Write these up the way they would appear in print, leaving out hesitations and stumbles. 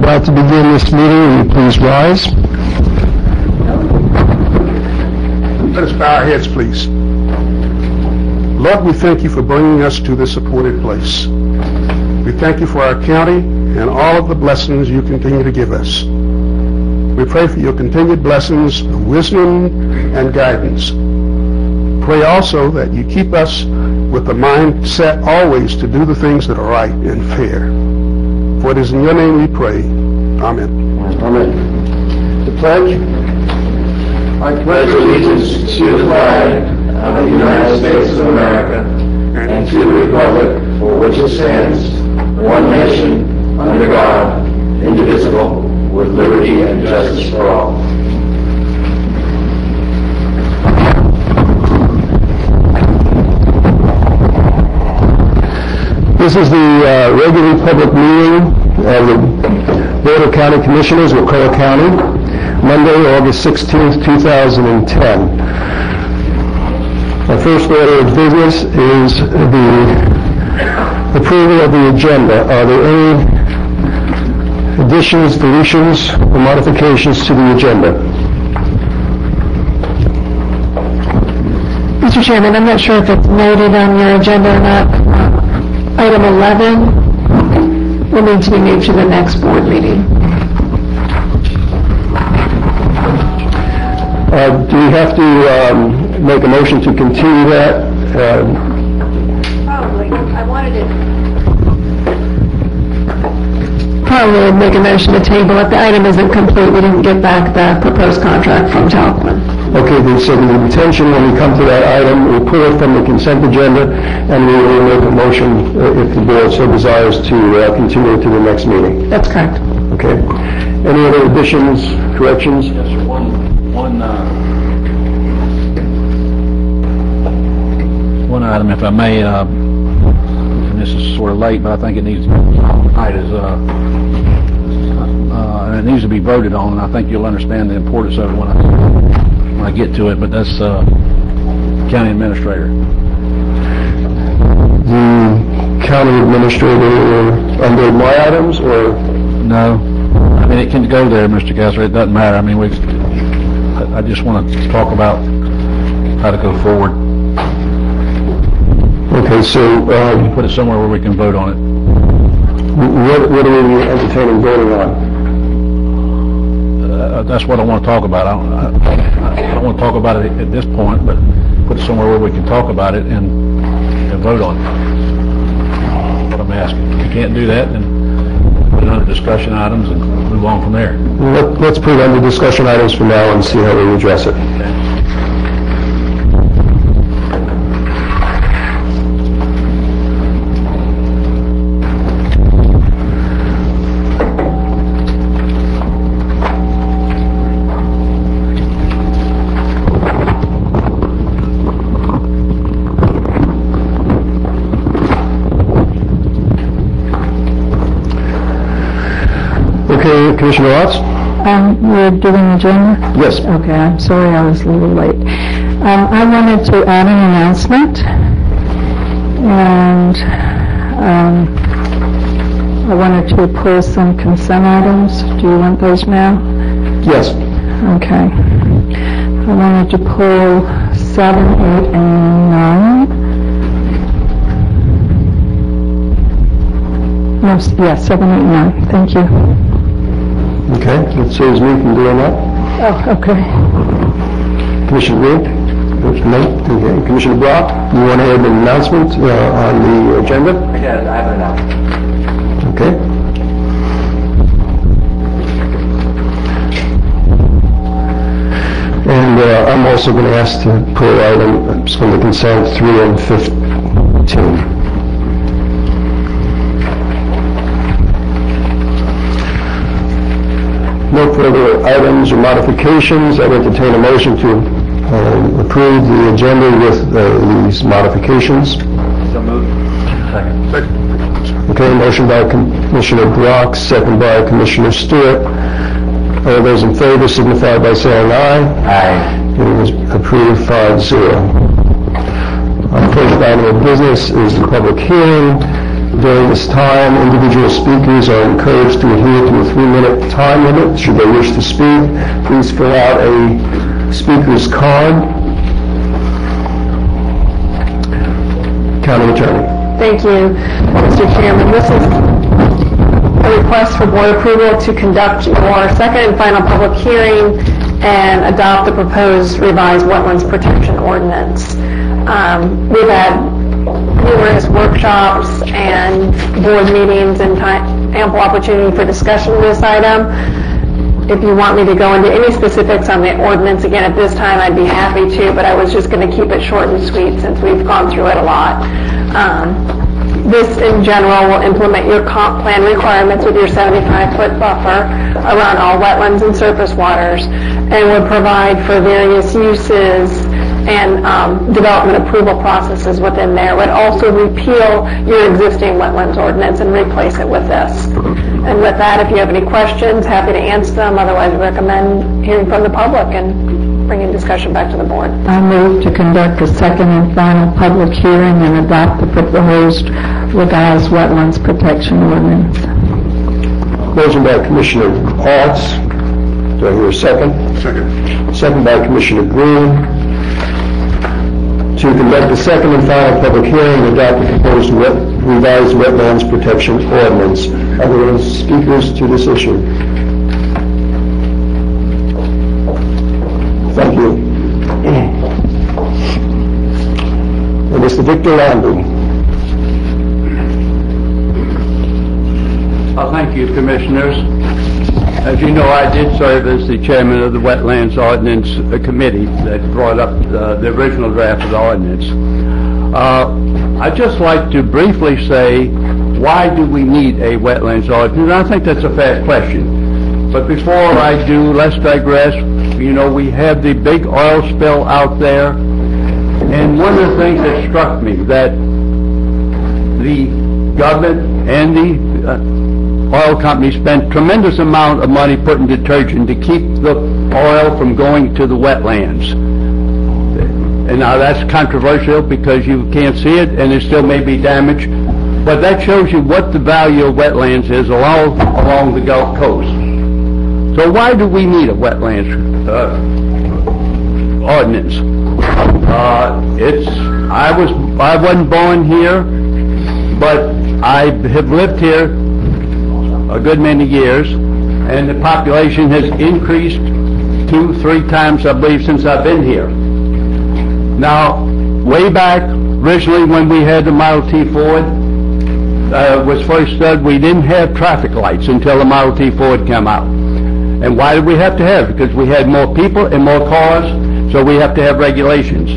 about to begin this meeting. Will you please rise? Let us bow our heads, please. Lord, we thank you for bringing us to this appointed place. We thank you for our county and all of the blessings you continue to give us. We pray for your continued blessings of wisdom and guidance. Pray also that you keep us with the mind set always to do the things that are right and fair. For it is in your name we pray. Amen. Amen. The pledge. I pledge allegiance to the flag of the United States of America and to the republic for which it stands, one nation, under God, indivisible, with liberty and justice for all. This is the regular public meeting of the Board of County Commissioners, Wakulla County, Monday, August 16th, 2010. Our first order of business is the approval of the agenda. Are there any additions, deletions, or modifications to the agenda? Mr. Chairman, I'm not sure if it's noted on your agenda or not. Item 11 will need to be moved to the next board meeting. Do we have to make a motion to continue that? Probably. I wanted it. Probably make a motion to table it. The item isn't complete. We didn't get back the proposed contract from Talcman. Okay, so the intention when we come to that item, we'll pull it from the consent agenda and we will make a motion if the board so desires to continue it to the next meeting. That's correct. Okay. Any other additions, corrections? Yes, sir. One item, if I may, and this is sort of late, but I think it needs to be tonight, is and it needs to be voted on, and I think you'll understand the importance of it when I get to it, but that's county administrator. The county administrator under my items, or? No. I mean, it can go there, Mr. Kessler. It doesn't matter. I mean, I just want to talk about how to go forward. Okay, so Put it somewhere where we can vote on it. what are we entertaining voting on? That's what I want to talk about. I don't want to talk about it at this point, but put it somewhere where we can talk about it and vote on it. That's what I'm asking. If you can't do that, then put it under discussion items and move on from there. Let's put it under discussion items for now and see how we address it. Okay, Commissioner Watts? We're doing the agenda? Yes. Okay, I'm sorry I was a little late. I wanted to add an announcement, and I wanted to pull some consent items. Do you want those now? Yes. Okay. I wanted to pull 7, 8, and 9. No, yes, 7, 8, 9. Thank you. Okay, that saves me from doing that. Oh, okay. Commissioner Reed? No? Okay. Commissioner Brock, you want to add an announcement on the agenda? Yes, I have an announcement. Okay. And I'm also going to ask to pull items from the consent 3 and 15. No further items or modifications. I would entertain a motion to approve the agenda with these modifications. So moved. Second. Okay, motion by Commissioner Brock, second by Commissioner Stewart. All those in favor signify by saying aye. Aye. It is approved 5-0. Our first item of business is the public hearing During this time, individual speakers are encouraged to adhere to a 3-minute time limit. Should they wish to speak, please fill out a speaker's card. County Attorney. Thank you, Mr. Chairman. This is a request for board approval to conduct your second and final public hearing and adopt the proposed revised Wetlands Protection Ordinance. We've had numerous workshops and board meetings and ample opportunity for discussion of this item. If you want me to go into any specifics on the ordinance again at this time, I'd be happy to, but I was just going to keep it short and sweet since we've gone through it a lot. This, in general, will implement your comp plan requirements with your 75-foot buffer around all wetlands and surface waters, and will provide for various uses and development approval processes within there. It would also repeal your existing wetlands ordinance and replace it with this. And with that, if you have any questions, happy to answer them. Otherwise, I recommend hearing from the public and bringing discussion back to the board. I move to conduct a second and final public hearing and adopt the proposed revised Wetlands Protection Ordinance. Motion by Commissioner Hawes. Do I hear a second? Second. Second by Commissioner Green. To conduct a second and final public hearing and adopt the proposed revised Wetlands Protection Ordinance. Are there any speakers to this issue? Thank you. And Mr. Victor Lambie. Thank you, Commissioners. As you know, I did serve as the chairman of the Wetlands Ordinance Committee that brought up the original draft of the ordinance. I'd just like to briefly say, why do we need a wetlands ordinance? I think that's a fair question. But before I do, let's digress. You know, we have the big oil spill out there. And one of the things that struck me, that the government and the oil company spent tremendous amount of money putting detergent to keep the oil from going to the wetlands. And now that's controversial because you can't see it and it still may be damaged, but that shows you what the value of wetlands is along the Gulf Coast. So why do we need a wetlands ordinance? I wasn't born here, but I have lived here a good many years, and the population has increased 2-3 times, I believe, since I've been here. Now, way back, originally when we had the Model T Ford was first started, we didn't have traffic lights until the Model T Ford came out. And why did we have to have it? Because we had more people and more cars, so we have to have regulations.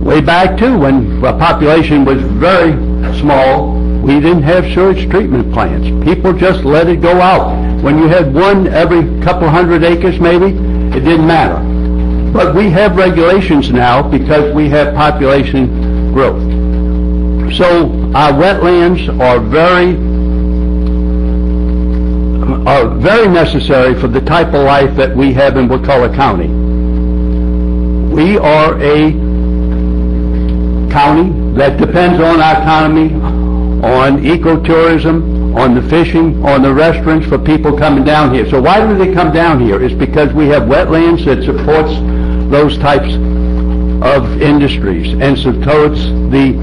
Way back, too, when the population was very small, we didn't have sewage treatment plants. People just let it go out. When you had one every couple hundred acres, maybe, it didn't matter. But we have regulations now because we have population growth. So our wetlands are very necessary for the type of life that we have in Wakulla County. We are a county that depends on our economy, on ecotourism, on the fishing, on the restaurants for people coming down here. So why do they come down here? It's because we have wetlands that supports those types of industries and supports the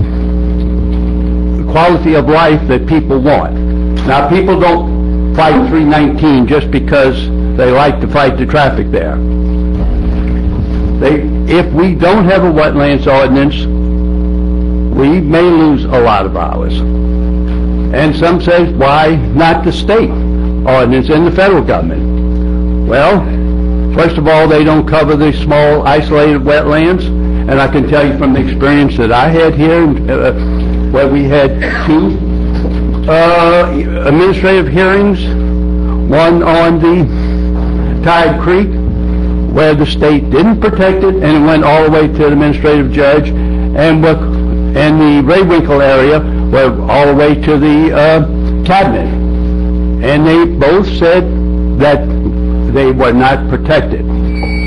quality of life that people want. Now, people don't fight 319 just because they like to fight the traffic there. If we don't have a wetlands ordinance, we may lose a lot of hours. And some say, why not the state ordinance and the federal government? Well, first of all, they don't cover the small, isolated wetlands. And I can tell you from the experience that I had here, where we had 2 administrative hearings, one on the Tide Creek, where the state didn't protect it, and it went all the way to the administrative judge, and the Raywinkle area went all the way to the cabinet. And they both said that they were not protected.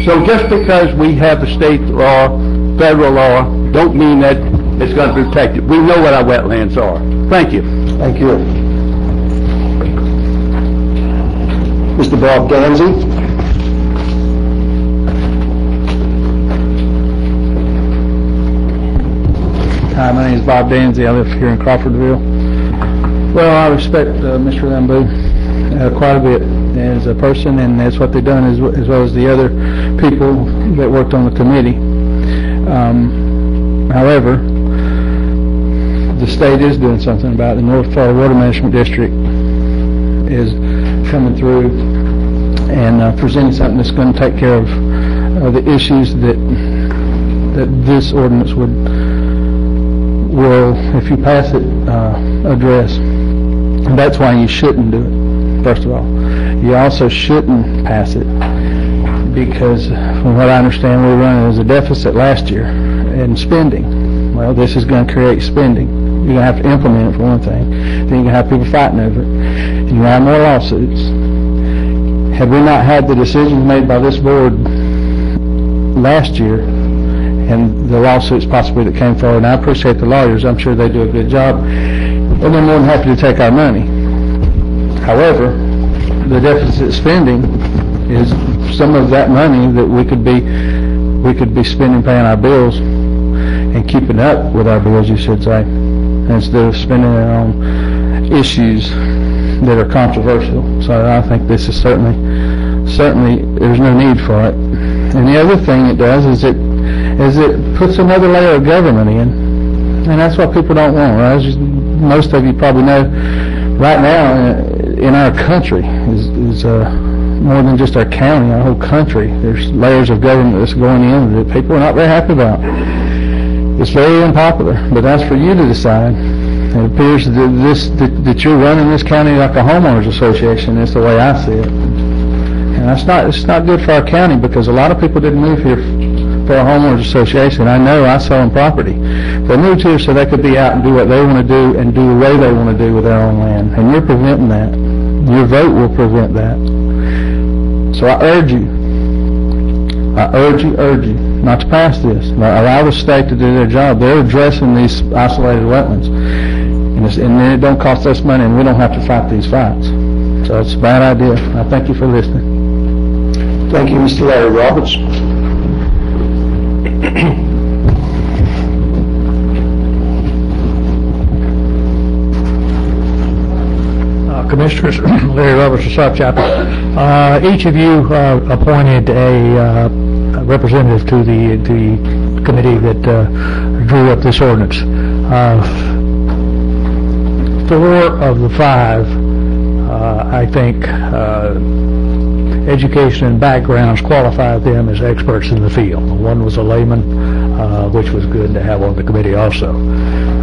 So just because we have a state law, federal law, don't mean that it's going to protect it. We know what our wetlands are. Thank you. Thank you. Mr. Bob Danzy. Hi, my name is Bob Danzy. I live here in Crawfordville. Well, I respect Mr. Lambeau quite a bit as a person, and that's what they've done, as well as the other people that worked on the committee. However, the state is doing something about it. The North Florida Water Management District is coming through and presenting something that's going to take care of the issues that this ordinance will, if you pass it, address. And that's why you shouldn't do it, first of all. You also shouldn't pass it because, from what I understand, we were running as a deficit last year in spending. Well, this is going to create spending. You're going to have to implement it for one thing. Then you're going to have people fighting over it. And you're going to have more lawsuits. Had we not had the decisions made by this board last year, and the lawsuits possibly that came forward, and I appreciate the lawyers, I'm sure they do a good job, and they're more than happy to take our money. However, the deficit spending is some of that money that we could be spending paying our bills and keeping up with our bills, you should say, instead of spending it on issues that are controversial. So I think this is certainly there's no need for it. And the other thing it does is it puts another layer of government in, and that's what people don't want. Right? As most of you probably know, right now in our country is more than just our county, our whole country. There's layers of government that's going in that people are not very happy about. It's very unpopular, but that's for you to decide. It appears that you're running this county like a homeowners association. That's the way I see it, and it's not good for our county because a lot of people didn't move here for a homeowners association. I know I sell them property. They moved here so they could be out and do what they want to do and do the way they want to do with their own land, and you're preventing that. Your vote will prevent that. So I urge you not to pass this. Allow the state to do their job. They're addressing these isolated wetlands. And then it don't cost us money, and we don't have to fight these fights. So it's a bad idea. I thank you for listening. Thank you, Mr. Larry Roberts. Commissioners, Larry Roberts of South Chapel. Each of you appointed a representative to the committee that drew up this ordinance. 4 of the 5, I think, education and backgrounds qualified them as experts in the field. One was a layman, which was good to have on the committee also.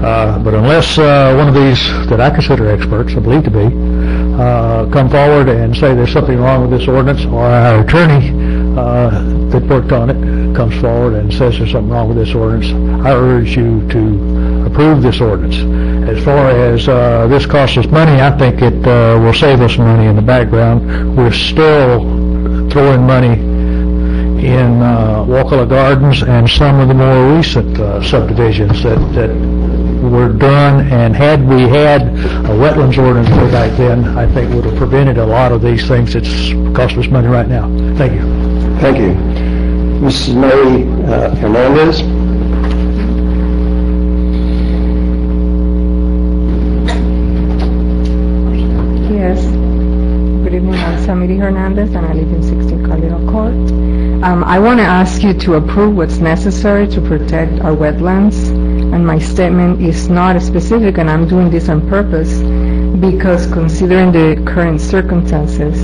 But unless one of these that I consider experts, I believe to be, come forward and say there's something wrong with this ordinance, or our attorney that worked on it comes forward and says there's something wrong with this ordinance, I urge you to approve this ordinance. As far as this costs us money, I think it will save us money in the background. We're still throwing money in Wakulla Gardens and some of the more recent subdivisions that were done, and had we had a wetlands ordinance back then, I think would have prevented a lot of these things that's cost us money right now. Thank you. Thank you. Mrs. Mary Hernandez. Yes. Good evening. I'm Samiri Hernandez, and I live in 16 Carlino Court. I want to ask you to approve what's necessary to protect our wetlands. And my statement is not specific, and I'm doing this on purpose because considering the current circumstances,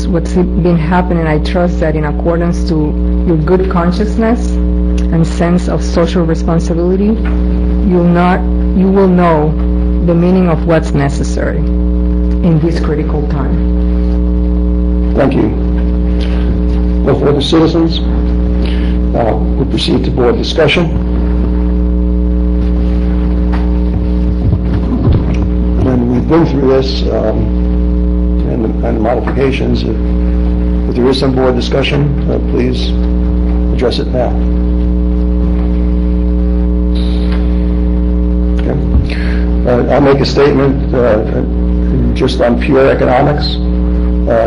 what's been happening, I trust that in accordance to your good consciousness and sense of social responsibility, you will know the meaning of what's necessary in this critical time. Thank you. No further citizens? We'll proceed to board discussion. And we've been through this and the modifications. If there is some board discussion, please address it now. I'll make a statement just on pure economics.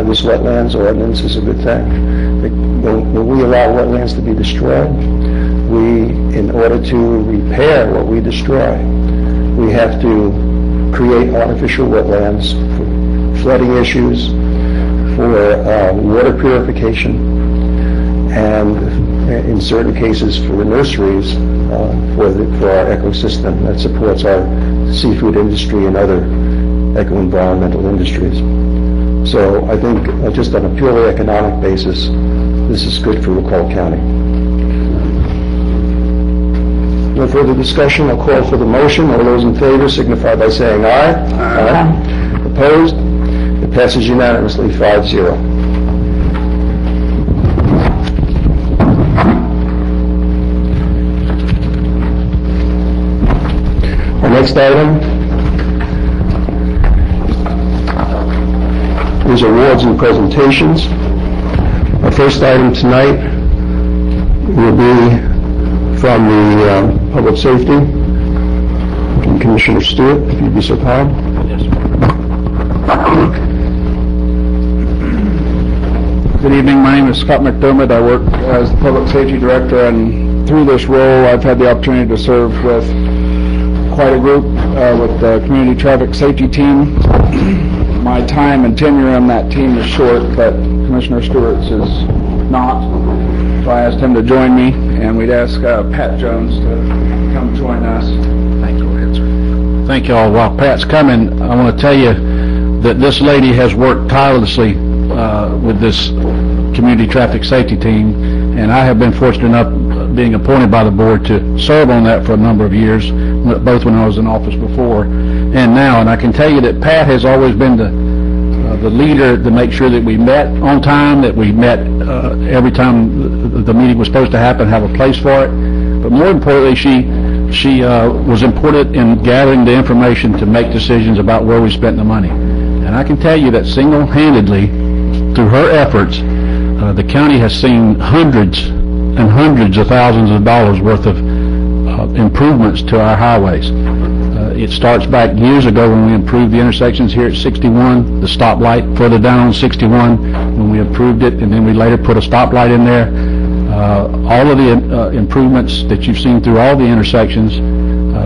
This wetlands ordinance is a good thing. When we allow wetlands to be destroyed, in order to repair what we destroy, we have to create artificial wetlands for flooding issues, for water purification, and in certain cases for the nurseries, for our ecosystem that supports our seafood industry and other eco-environmental industries. So I think just on a purely economic basis, this is good for Wakulla County. No further discussion. I'll call for the motion. All those in favor signify by saying aye. Aye. Opposed? It passes unanimously, 5-0. Our next item is awards and presentations. Our first item tonight will be from the Public Safety. Commissioner Stewart, if you'd be so kind. Yes, Good evening. My name is Scott McDermott. I work as the Public Safety Director, and through this role, I've had the opportunity to serve with quite a group with the Community Traffic Safety Team. My time and tenure on that team is short, but Commissioner Stewart's is not. So I asked him to join me, and we'd ask Pat Jones to come join us. Thank you, sir. Thank you all. While Pat's coming, I want to tell you that this lady has worked tirelessly with this Community Traffic Safety Team, and I have been fortunate enough being appointed by the board to serve on that for a number of years, both when I was in office before and now. And I can tell you that Pat has always been the leader to make sure that we met on time, that we met every time the meeting was supposed to happen, have a place for it. But more importantly, she was important in gathering the information to make decisions about where we spent the money. And I can tell you that single-handedly, through her efforts, the county has seen hundreds and hundreds of thousands of dollars worth of improvements to our highways. It starts back years ago when we improved the intersections here at 61, the stoplight further down on 61, when we improved it, and then we later put a stoplight in there. All of the improvements that you've seen through all the intersections,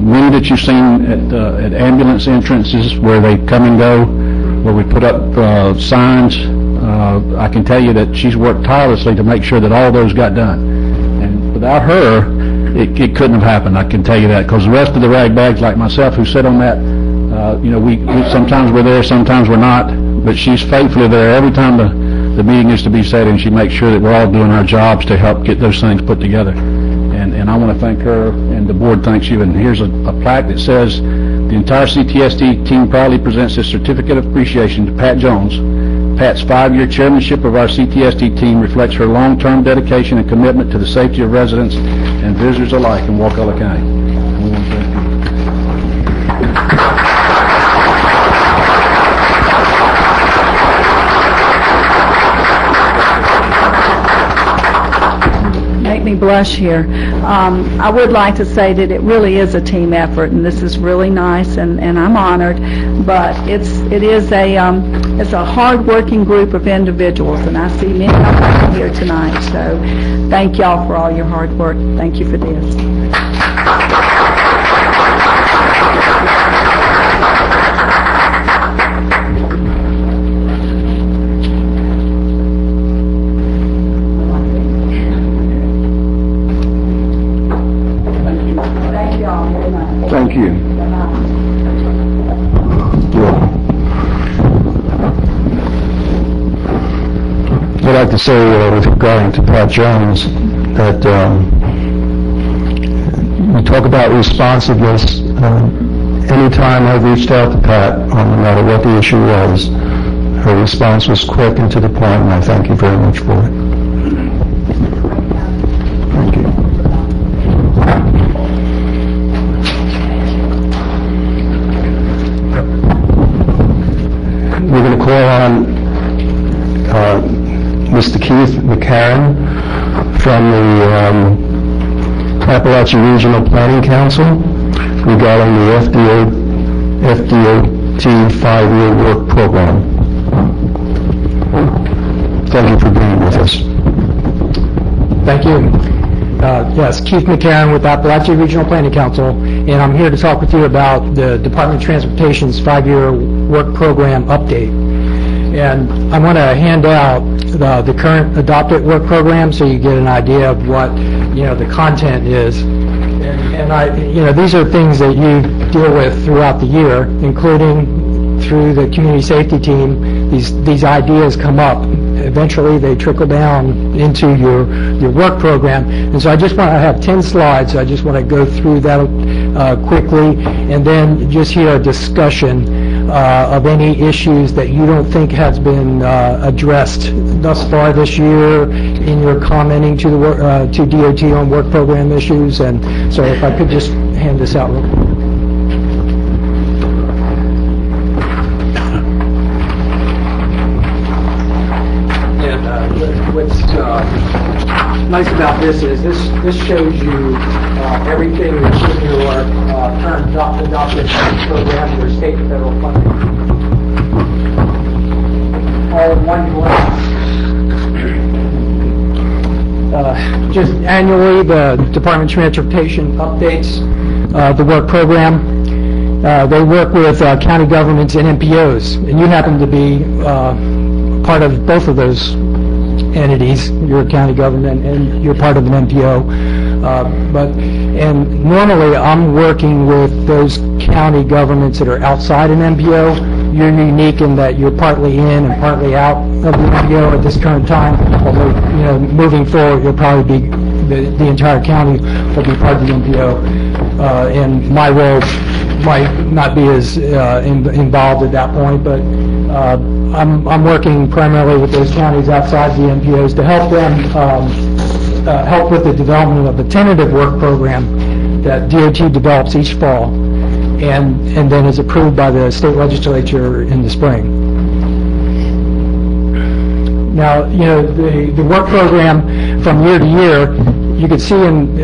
many that you've seen at ambulance entrances where they come and go, where we put up signs. I can tell you that she's worked tirelessly to make sure that all those got done. And without her, it couldn't have happened. I can tell you that, because the rest of the ragbags like myself who sit on that, we sometimes we're there, sometimes we're not, but she's faithfully there every time the meeting is to be said, and she makes sure that we're all doing our jobs to help get those things put together. And I want to thank her, and the board thanks you. And here's a plaque that says, the entire CTSD team proudly presents this certificate of appreciation to Pat Jones. Pat's 5-year chairmanship of our CTSD team reflects her long-term dedication and commitment to the safety of residents and visitors alike in Wakulla County. And we want to thank you. Make me blush here. I would like to say that it really is a team effort, and this is really nice, and I'm honored. But it is a hard-working group of individuals, and I see many of them here tonight. So thank y'all for all your hard work. Thank you for this. Thank you. I'd like to say, with regard to Pat Jones, that we talk about responsiveness. Anytime I've reached out to Pat, no matter what the issue was, her response was quick and to the point, and I thank you very much for it. Thank you. We're going to call on Mr. Keith McCarran from the Appalachia Regional Planning Council regarding the FDA FDOT 5-year work program. Thank you for being with us. Thank you. Yes, Keith McCarron with Appalachia Regional Planning Council, and I'm here to talk with you about the Department of Transportation's 5-year work program update. And I want to hand out the current adopted work program so you get an idea of what, the content is. And these are things that you deal with throughout the year, including through the community safety team. These ideas come up. Eventually, they trickle down into your work program. And so I just want to have 10 slides. I just want to go through that quickly, and then just hear a discussion of any issues that you don't think has been addressed thus far this year in your commenting to the to DOT on work program issues. And so if I could just hand this out real quick. What's nice about this is this shows you everything that's in your current adopted program, your state and federal funding, all in one glance. Just annually, the Department of Transportation updates the work program. They work with county governments and MPOs, and you happen to be part of both of those entities. You're a county government and you're part of an MPO. And normally I'm working with those county governments that are outside an MPO. You're unique in that you're partly in and partly out of the MPO at this current time. Although, moving forward, you'll probably be, the entire county will be part of the MPO. And my role might not be as involved at that point, but I'm working primarily with those counties outside the MPOs to help them help with the development of the tentative work program that DOT develops each fall, and then is approved by the state legislature in the spring. Now, the work program from year to year, you can see in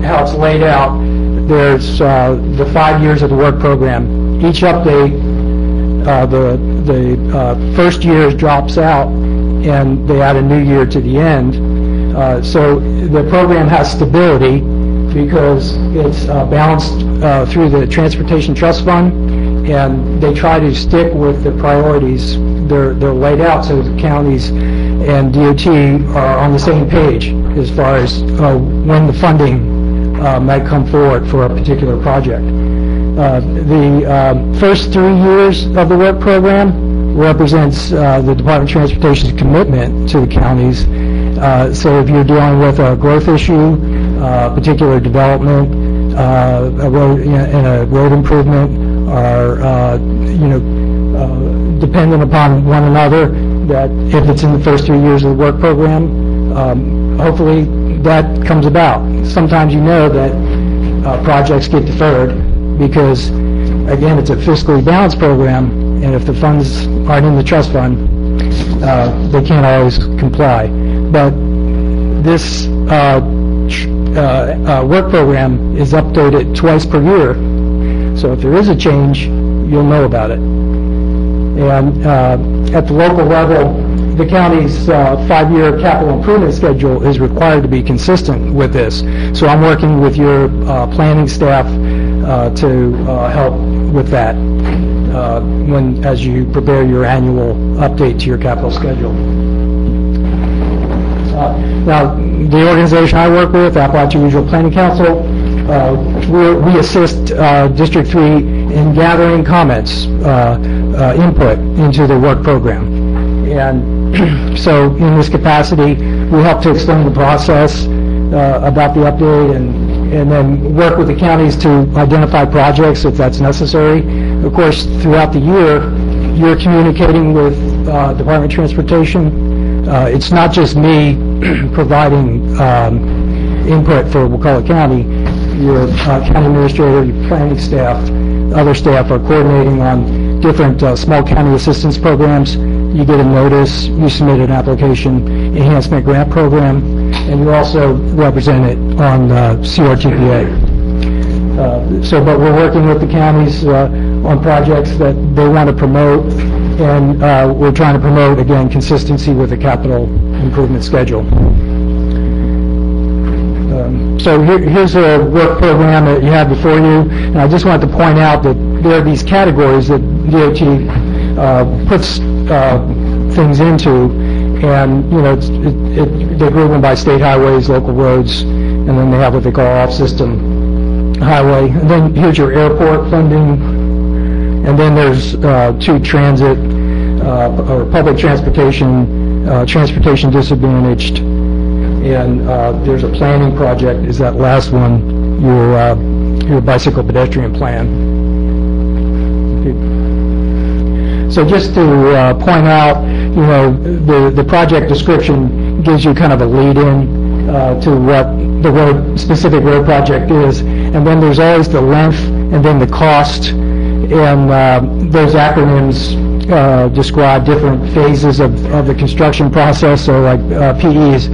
how it's laid out. There's the 5 years of the work program. Each update, the first year drops out, and they add a new year to the end. So the program has stability because it's balanced through the Transportation Trust Fund, and they try to stick with the priorities. They're laid out so the counties and DOT are on the same page as far as when the funding might come forward for a particular project. The first 3 years of the work program represents the Department of Transportation's commitment to the counties. So if you're dealing with a growth issue, particular development, a road improvement, or dependent upon one another, that if it's in the first 3 years of the work program, hopefully that comes about. Sometimes that projects get deferred because, again, it's a fiscally balanced program, and if the funds aren't in the trust fund, they can't always comply. But this work program is updated twice per year, so if there is a change, you'll know about it. And at the local level, the county's 5-year capital improvement schedule is required to be consistent with this. So I'm working with your planning staff to help with that as you prepare your annual update to your capital schedule. Now, the organization I work with, Appalachia Regional Planning Council, we assist District 3 in gathering comments, input into the work program. And so in this capacity, we help to explain the process about the update, and then work with the counties to identify projects if that's necessary. Of course, throughout the year, you're communicating with Department of Transportation. It's not just me providing input for Wakulla County. Your county administrator, your planning staff, other staff are coordinating on different small county assistance programs. You get a notice, you submit an application, enhancement grant program, and you're also represented on CRTPA. But we're working with the counties on projects that they want to promote, and we're trying to promote, again, consistency with the capital improvement schedule. So here's a work program that you have before you, and I just wanted to point out that there are these categories that DOT puts things into, and they group them by state highways, local roads, and then they have what they call off-system highway. And then here's your airport funding, and then there's two transit or public transportation, transportation disadvantaged, and there's a planning project, is that last one, your bicycle pedestrian plan. So just to point out, the project description gives you kind of a lead-in to what the specific road project is, and then there's always the length and then the cost, and those acronyms describe different phases of the construction process. So like PE is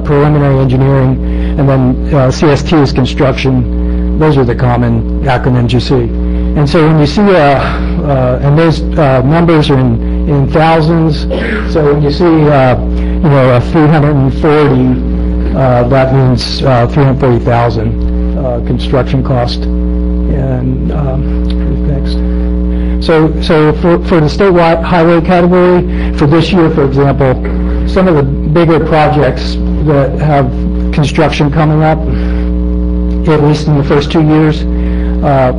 preliminary engineering, and then CST is construction. Those are the common acronyms you see. And so when you see, and those numbers are in thousands, so when you see, a 340, that means 340,000 construction cost. And next. So for the statewide highway category, for this year, for example, some of the bigger projects that have construction coming up, at least in the first 2 years, are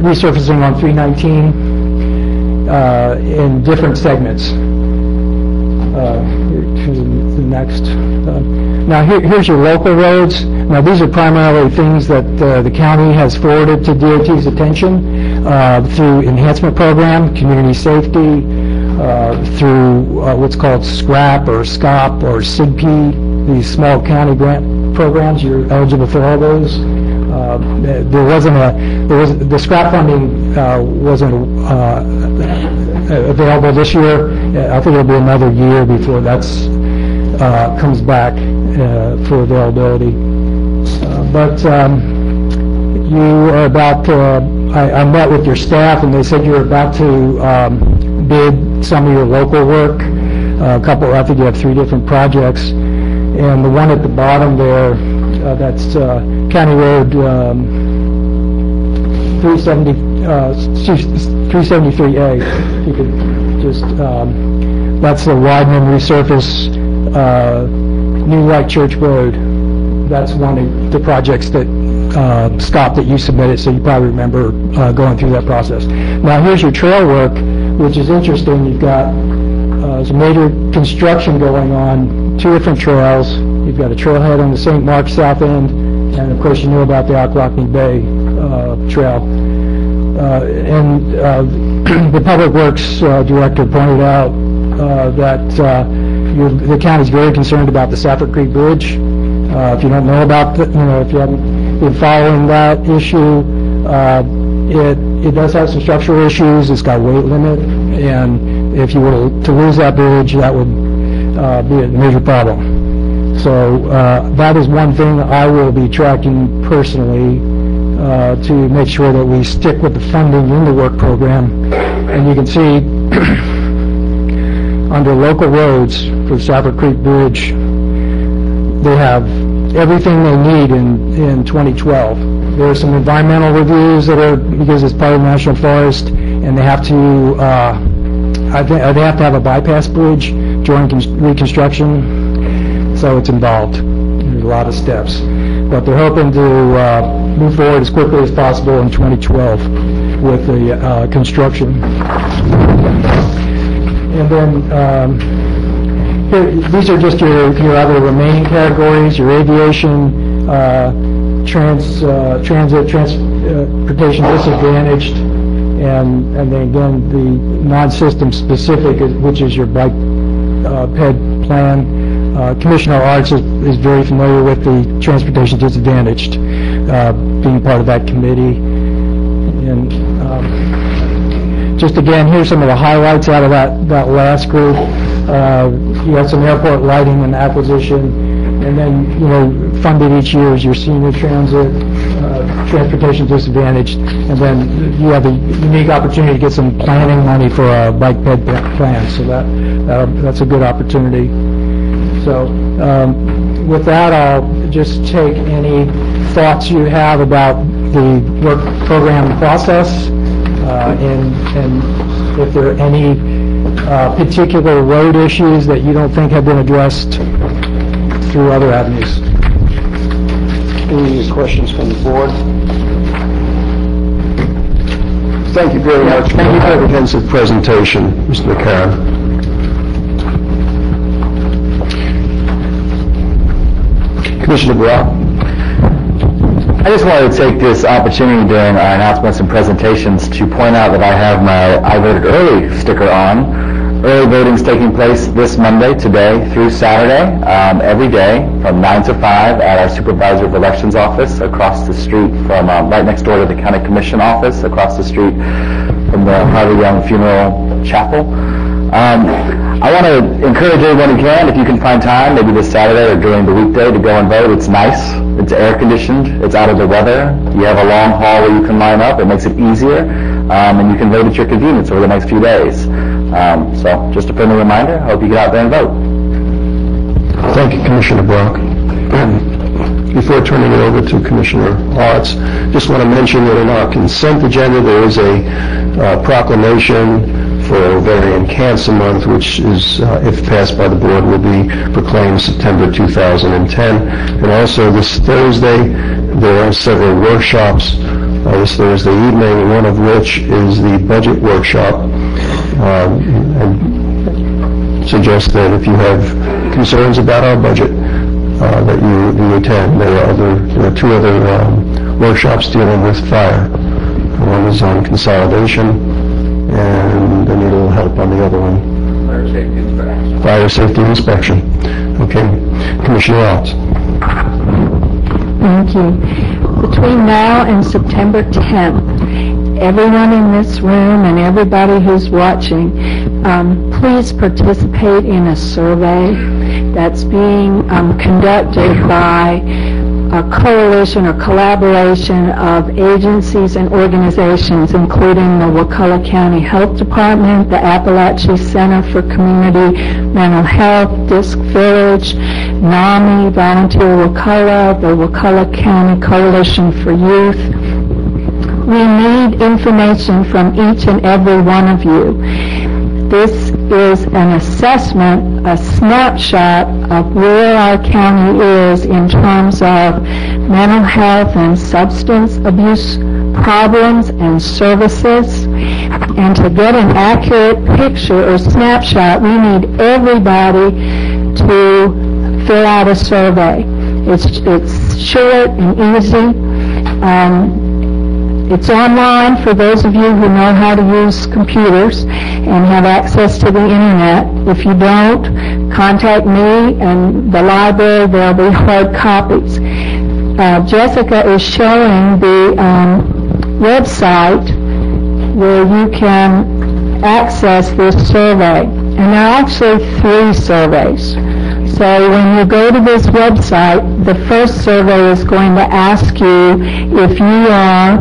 resurfacing on 319 in different segments. Here's the next. Now here's your local roads. Now these are primarily things that the county has forwarded to DOT's attention through enhancement program, community safety, through what's called SCRAP or SCOP or SIGP, these small county grant programs. You're eligible for all those. The SCRAP funding wasn't available this year. I think it'll be another year before that's comes back for availability. But you are about to, I met with your staff and they said you're about to bid some of your local work. I think you have 3 different projects. And the one at the bottom there, that's County Road 373A. You could just, that's the widening resurface, New Light Church Road. That's one of the projects that Scott, that you submitted, so you probably remember going through that process. Now here's your trail work, which is interesting. You've got some major construction going on, 2 different trails. You've got a trailhead on the St. Mark's south end, and of course you know about the Ocklawahamie Bay Trail. And the Public Works Director pointed out that the county's very concerned about the Safford Creek Bridge. If you don't know about if you haven't been following that issue, it does have some structural issues. It's got weight limit, and if you were to lose that bridge, that would be a major problem. So that is one thing I will be tracking personally to make sure that we stick with the funding in the work program. And you can see under local roads for Safford Creek Bridge, they have everything they need in 2012. There are some environmental reviews that are, because it's part of the National Forest, and they have to have a bypass bridge during reconstruction. So it's involved. There's a lot of steps. But they're hoping to move forward as quickly as possible in 2012 with the construction. And then these are just your other remaining categories, your aviation, transit, transportation disadvantaged, and then again the non-system specific, which is your bike ped plan. Commissioner Arts is very familiar with the transportation disadvantaged, being part of that committee. And just again, here's some of the highlights out of that last group. You had some airport lighting and acquisition, and then funded each year is your senior transit, transportation disadvantaged, and then you have a unique opportunity to get some planning money for a bike ped plan, so that's a good opportunity. So with that, I'll just take any thoughts you have about the work program process, and if there are any particular road issues that you don't think have been addressed through other avenues. Any questions from the board? Thank you very much for your comprehensive presentation, Mr. McCarron. Commissioner Brock. I just wanted to take this opportunity during our announcements and presentations to point out that I have my I Voted Early sticker on. Early voting is taking place this Monday, today, through Saturday, every day from 9 to 5 at our Supervisor of Elections office across the street from, right next door to the County Commission office, across the street from the Harvey Young Funeral Chapel. I want to encourage everyone who can, if you can find time, maybe this Saturday or during the weekday, to go and vote. It's nice. It's air conditioned. It's out of the weather. You have a long hall where you can line up. It makes it easier, and you can vote at your convenience over the next few days. So just a friendly reminder. I hope you get out there and vote. Thank you, Commissioner Brock. Before turning it over to Commissioner Hartz, just want to mention that in our consent agenda there is a proclamation for Ovarian Cancer Month, which is, if passed by the board, will be proclaimed September 2010. And also this Thursday, there are several workshops this Thursday evening, one of which is the budget workshop. And suggest that if you have concerns about our budget, that you attend. There are two other workshops dealing with fire. One is on consolidation, and I need a little help on the other one. Fire safety inspection. Okay. Commissioner Watts. Thank you. Between now and September 10th, everyone in this room and everybody who's watching, please participate in a survey that's being conducted by a coalition or collaboration of agencies and organizations, including the Wakulla County Health Department, the Appalachia Center for Community Mental Health, Disc Village, NAMI, Volunteer Wakulla, the Wakulla County Coalition for Youth. We need information from each and every one of you. This is an assessment, a snapshot of where our county is in terms of mental health and substance abuse problems and services. And to get an accurate picture or snapshot, we need everybody to fill out a survey. It's short and easy. It's online for those of you who know how to use computers and have access to the internet. If you don't, contact me and the library. There'll be hard copies. Jessica is showing the website where you can access this survey. And there are actually 3 surveys. So when you go to this website, the first survey is going to ask you if you are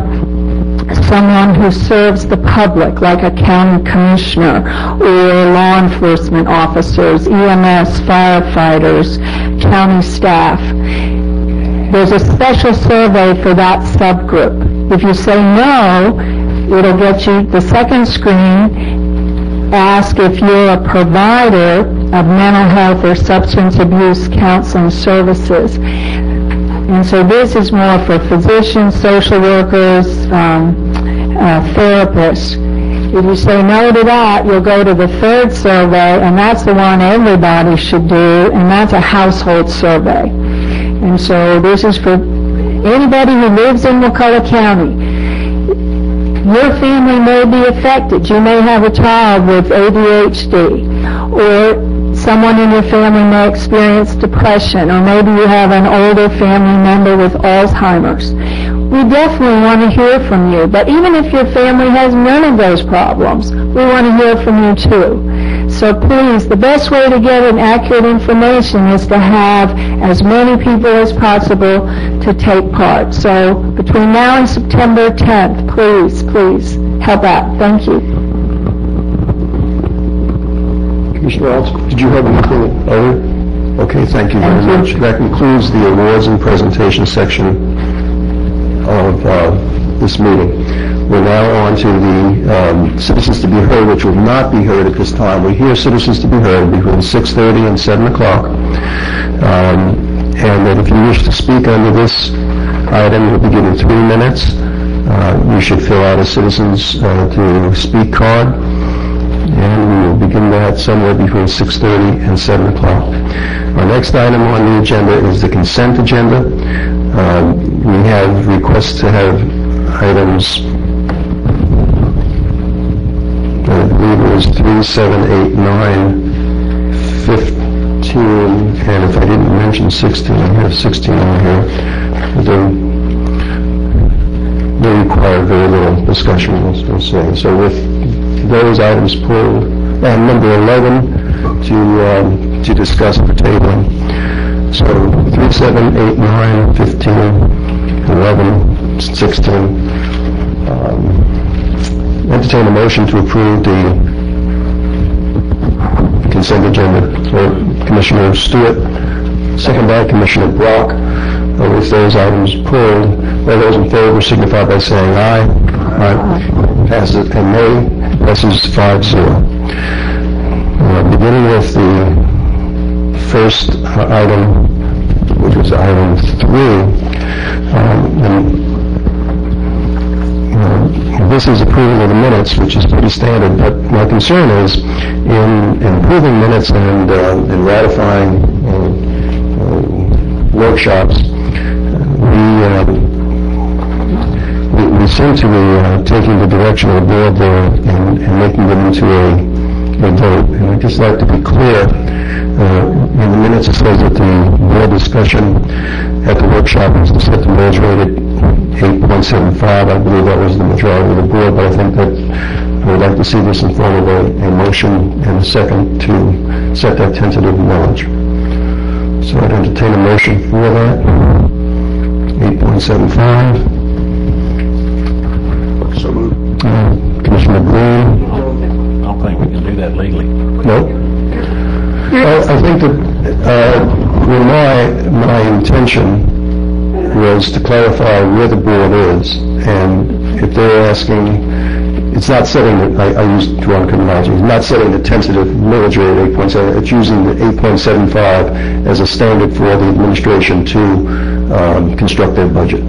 someone who serves the public, like a county commissioner or law enforcement officers, EMS, firefighters, county staff. There's a special survey for that subgroup. If you say no, it'll get you the second screen, ask if you're a provider of mental health or substance abuse counseling services. And so this is more for physicians, social workers, therapists. If you say no to that, you'll go to the third survey, and that's the one everybody should do, and that's a household survey. And so this is for anybody who lives in Wakulla County. Your family may be affected. You may have a child with ADHD, or Someone in your family may experience depression, or maybe you have an older family member with Alzheimer's. We definitely want to hear from you, but even if your family has none of those problems, we want to hear from you too. So please, the best way to get an accurate information is to have as many people as possible to take part. So between now and September 10th, please help out. Thank you. Commissioner Alts, did you have anything other? Okay, thank you very much. That concludes the awards and presentation section of this meeting. We're now on to the citizens to be heard, which will not be heard at this time. We hear citizens to be heard between 6:30 and 7 o'clock. And that if you wish to speak under this item, you'll be given 3 minutes. You should fill out a citizens to speak card. And we will begin that somewhere between 6:30 and 7 o'clock. Our next item on the agenda is the consent agenda. We have requests to have items, I believe it was 3, 7, 8, 9, 15, and if I didn't mention 16, I have 16 on here. They require very little discussion, we'll say. So with those items pulled, and number 11 to discuss for tabling. So 3, 7, 8, 9, 15, 11, 16. Entertain a motion to approve the consent agenda. So Commissioner Stewart, second by Commissioner Brock. With those items pulled, all those in favor signify by saying aye. Aye. Passes, and nay. Passes 5-0. Beginning with the first item, which was item 3. This is approval of the minutes, which is pretty standard, but my concern is in approving minutes and ratifying workshops, we seem to be taking the direction of the board there and making them into a vote. And I'd just like to be clear, in the minutes it says that the board discussion at the workshop was to set the millage rate at 8.75. I believe that was the majority of the board, but I think that I would like to see this in form of a motion and a second to set that tentative millage. So I'd entertain a motion for that. 8.75. So moved. Commissioner Green? I don't think we can do that legally. No? I think that my intention was to clarify where the board is, and if they're asking, it's not setting the, I used wrong terminology, it's not setting the tentative millage rate at 8.7, it's using the 8.75 as a standard for the administration to construct their budget.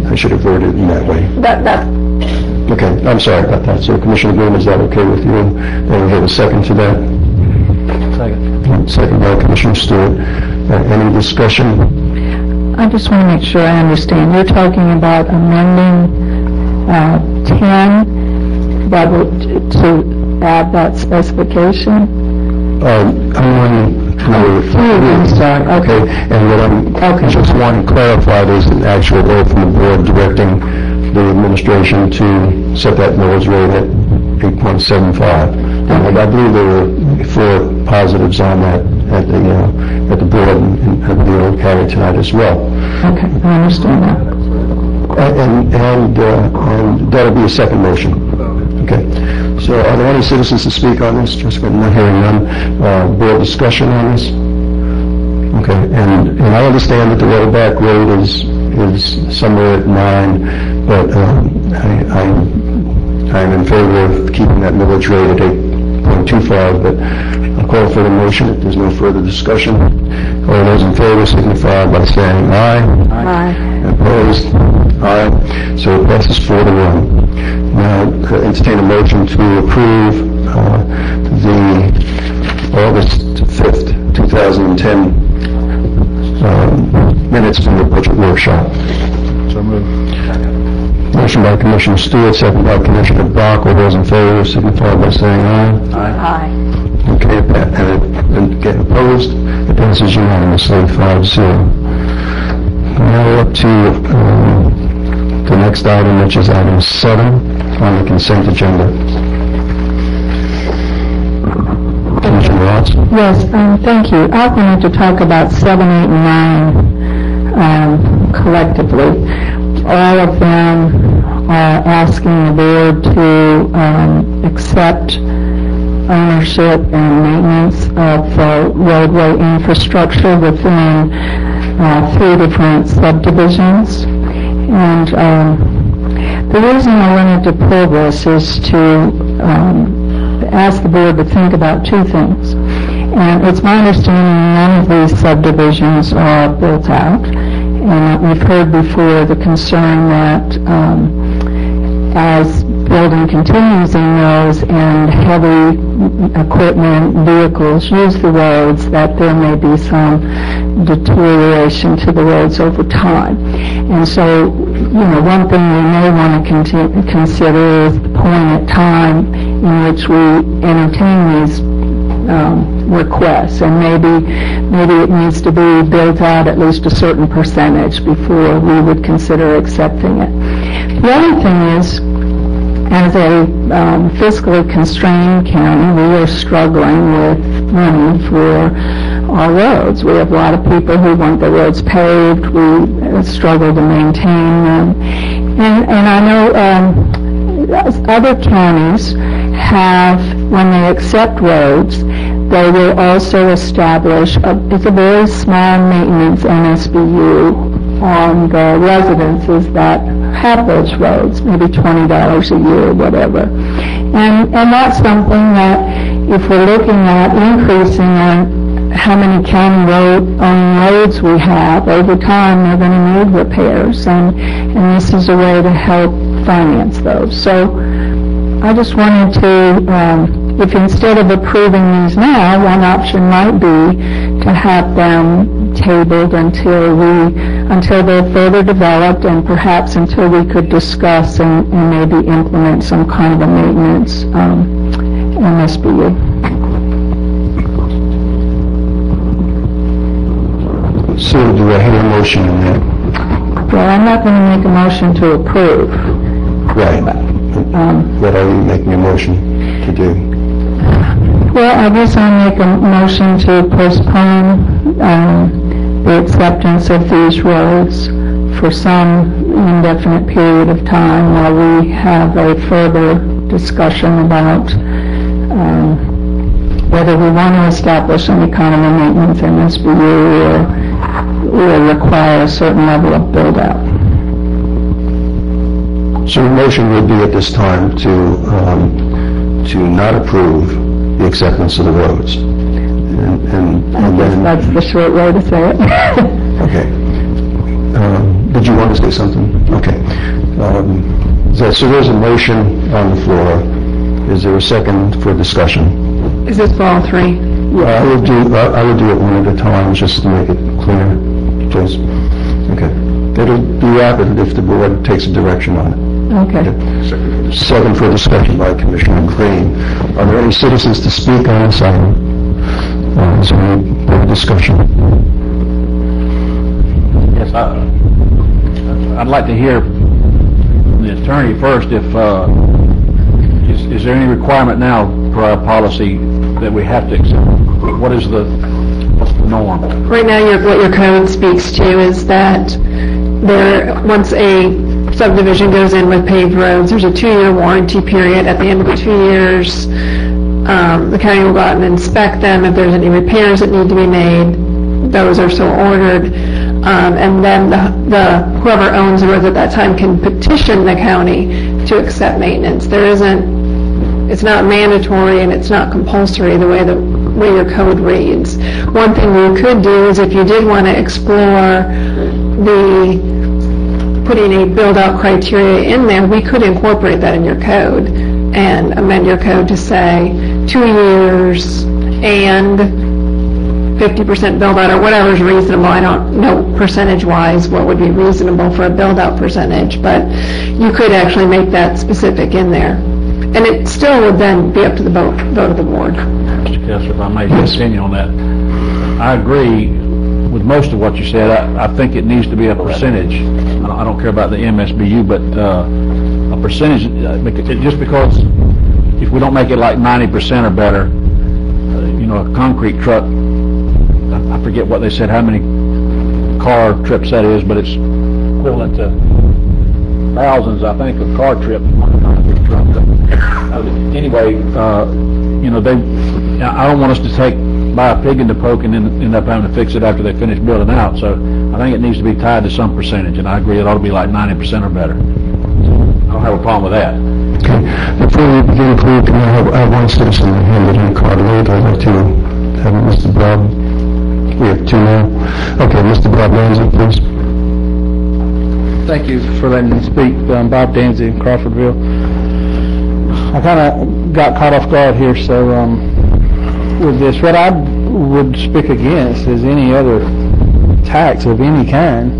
I should have worded it in that way. Okay, I'm sorry about that. So Commissioner Green, is that okay with you? And we have a second to that? Second. Second by Commissioner Stewart. Any discussion? I just want to make sure I understand. You're talking about amending 10 to add that specification? I'm sorry. Okay, and what I'm just want to clarify is an actual vote from the board directing the administration to set that millage rate at 8.75. And I believe there were 4 positives on that at the board and at the old carry tonight as well. Okay, I understand that. And that'll be a second motion. Okay. So are there any citizens to speak on this? Jessica, I'm not hearing none. Board discussion on this? Okay. And I understand that the rollback rate is somewhere at 9, but I'm in favor of keeping that millage rate at 8.25, but I'll call for the motion if there's no further discussion. All those in favor signify by saying aye. Aye. Opposed? Aye. So it passes 4-1. Now, entertain a motion to approve the August 5th, 2010 minutes from the budget workshop. So moved. Motion by Commissioner Stewart, second by Commissioner Brock. All those in favor signify by saying aye. Aye. Okay, and it Again, opposed? It passes unanimously, 5-0. Now up to the next item, which is item 7 on the consent agenda. Commissioner Watts? Yes, thank you. I wanted to talk about 7, 8, and 9 collectively. All of them are asking the board to accept ownership and maintenance of roadway infrastructure within 3 different subdivisions. And the reason I wanted to pull this is to ask the board to think about 2 things. And it's my understanding none of these subdivisions are built out. And we've heard before the concern that as building continues in those and heavy equipment vehicles use the roads, that there may be some deterioration to the roads over time. And so, one thing we may want to consider is the point at time in which we entertain these requests, and maybe it needs to be built out at least a certain percentage before we would consider accepting it. The other thing is, as a fiscally constrained county, we are struggling with money for our roads. We have a lot of people who want the roads paved. We struggle to maintain them. And I know other counties have, when they accept roads, they will also establish it's a very small maintenance NSBU on the residences that have those roads, maybe $20 a year or whatever. And that's something that if we're looking at increasing on how many county-owned roads we have, over time they're going to need repairs, and this is a way to help finance those. So I just wanted to, if instead of approving these now, one option might be to have them tabled until they're further developed, and perhaps until we could discuss and maybe implement some kind of a maintenance MSBU. So do I hear a motion on that? Well, I'm not going to make a motion to approve. Right. What are you making a motion to do? Well, I guess I'll make a motion to postpone the acceptance of these roads for some indefinite period of time while we have a further discussion about whether we want to establish any kind of a maintenance MSBU or require a certain level of build-out. So the motion would be at this time to not approve the acceptance of the roads. And I guess then, that's the short way to say it. okay. Did you want to say something? Okay. So there's a motion on the floor. Is there a second for discussion? Is this for all 3? I would do it one at a time, just to make it clear, please. Okay. It'll be rapid if the board takes a direction on it. Okay. Second for discussion by Commissioner Green. Are there any citizens to speak on this item? Is there any board discussion? Yes, I'd like to hear from the attorney first. If is there any requirement now for our policy that we have to accept? What's the norm? Right now, what your code speaks to is that once a subdivision goes in with paved roads, there's a 2-year warranty period. At the end of the 2 years, the county will go out and inspect them. If there's any repairs that need to be made, those are so ordered. And then whoever owns the roads at that time can petition the county to accept maintenance. It's not mandatory and it's not compulsory the way your code reads. One thing we could do is if you did want to explore putting a build-out criteria in there, we could incorporate that in your code and amend your code to say 2 years and 50% build-out or whatever is reasonable. I don't know percentage-wise what would be reasonable for a build-out percentage, but you could actually make that specific in there. And it still would then be up to the vote of the board. Mr. Kessler, if I may continue on that, I agree with most of what you said. I think it needs to be a percentage. I don't care about the MSBU, but a percentage, just because if we don't make it like 90% or better, a concrete truck, I forget what they said, how many car trips that is, but it's equivalent to thousands, I think, of car trips on a concrete truck. Anyway, I don't want us to buy a pig in the poke and then end up having to fix it after they finish building out. So I think it needs to be tied to some percentage, and I agree it ought to be like 90% or better. I don't have a problem with that. Okay. Before we begin, please, can I have one citizen handed in a card late? I'd like to have Mr. Bob. We have two now. Okay, Mr. Bob Danzig, please. Thank you for letting me speak. Bob Danzig, Crawfordville. I kind of got caught off guard here, so with this, what I would speak against is any other tax of any kind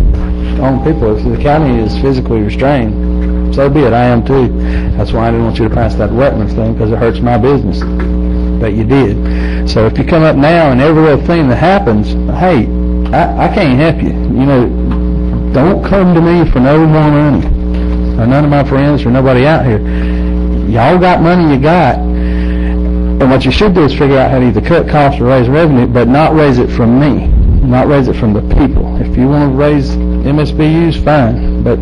on people. If the county is physically restrained, so be it. I am too. That's why I didn't want you to pass that wetlands thing, because it hurts my business. But you did. So if you come up now and every little thing that happens, hey, I can't help you. Don't come to me for no more money. Or none of my friends or nobody out here. Y'all got money you got. And what you should do is figure out how to either cut costs or raise revenue, but not raise it from me. Not raise it from the people. If you want to raise MSBUs, fine. But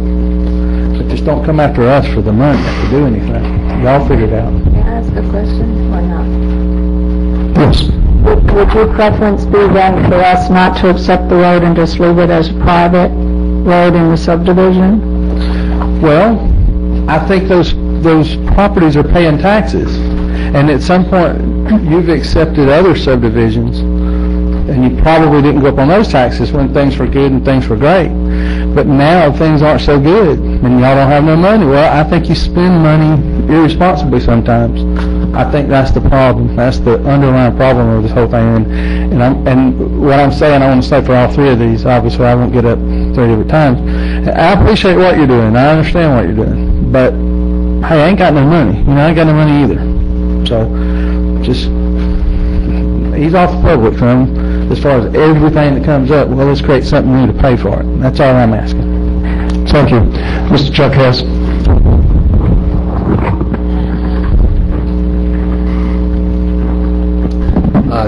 just don't come after us for the money to do anything. Y'all figure it out. Can I ask a question or not? Yes. Would your preference be then for us not to accept the road and just leave it as a private road in the subdivision? Well, I think those properties are paying taxes. And at some point, you've accepted other subdivisions, and you probably didn't go up on those taxes when things were good and things were great. But now things aren't so good, and y'all don't have no money. Well, I think you spend money irresponsibly sometimes. I think that's the problem. That's the underlying problem of this whole thing. And what I'm saying, I want to say for all three of these, obviously I won't get up 3 different times. I appreciate what you're doing. I understand what you're doing. But, hey, I ain't got no money. I ain't got no money either. So, just ease off the public from as far as everything that comes up. Well, let's create something new to pay for it. That's all I'm asking. Thank you. Mr. Chuck Hess.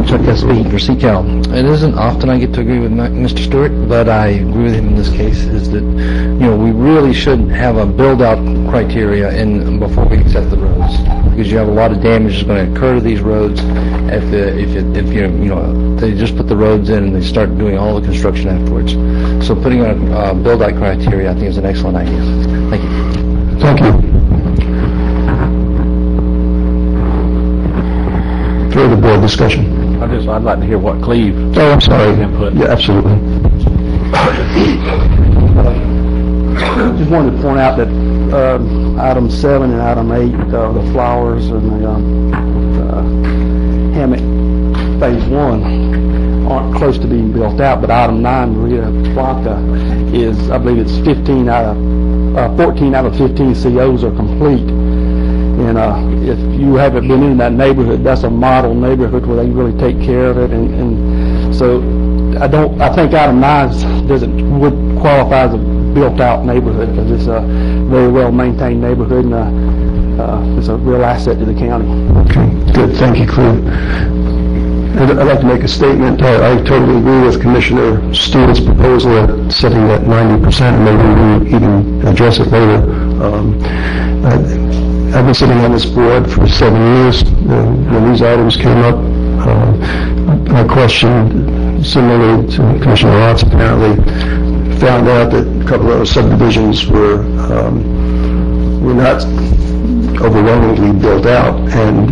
Chuck S.B. for CCAL. It isn't often I get to agree with Mr. Stewart, but I agree with him in this case, is that, we really shouldn't have a build-out criteria before we accept the roads, because you have a lot of damage that's going to occur to these roads if they just put the roads in and they start doing all the construction afterwards. So putting a build-out criteria, I think, is an excellent idea. Thank you. Thank you. Further board discussion. I'd like to hear what Cleve. Oh, I'm sorry. Input. Yeah, absolutely. Just wanted to point out that item 7 and item 8, the flowers and the hammock phase 1 aren't close to being built out, but item 9, Maria Blanca, is, I believe it's 14 out of 15 COs are complete. And if you haven't been in that neighborhood, that's a model neighborhood where they really take care of it. And so I think item 9 would qualify as a built-out neighborhood, because it's a very well-maintained neighborhood, and it's a real asset to the county. Okay, good. Thank you, Cleve. I'd like to make a statement. I totally agree with Commissioner Stewart's proposal at setting that 90%, and maybe we even address it later. I've been sitting on this board for 7 years. When these items came up, I questioned, similarly to Commissioner Ross, apparently found out that a couple of subdivisions were not overwhelmingly built out, and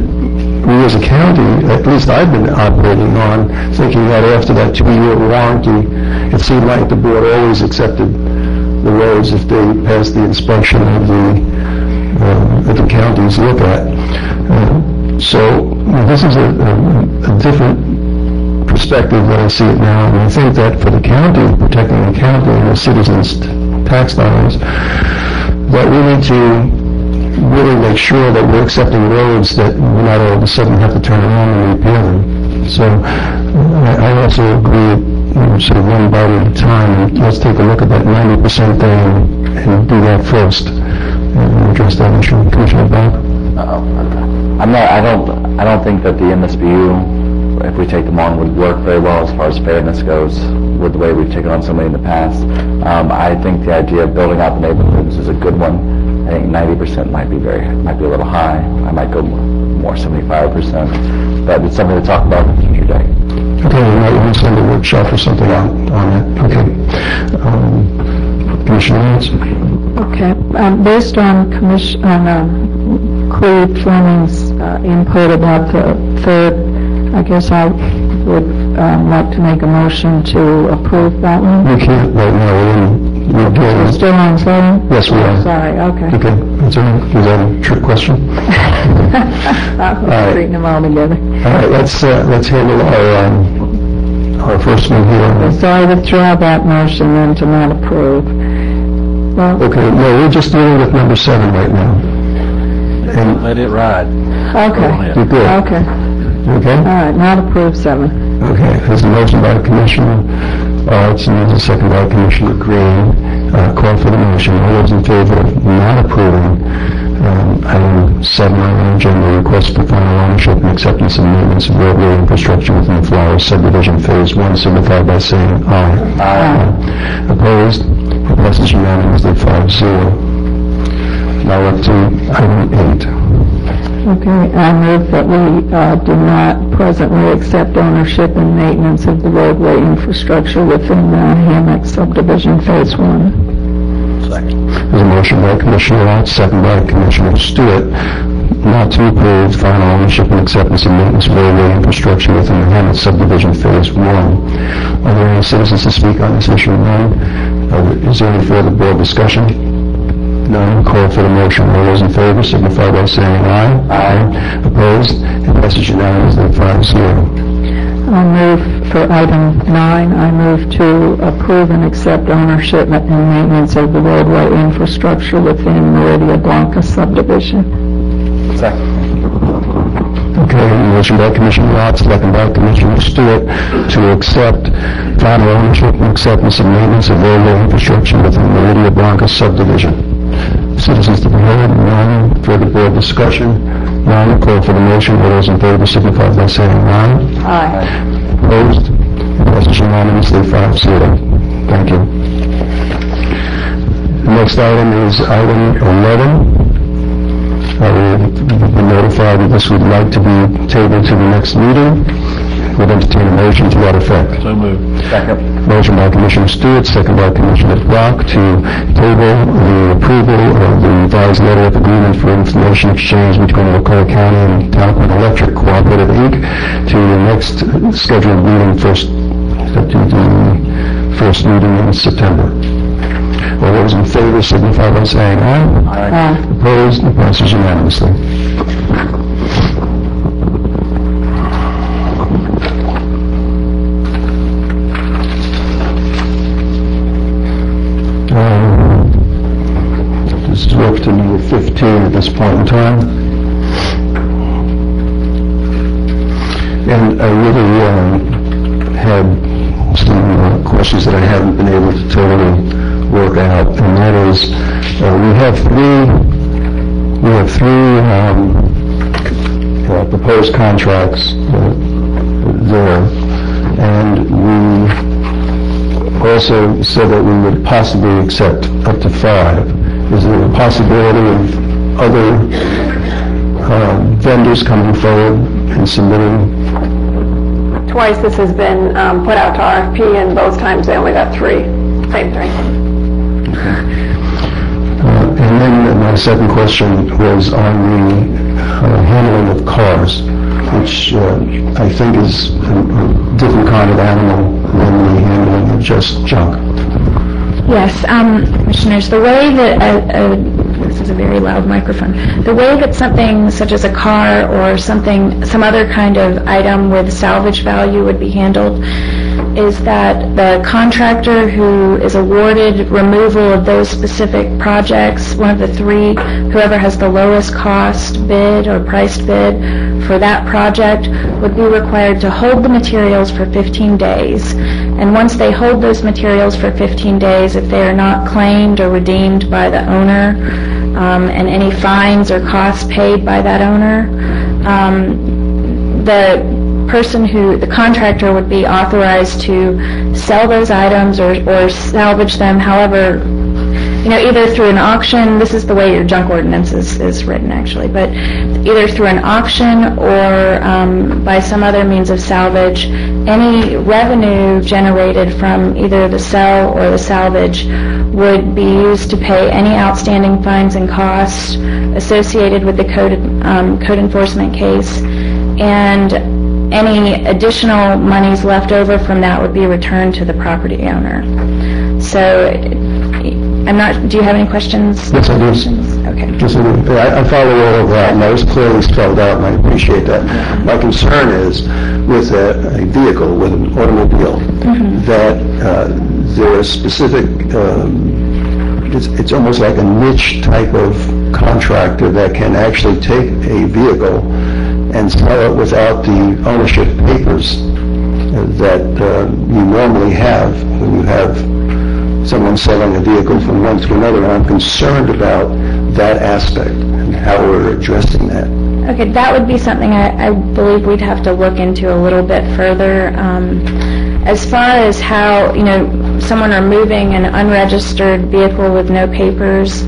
we as a county, at least I've been operating on, thinking that after that 2-year warranty, it seemed like the board always accepted the roads if they passed the inspection of the counties look at. So this is a different perspective than I see it now, and I think that for the county, protecting the county and the citizens' tax dollars, that we need to really make sure that we're accepting roads that we not all of a sudden have to turn around and repair them. So I also agree, sort of one bite at a time, and let's take a look at that 90% thing and do that first and address that issue. Commissioner Bob? I don't think that the MSBU, if we take them on, would work very well as far as fairness goes with the way we've taken on somebody in the past. I think the idea of building out the neighborhoods is a good one. I think 90% might be a little high. I might go more 75%, but it's something to talk about in a future day. Okay, we might want to send a workshop or something on that. Okay. Commissioner Lance? Okay. Based on Cleve Fleming's input about the third, I guess I would like to make a motion to approve that one. We can't right now. We're We're still on seven? Yes, we are. Sorry, okay. Okay. Is that a trick question? I was treating them all together. All right, let's handle our first one here. So I withdraw that motion then to not approve. Well, Okay, no, we're just dealing with number 7 right now. And Let it ride. okay. you're good. Okay. Okay? All right, not approve 7. Okay, there's a motion by Commissioner Arts and there's a second by Commissioner Green. Call for the motion. All those in favor of not approving item 7 on the agenda, request for final ownership and acceptance and maintenance of roadway infrastructure within the Flowers Subdivision Phase 1, signify by saying aye. Aye. Opposed? It passes unanimously 5-0. Now up to item 8. Okay, I move that we do not presently accept ownership and maintenance of the roadway infrastructure within the Hammock Subdivision Phase 1. Second. There's a motion by Commissioner Lott, second by Commissioner Stewart, not to approve final ownership and acceptance of maintenance of roadway infrastructure within the Hammock Subdivision Phase 1. Are there any citizens to speak on this issue? None. Is there any further board discussion? None. Call for the motion. All those in favor signify by saying aye. Aye. Opposed? It passes unanimously 5-0. I move for item 9, I move to approve and accept ownership and maintenance of the roadway infrastructure within Meridia Blanca subdivision. Second. Okay, motion by Commissioner Lott, second by Commissioner Stewart to accept final ownership and acceptance and maintenance of roadway infrastructure within Meridia Blanca subdivision. Citizens to be heard, none. Further board discussion, none. Call for the motion. All those in favor signify by saying aye. Aye. Opposed? It passes unanimously 5-0. Thank you. The next item is item 11. We've been notified that this would like to be tabled to the next meeting. We'll entertain a motion to that effect. So moved. Second. Motion by Commissioner Stewart, second by Commissioner Brock to table the approval of the revised letter of agreement for information exchange between Wakulla County and Talcott Electric Cooperative Inc. to the next scheduled meeting, first meeting in September. All those in favor signify by saying aye. Aye. Opposed? It passes unanimously. This is up to number 15 at this point in time. And I really had some questions that I haven't been able to totally work out, and that is we have three proposed contracts there, and we also said that we would possibly accept up to 5. Is there a possibility of other vendors coming forward and submitting? Twice this has been put out to RFP, and both times they only got 3. Same 3. And then my second question was on the handling of cars, which I think is a different kind of animal than the handling of just junk. Yes, Commissioners, the way that, this is a very loud microphone, the way that something such as a car or some other kind of item with salvage value would be handled, is that the contractor who is awarded removal of those specific projects, one of the three, whoever has the lowest cost bid or priced bid for that project, would be required to hold the materials for 15 days. And once they hold those materials for 15 days, if they are not claimed or redeemed by the owner, and any fines or costs paid by that owner, the contractor would be authorized to sell those items or salvage them, however, either through an auction. This is the way your junk ordinance is written, actually, but either through an auction or by some other means of salvage. Any revenue generated from either the sell or the salvage would be used to pay any outstanding fines and costs associated with the code enforcement case, and any additional monies left over from that would be returned to the property owner. So, do you have any questions? Yes, I do. Okay. Yes, I do. I follow all of that, and that was clearly spelled out, and I appreciate that. My concern is with a vehicle, with an automobile, that there are specific, it's almost like a niche type of contractor that can actually take a vehicle and sell it without the ownership papers that you normally have when you have someone selling a vehicle from one to another. And I'm concerned about that aspect and how we're addressing that. Okay, that would be something I believe we'd have to look into a little bit further. As far as how, someone removing an unregistered vehicle with no papers,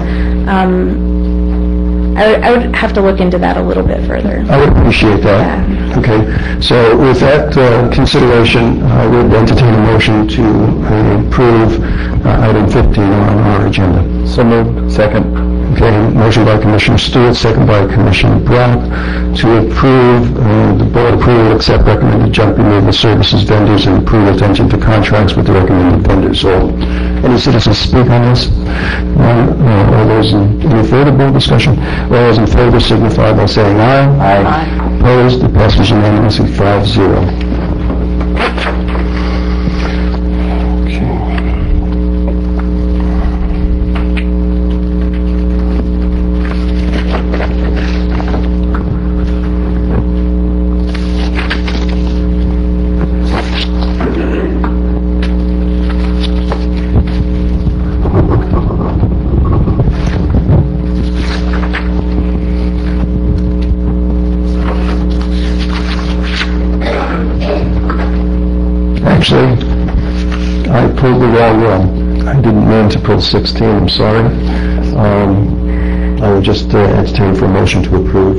I would have to look into that a little bit further. I would appreciate that. Yeah. Okay. So with that consideration, I would entertain a motion to approve item 15 on our agenda. So moved. Second. Okay, motion by Commissioner Stewart, second by Commissioner Brock, to approve, the board approval, accept recommended junk removal services vendors and approve attention to contracts with the recommended vendors. Any citizens speak on this? All those any further board discussion? All those in favor signify by saying aye. Aye. Opposed? It passes unanimously 5-0. Actually, I pulled the wrong one. I didn't mean to pull 16, I'm sorry. I would just entertain for a motion to approve.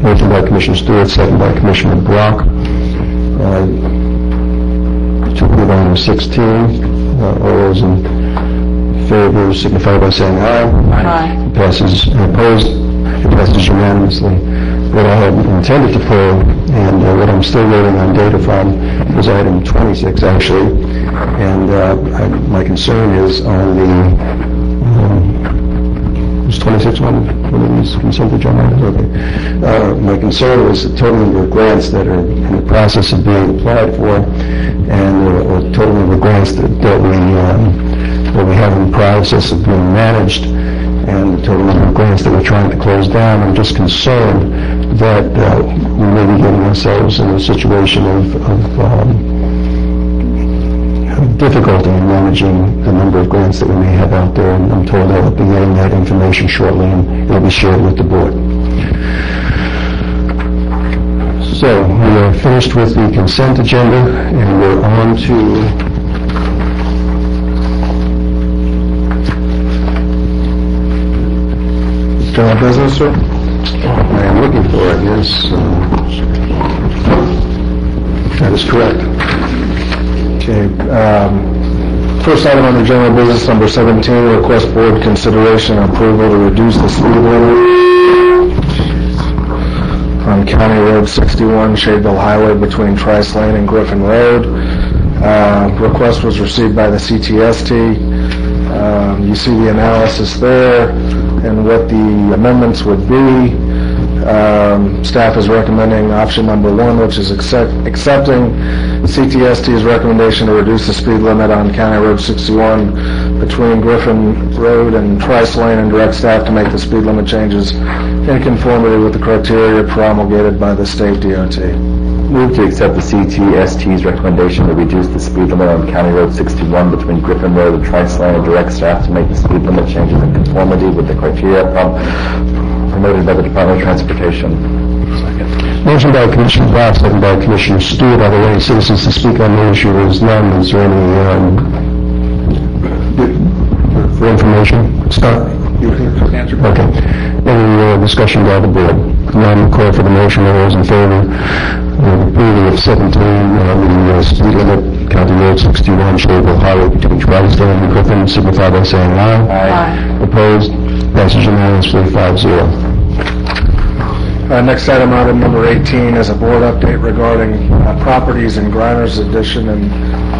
Motion by Commissioner Stewart, second by Commissioner Brock. To approve item 16. All those in favor signify by saying aye. Aye. Passes, opposed, it passes unanimously. What I had intended to pull, and what I'm still waiting on data from, was item 26, actually. And my concern is on the, was 26 one of these consent agenda? Okay. My concern was the total number of grants that are in the process of being applied for, and the total number of grants that we have in the process of being managed, and the total number of grants that we're trying to close down. I'm just concerned that we may be getting ourselves in a situation of difficulty in managing the number of grants that we may have out there, and I'm told I'll be getting that information shortly, and it'll be shared with the board. So we are finished with the consent agenda, and we're on to general business, sir? I am looking for it, yes. That is correct. Okay. First item on the general business, number 17, request board consideration and approval to reduce the speed limit on County Road 61, Shadeville Highway between Trice Lane and Griffin Road. Request was received by the CTST. You see the analysis there and what the amendments would be. Staff is recommending option number 1, which is accepting CTST's recommendation to reduce the speed limit on County Road 61 between Griffin Road and Trice Lane, and direct staff to make the speed limit changes in conformity with the criteria promulgated by the state DOT. Move to accept the CTST's recommendation to reduce the speed limit on County Road 61 between Griffin Road and Trice Lane, and direct staff to make the speed limit changes in conformity with the criteria promoted by the Department of Transportation. Second. Motion by Commissioner Brock, second by Commissioner Stewart. Are there any citizens to speak on the issue? There is none. Is there any, for information? Scott? Okay. Any discussion by the board? None. Call for the motion. All those in favor of approval of 17, the speed limit, County Road 61, Sherwood Highway between Tri-State and Griffin, signify by saying aye. Aye. Opposed? Passes unanimously 5-0. Next item number 18, is a board update regarding properties in Griner's Addition and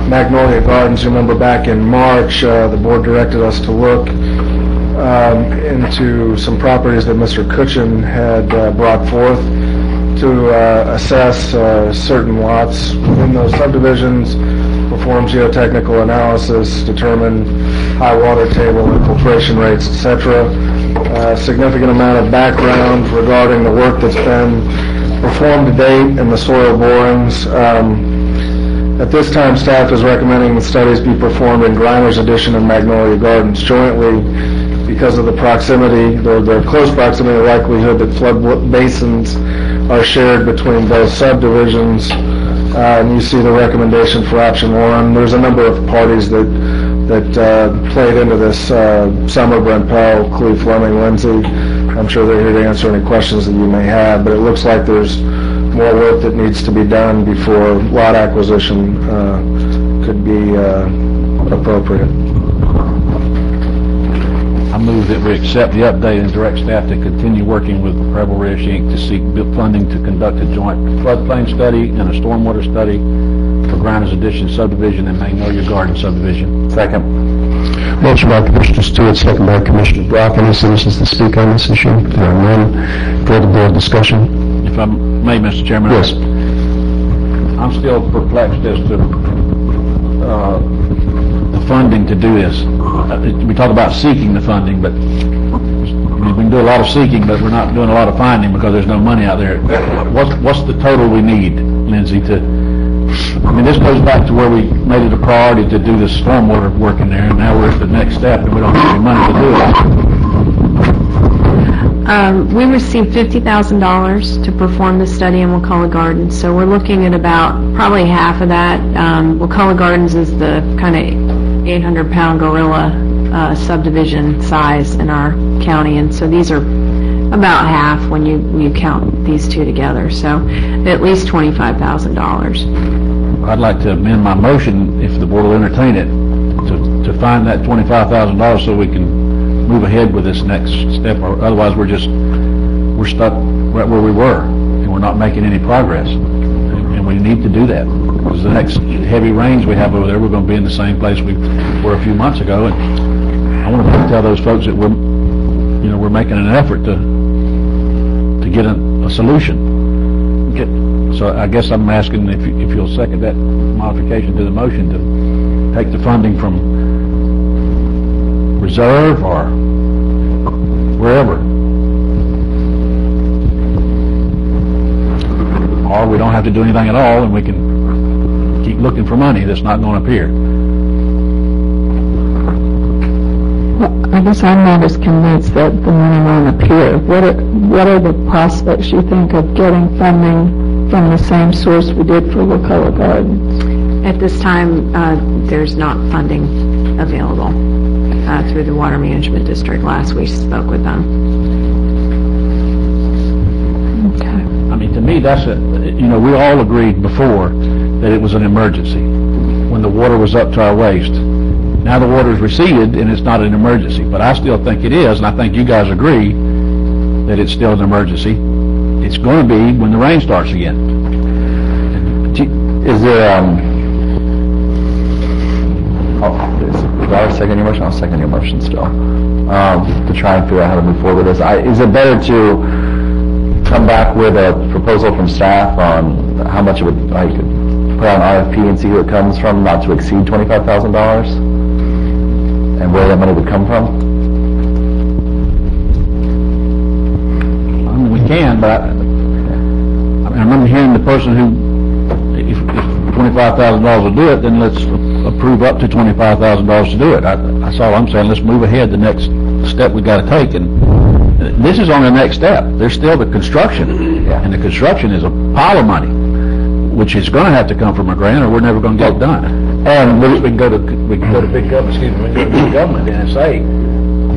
Magnolia Gardens. You remember back in March, the board directed us to look into some properties that Mr. Kutchin had brought forth to assess certain lots within those subdivisions, perform geotechnical analysis, determine high water table, infiltration rates, etc. Significant amount of background regarding the work that's been performed to date in the soil borings. At this time, staff is recommending the studies be performed in Griner's Addition and Magnolia Gardens jointly because of the proximity, their close proximity, the likelihood that flood basins are shared between both subdivisions. And you see the recommendation for option 1. There's a number of parties that played into this, Summer, Brent Powell, Cleve Fleming, Lindsay. I'm sure they're here to answer any questions that you may have, but it looks like there's more work that needs to be done before lot acquisition could be appropriate. I move that we accept the update and direct staff to continue working with Rebel Ridge Inc. to seek funding to conduct a joint floodplain study and a stormwater study for Griner's Addition subdivision and Magnolia Garden subdivision. Second. Motion by Commissioner Stewart, second by Commissioner Brock. Any citizens to speak on this issue? There are none. Further board discussion? If I may, Mr. Chairman. Yes. I'm still perplexed as to the funding to do this. We talk about seeking the funding, but we can do a lot of seeking, but we're not doing a lot of finding because there's no money out there. What's the total we need, Lindsay, I mean, this goes back to where we made it a priority to do this stormwater work in there, and now we're at the next step, and we don't have any money to do it. We received $50,000 to perform the study in Wakulla Gardens, so we're looking at about probably half of that. Wakulla Gardens is the kind of 800-pound gorilla subdivision size in our county, and so these are about half when you count these two together, so at least $25,000. I'd like to amend my motion, if the board will entertain it, to find that $25,000 so we can move ahead with this next step, or otherwise we're stuck right where we were, and we're not making any progress. And we need to do that, because the next heavy rains we have over there, we're going to be in the same place we were a few months ago, and I want to tell those folks that we're making an effort to get a solution. So I guess I'm asking if you'll second that modification to the motion to take the funding from reserve or wherever. Or we don't have to do anything at all and we can keep looking for money that's not going to appear. Well, I guess I'm not as convinced that the money won't appear. What are the prospects you think of getting funding from the same source we did for Wakulla Gardens? At this time, there's not funding available through the Water Management District. Last we spoke with them. Okay. I mean, to me, that's we all agreed before that it was an emergency when the water was up to our waist. Now the water's receded and it's not an emergency, but I still think it is, and I think you guys agree that it's still an emergency. It's going to be when the rain starts again. Is there, do I second your motion? I'll second your motion still. To try and figure out how to move forward with this. Is it better to come back with a proposal from staff on how much it would, I could put out an RFP and see who it comes from, not to exceed $25,000, and where that money would come from? I mean, we can, but I remember hearing the person who, if $25,000 will do it, then let's approve up to $25,000 to do it. That's all I'm saying. Let's move ahead. The next step we got to take, and this is on the next step. There's still the construction, and the construction is a pile of money, which is going to have to come from a grant, or we're never going to get it done. And we can go to big government, and say,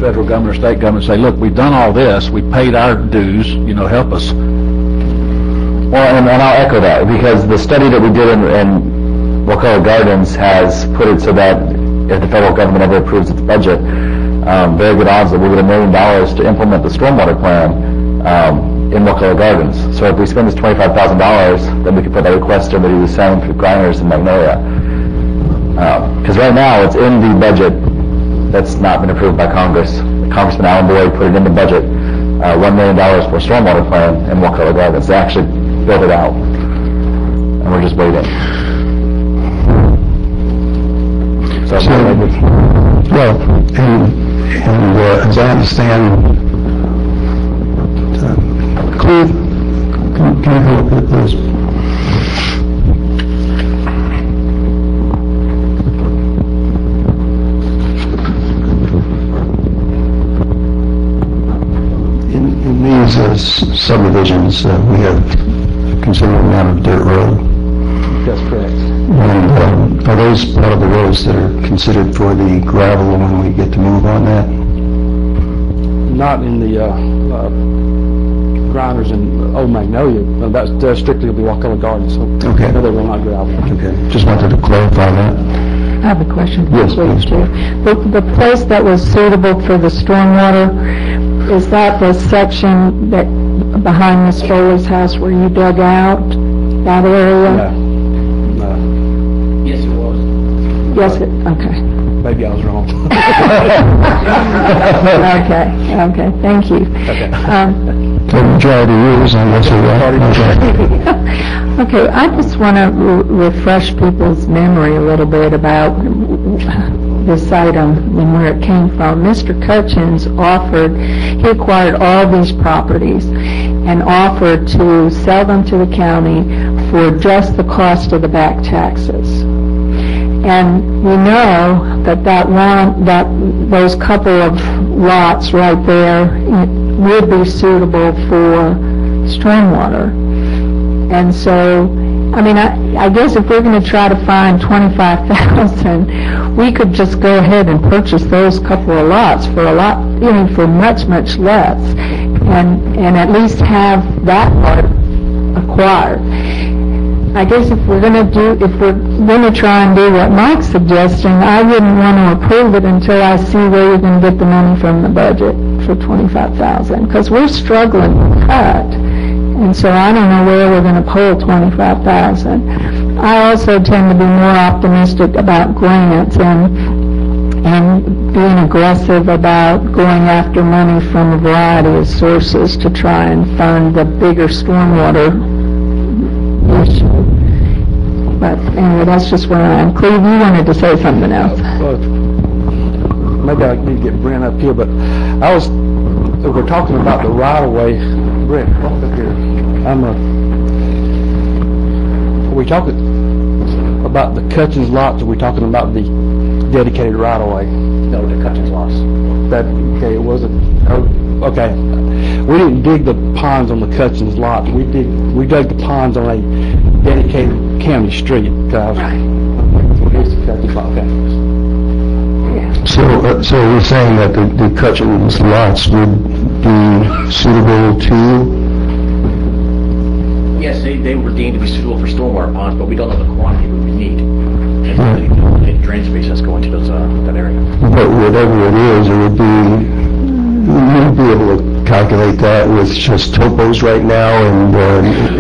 federal government or state government, say, look, we've done all this, we paid our dues, help us. Well, and I'll echo that, because the study that we did in Wakulla Gardens has put it so that if the federal government ever approves its budget, very good odds that we'll get $1 million to implement the stormwater plan in Wakulla Gardens. So if we spend this $25,000, then we can put that request in to do the same for Grinders and Magnolia. Because right now it's in the budget that's not been approved by Congress. Congressman Alan Boyd put it in the budget, $1 million for a stormwater plan in Wakulla Gardens. They actually built it out, and we're just waiting. So well, and as I understand, Cleve, can you help with this? In these subdivisions, we have a considerable amount of dirt road. That's correct. And are those part of the roads that are considered for the gravel when we get to move on that? Not in the Grinders and Old Magnolia. That's strictly the Wakulla Gardens. So Okay. No, they will not gravel. Okay. Just wanted to clarify that. I have a question. Yes, please. The place that was suitable for the stormwater, is that the section that behind Miss Foley's house where you dug out that area? No. Yes, it was. Yes, okay. Maybe I was wrong. Okay, thank you. Okay. The majority rules on what's Okay, I just want to refresh people's memory a little bit about this item and where it came from. Mr. Cutchins he acquired all these properties and offered to sell them to the county for just the cost of the back taxes. And we know that those couple of lots right there would be suitable for stormwater. And so, I mean, I guess if we're going to try to find $25,000, we could just go ahead and purchase those couple of lots for for much, much less, and at least have that part acquired. I guess if we're going to try and do what Mike's suggesting, I wouldn't want to approve it until I see where you're going to get the money from the budget for $25,000, because we're struggling to cut. And so I don't know where we're going to pull $25,000. I also tend to be more optimistic about grants and being aggressive about going after money from a variety of sources to try and fund the bigger stormwater issue. But anyway, that's just where I am. Cleve, you wanted to say something else. Maybe I need to get Brent up here, but we're talking about the right-of-way. Brent, walk up here. Are we talking about the Cutchins lots, or are we talking about the dedicated right-of-way? No, the Cutchins lots. Okay, it wasn't, okay. We didn't dig the ponds on the Cutchins lot. We dug the ponds on a dedicated county street. Right. Okay. So we're saying that the Cutchins lots would be suitable to you? Yes, they were deemed to be suitable for stormwater ponds, but we don't know the quantity we would need. And the drain space that's going to that area. But whatever it is, it would be, you'd be able to calculate that with just topos right now and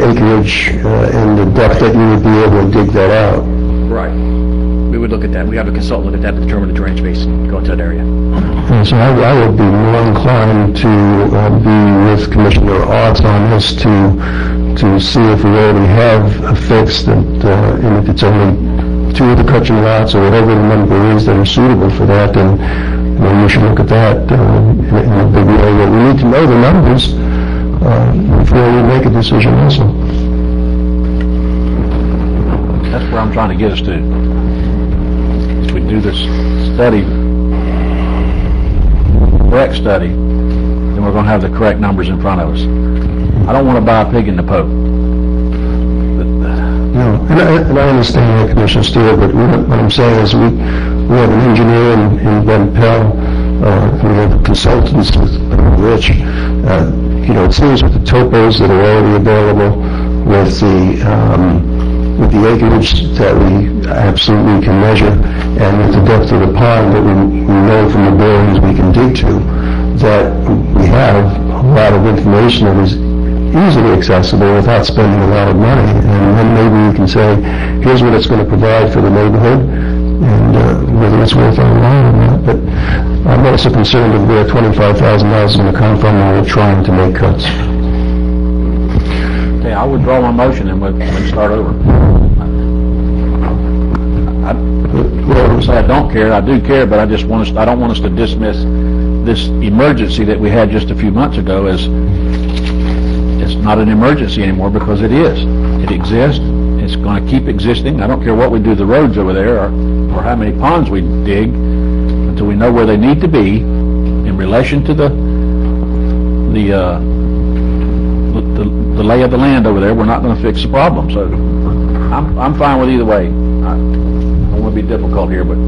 acreage and the depth that you would be able to dig that out. Right. We would look at that. We have a consultant look at that to determine the drainage basin, go into that area. And so I would be more inclined to be with Commissioner Otts on this to see if we already have a fix that, and if it's only 2 of the Cutchin lots or whatever the number is that are suitable for that, then maybe we should look at that in a big way. But we need to know the numbers before we make a decision also. That's where I'm trying to get us to. If we do this study, correct study, then we're going to have the correct numbers in front of us. I don't want to buy a pig in the poke. No, and I understand that, Commissioner Stewart, but what I'm saying is we have an engineer in Ben Pell, we have consultants with Rich. It seems with the topos that are already available, with the acreage that we absolutely can measure, and with the depth of the pond that we know from the borings we can dig to, that we have a lot of information that is easily accessible without spending a lot of money. And then maybe we can say, here's what it's going to provide for the neighborhood, and whether it's worth our while or not. But I'm also concerned of where $25,000 is going to come from when we're trying to make cuts. Okay, I'll withdraw my motion and we'll start over. I don't care. I do care, but I don't want us to dismiss this emergency that we had just a few months ago as it's not an emergency anymore, because it is. It exists. It's going to keep existing. I don't care what we do to the roads over there or how many ponds we dig until we know where they need to be in relation to the lay of the land over there. We're not going to fix the problem. So I'm fine with either way. I don't want to be difficult here, but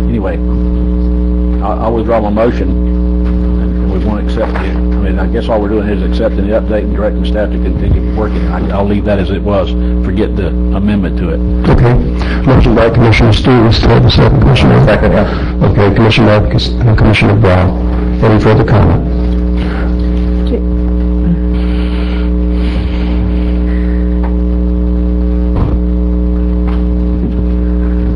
anyway, I'll withdraw my motion, and we won't accept it. I mean, I guess all we're doing is accepting the update and directing staff to continue working. I'll leave that as it was. Forget the amendment to it. Okay. Motion by Commissioner Stewart. We still have a second. Commissioner. Second, yeah. Okay, Commissioner Brown. Any further comment?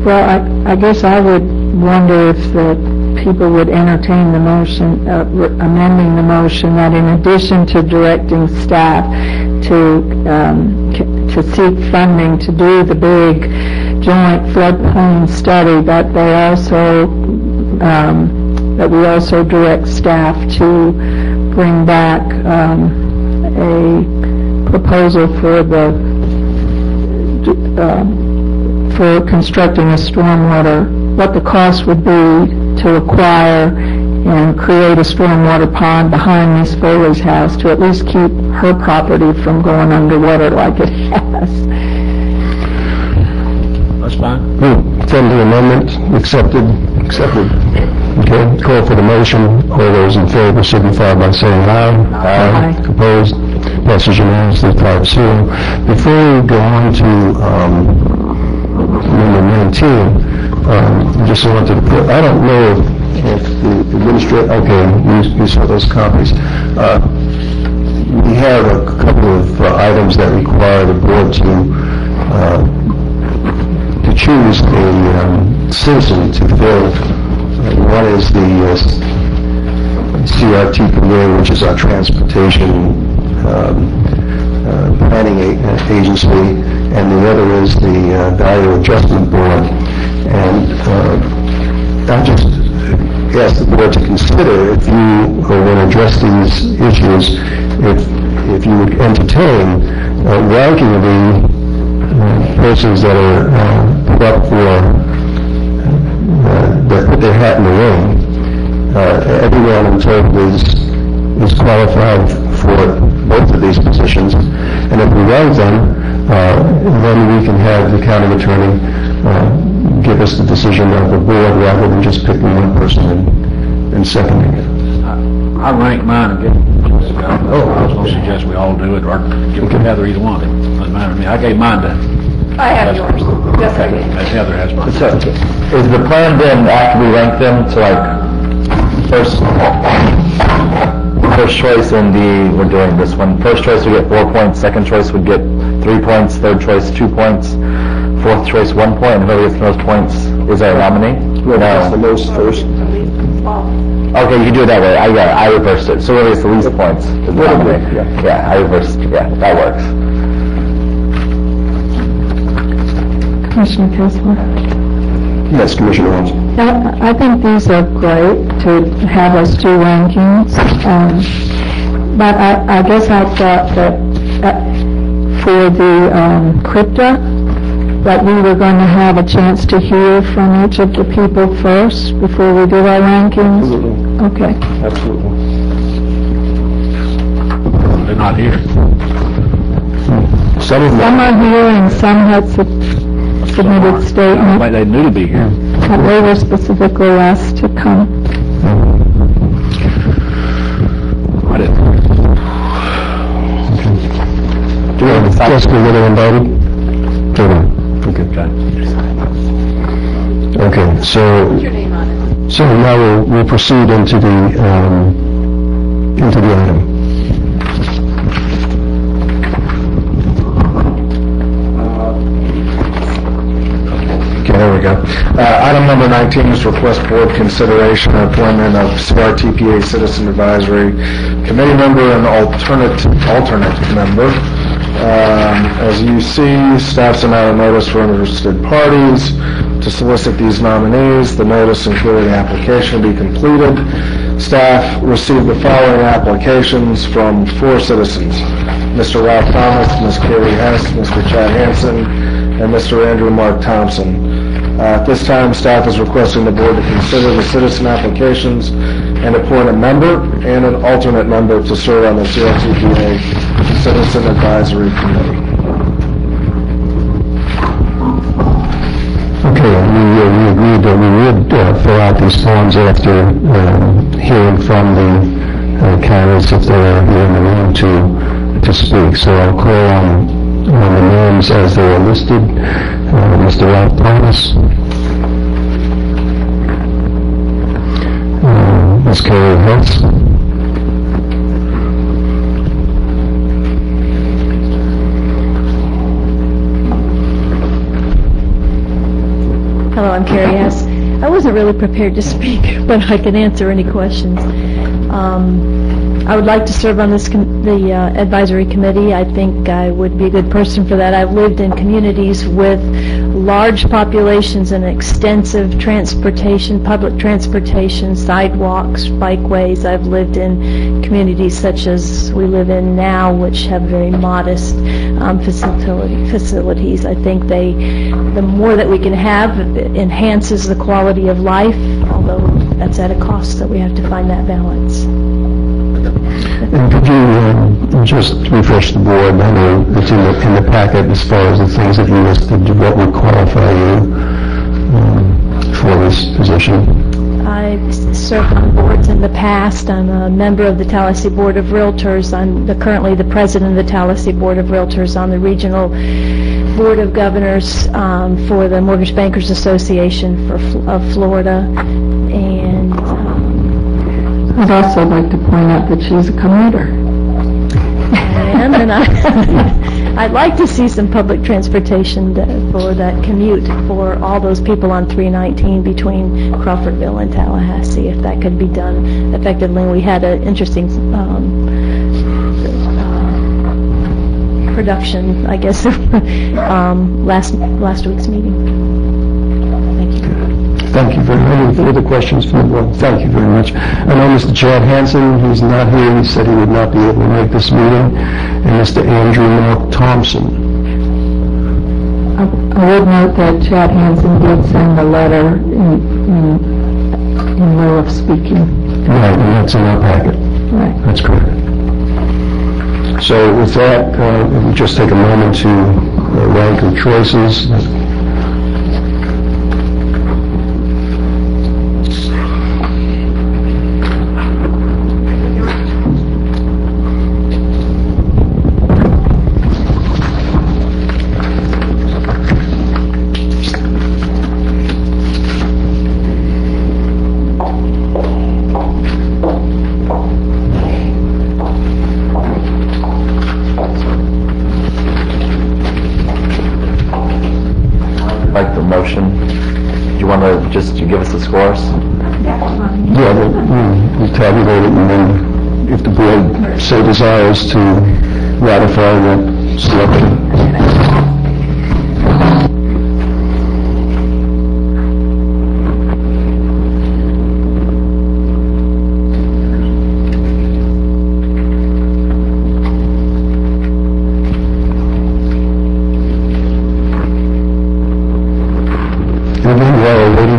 Well, I guess I would wonder if the people would entertain the motion, amending the motion that in addition to directing staff to seek funding to do the big joint floodplain study, that they also that we also direct staff to bring back a proposal for for constructing a stormwater, what the cost would be to acquire and create a stormwater pond behind Miss Foley's house to at least keep her property from going underwater like it has. That's fine. Send the amendment. Accepted. Okay, call for the motion. All those in favor signify by saying aye. Aye. Opposed? Passes unanimously 5-0. Before we go on to number 19, I just wanted to put, I don't know if the administrator, okay, you saw those copies. We have a couple of items that require the board to choose a citizen to fill. One is the CRTPA, which is our transportation planning agency, and the other is the Value Adjustment Board. And I just ask the board to consider, if you want to address these issues, if you would entertain ranking the persons that are put up for that put their hat in the ring. Everyone I'm told is qualified for both of these positions, and if we rank them, then we can have the county attorney give us the decision of the board rather than just picking one person and seconding it. I rank mine and get. I was going to suggest we all do it, or give Heather either one. It doesn't matter to me. I gave mine to. I have yours. Yes, I did. As Heather has mine. So, is the plan then after we rank them to like first choice in we're doing this one. First choice would get 4 points, second choice would get 3 points, third choice 2 points, fourth choice 1 point, and whoever gets the most points is our nominee? Whoever gets the most first. Okay, you can do it that way. I reversed it. So whoever gets the least points is the nominee. Yeah, I reversed. Yeah, that works. Commissioner Kessler? Yes, Commissioner Owens. I think these are great to have us do rankings, but I guess I thought that for the crypta, that we were going to have a chance to hear from each of the people first before we do our rankings? Absolutely. Okay. Absolutely. They're not here. Some of them Some are here and some had submitted statements. Like they knew to be here. But they were specifically asked to come. I didn't. Do you have a Jessica, were they invited? Okay, so now we'll proceed into the item. There we go. Item number 19 is request board consideration and appointment of CRTPA Citizen Advisory Committee member and alternate member. As you see, staff sent out a notice for interested parties to solicit these nominees. The notice including the application to be completed. Staff received the following applications from 4 citizens: Mr. Ralph Thomas, Ms. Carrie Hess, Mr. Chad Hansen, and Mr. Andrew Mark Thompson. At this time, staff is requesting the board to consider the citizen applications and appoint a member and an alternate member to serve on the CRTPA Citizen Advisory Committee. Okay, we agreed that we would fill out these forms after hearing from the candidates if they are here in the room to speak. So I'll call on the names as they are listed. Mr. Ralph Thomas, Ms. Carrie Hess, Hello, I'm Carrie Hess. I wasn't really prepared to speak, but I can answer any questions. I would like to serve on the advisory committee. I think I would be a good person for that. I've lived in communities with large populations and extensive transportation, public transportation, sidewalks, bikeways. I've lived in communities such as we live in now, which have very modest facilities. I think the more that we can have enhances the quality of life, although that's at a cost, that we have to find that balance. and could you just refresh the board? I know it's in the packet as far as the things that you listed, what would qualify you for this position? I've served on boards in the past. I'm a member of the Tallahassee Board of Realtors. I'm currently the president of the Tallahassee Board of Realtors on the regional Board of Governors for the Mortgage Bankers Association of Florida. And I'd also like to point out that she's a commuter. and I'd like to see some public transportation for that commute for all those people on 319 between Crawfordville and Tallahassee, if that could be done effectively. We had an interesting production, I guess, last week's meeting. Thank you very much. Any further questions from the board? Thank you very much. I know Mr. Chad Hansen, who's not here, he said he would not be able to make this meeting, and Mr. Andrew Mark Thompson. I would note that Chad Hansen did send a letter in lieu of speaking. Right, and that's in our packet. Right. That's correct. So with that, we'll just take a moment to rank your choices. like the motion. Do you want to just give us the scores? Yeah, we'll tabulate it, and then if the board so desires to ratify the selection.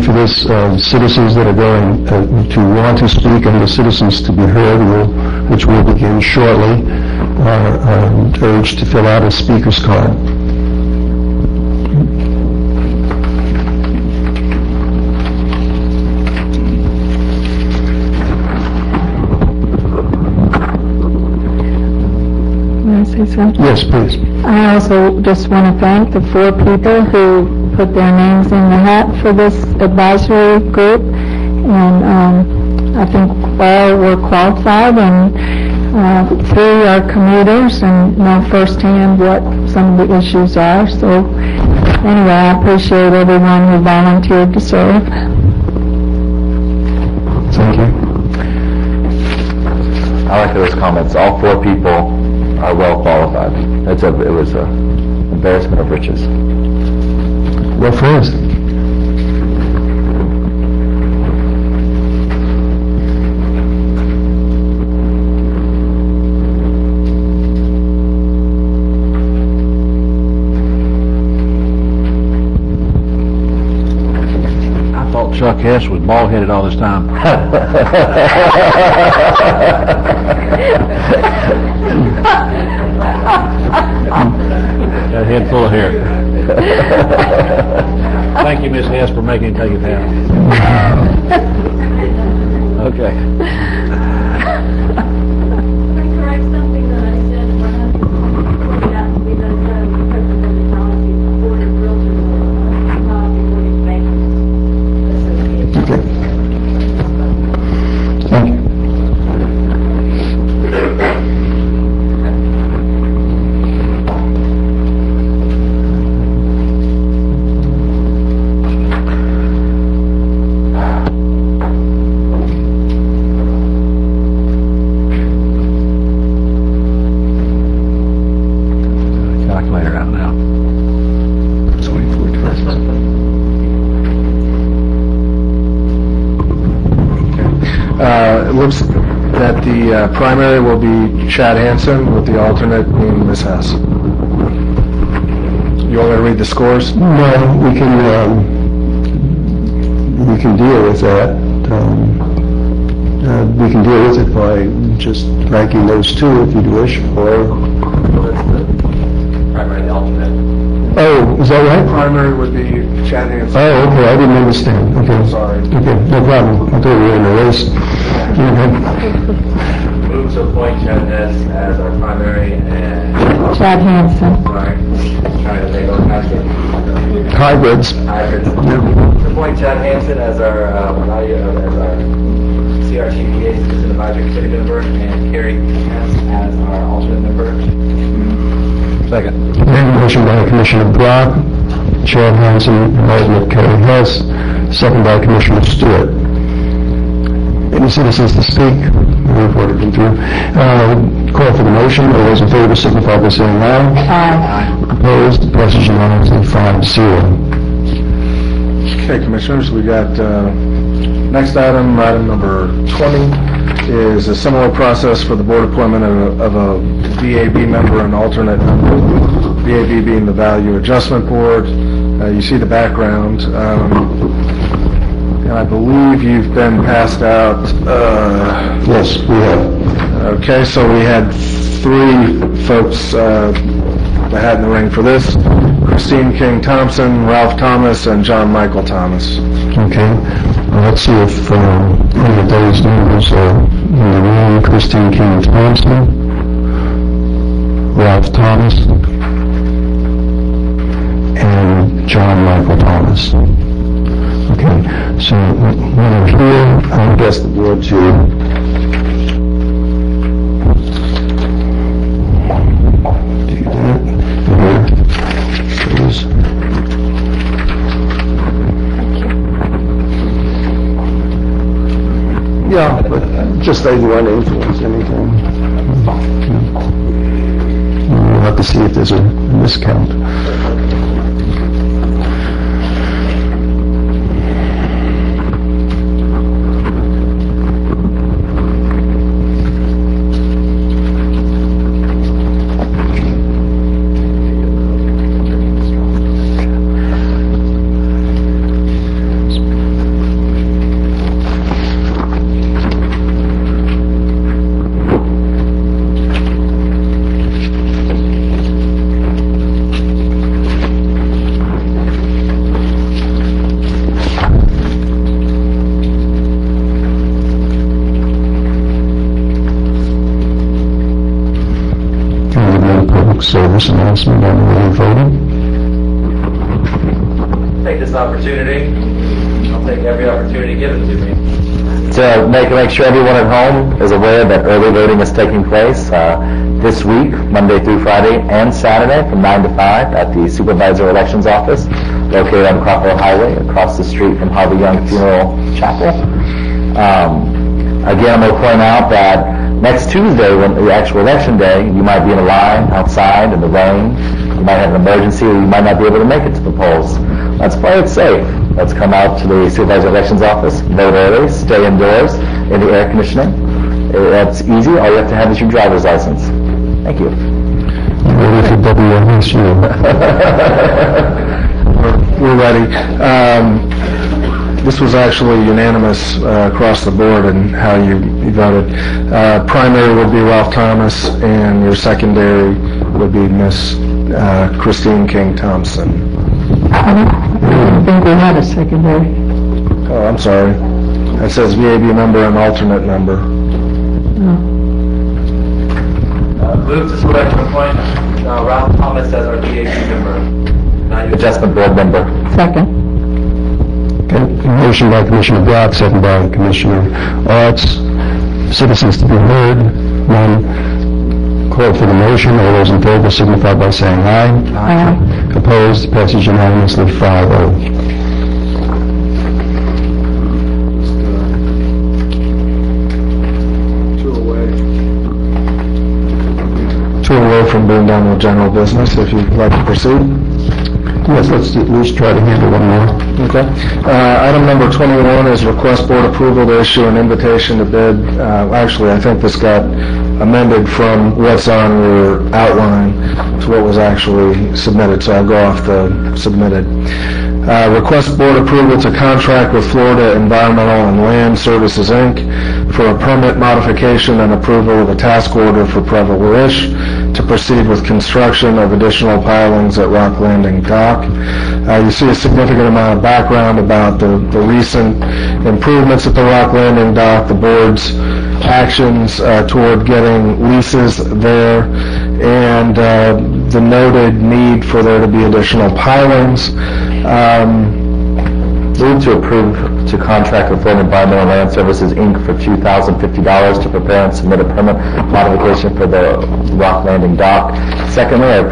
For this, citizens that are going to want to speak and the citizens to be heard, which will begin shortly, are urged to fill out a speaker's card. May I say something? Yes, please. I also just want to thank the 4 people who put their names in the hat for this advisory group, and I think all were qualified, and 3 are commuters and know firsthand what some of the issues are. So anyway, I appreciate everyone who volunteered to serve. Thank you. I like those comments. All 4 people are well qualified. It was a embarrassment of riches. What first? I thought Chuck Hess was bald-headed all this time. Got a head full of hair. Thank you, Miss Hess, for making it take it down. Okay. Correct something that I said when I pointed out to me that the president of the policy board of realtors not recording bankers association. Okay. Thank you. Calculator out now. 24 It looks that the primary will be Chad Hansen, with the alternate being Ms. Hess. You want me to read the scores? No, we can deal with that. We can deal with it by just ranking those 2 if you wish, or... Primary and alternate. Oh, is that right? Primary would be Chad Hansen. Oh, okay, I didn't understand. Okay. Sorry. Okay, no problem. I thought we were in a race. Move to appoint Chad Hess as our primary and... Chad Hansen. Sorry, trying to think of Hybrids. hybrids. Appoint Chad Hansen as our CRTPA Citizen Advisory Committee member, and Carrie Hess as our alternate member. Second. Motion by Commissioner Brock, Chad Hansen, alternate Kerry Hess, second by Commissioner Stewart. Any citizens to speak? We've already been through. Call for the motion. All those in favor signify by saying aye. Aye. Opposed? Passes unanimously 5-0. Okay, Commissioners, we got, next item number 20, is a similar process for the board appointment of a VAB member and alternate member, VAB being the Value Adjustment Board. You see the background, and I believe you've been passed out. Yes, we have. Okay, so we had 3 folks that had in the ring for this: Christine King Thompson, Ralph Thomas, and John Michael Thomas. Okay. Let's see if any of those members are in the room. Christine King Thompson, Ralph Thomas, and John Michael Thomas. Okay, so when I'm here, I'll ask the board to do that. Here, please. Yeah, but just they won't influence anything. We'll have to see if there's a miscount. Service announcement on early voting. Take this opportunity. I'll take every opportunity given to me. To make sure everyone at home is aware that early voting is taking place this week, Monday through Friday and Saturday from 9 to 5 at the Supervisor Elections Office located on Cropper Highway across the street from Harvey Young Funeral Chapel. Again, I'm going to point out that next Tuesday, when the actual election day, you might be in a line outside in the rain. You might have an emergency, or you might not be able to make it to the polls. Let's play it safe. Let's come out to the Supervisor Elections Office, vote early, stay indoors in the air conditioning. That's easy. All you have to have is your driver's license. Thank you. Ready for WMSU. We're ready. This was actually unanimous across the board in how you voted. Primary would be Ralph Thomas, and your secondary would be Miss Christine King Thompson. I don't think we had a secondary. Oh, I'm sorry. It says VAB member and alternate member. Move to select and appoint Ralph Thomas as our VAB member, non-adjustment board member. Second. Okay. Motion by Commissioner Brock, second by Commissioner Arts. Citizens to be heard. None. Call for the motion. All those in favor signify by saying aye. Aye. Opposed? Passes unanimously 5-0. Two away from being done with general business, if you'd like to proceed. Yes, let's at least try to handle one more. Okay. Item number 21 is request board approval to issue an invitation to bid. Actually, I think this got amended from what's on your outline to what was actually submitted, so I'll go off the submitted. Request board approval to contract with Florida Environmental and Land Services, Inc. for a permit modification and approval of a task order for Preble Wish to proceed with construction of additional pilings at Rock Landing Dock. You see a significant amount of background about the recent improvements at the Rock Landing Dock, the board's actions toward getting leases there, and the noted need for there to be additional pilings. Move to approve to contract with Florida Environmental Land Services, Inc. for $2,050 to prepare and submit a permit modification for the Rock Landing Dock. Secondly, I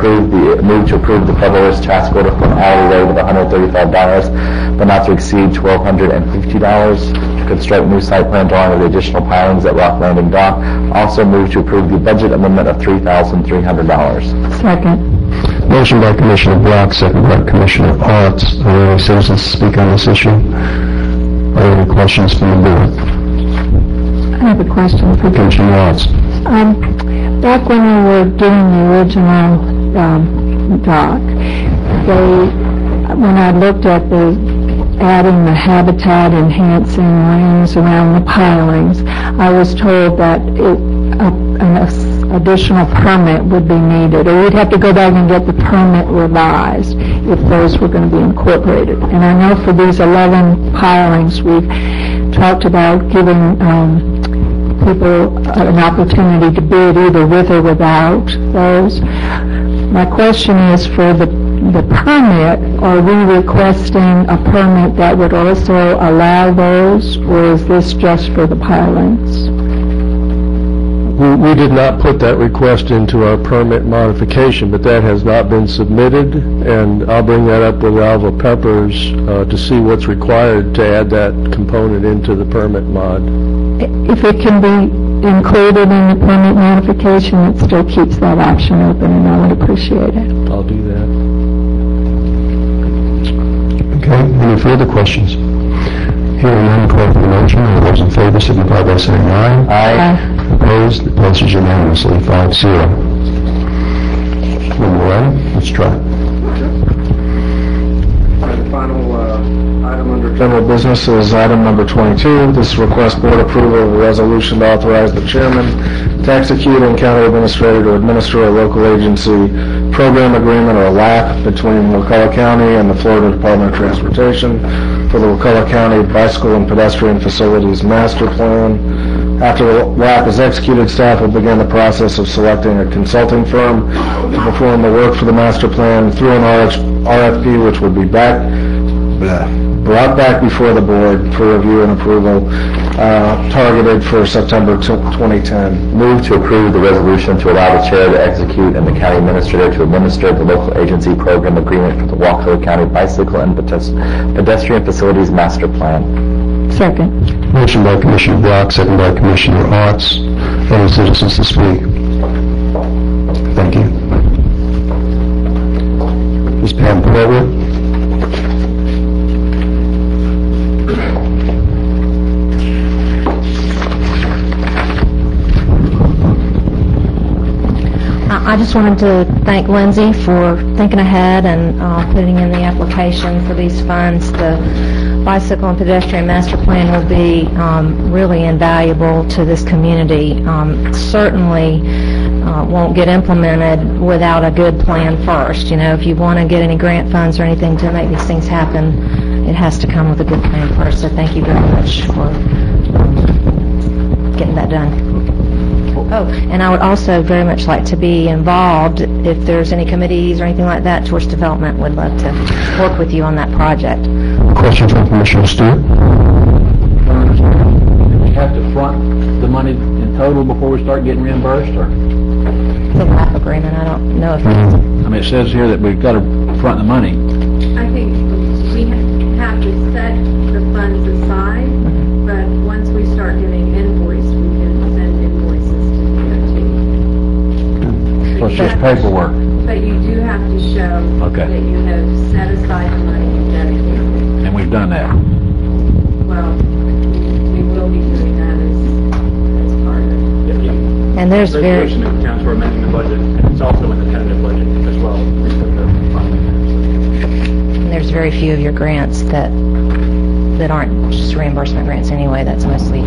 move to approve the Federalist task order for an hourly rate of $135, but not to exceed $1,250 to construct new site plan drawing of the additional pilings at Rock Landing Dock. Also move to approve the budget amendment of $3,300. Second. Motion by Commissioner Brock, second by Commissioner Arts. Are there any citizens to speak on this issue? Are there any questions from the board? I have a question for Commissioner Arts. Back when we were doing the original dock, when I looked at adding the habitat enhancing rings around the pilings, I was told that an additional permit would be needed, or we'd have to go back and get the permit revised if those were going to be incorporated. And I know for these 11 pilings, we've talked about giving people an opportunity to bid either with or without those. My question is, for the permit, are we requesting a permit that would also allow those, or is this just for the pilings? We did not put that request into our permit modification, but that has not been submitted, and I'll bring that up with Alva Peppers to see what's required to add that component into the permit mod. If it can be included in the permit modification, it still keeps that option open, and I would appreciate it. I'll do that. Okay, any further questions? Hearing none, call for the motion. All those in favor signify by saying aye. Aye. Opposed? It passes unanimously, 5-0. One more item? Let's try. The final item under general business is item number 22. This requests board approval of a resolution to authorize the chairman to execute and county administrator to administer a local agency program agreement, or a LAP, between Wakulla County and the Florida Department of Transportation for the Wakulla County Bicycle and Pedestrian Facilities Master Plan. After the LAP is executed, staff will begin the process of selecting a consulting firm to perform the work for the master plan through an RFP, which would be brought back before the board for review and approval, targeted for September 2010. Move to approve the resolution to allow the chair to execute and the county administrator to administer the local agency program agreement for the Wakulla County Bicycle and Pedestrian Facilities Master Plan. Second. Motion by Commissioner Brock, second by Commissioner Arts. Any citizens to speak? Thank you. Ms. Pam Porter. I just wanted to thank Lindsay for thinking ahead and putting in the application for these funds. The Bicycle and Pedestrian Master Plan will be really invaluable to this community. Certainly won't get implemented without a good plan first. You know, if you want to get any grant funds or anything to make these things happen, it has to come with a good plan first. So thank you very much for getting that done. Oh, and I would also very much like to be involved. If there's any committees or anything like that, towards development would love to work with you on that project. Question from Commissioner Stewart. Do we have to front the money in total before we start getting reimbursed, or? The LAP agreement, I don't know if it's... I mean, it says here that we've got to front the money. I think we have to set the funds aside, but once we start getting invoiced, we can send invoices to DOT. So it's just paperwork. But you do have to show Okay. that you have set aside the money and dedicated it. And we've done that. Well, we will be doing that as part of it. And there's very... Resolution accounts for amending the budget, and it's also in the tentative budget as well. We put the funding in And there's very few of your grants that aren't just reimbursement grants anyway. That's mostly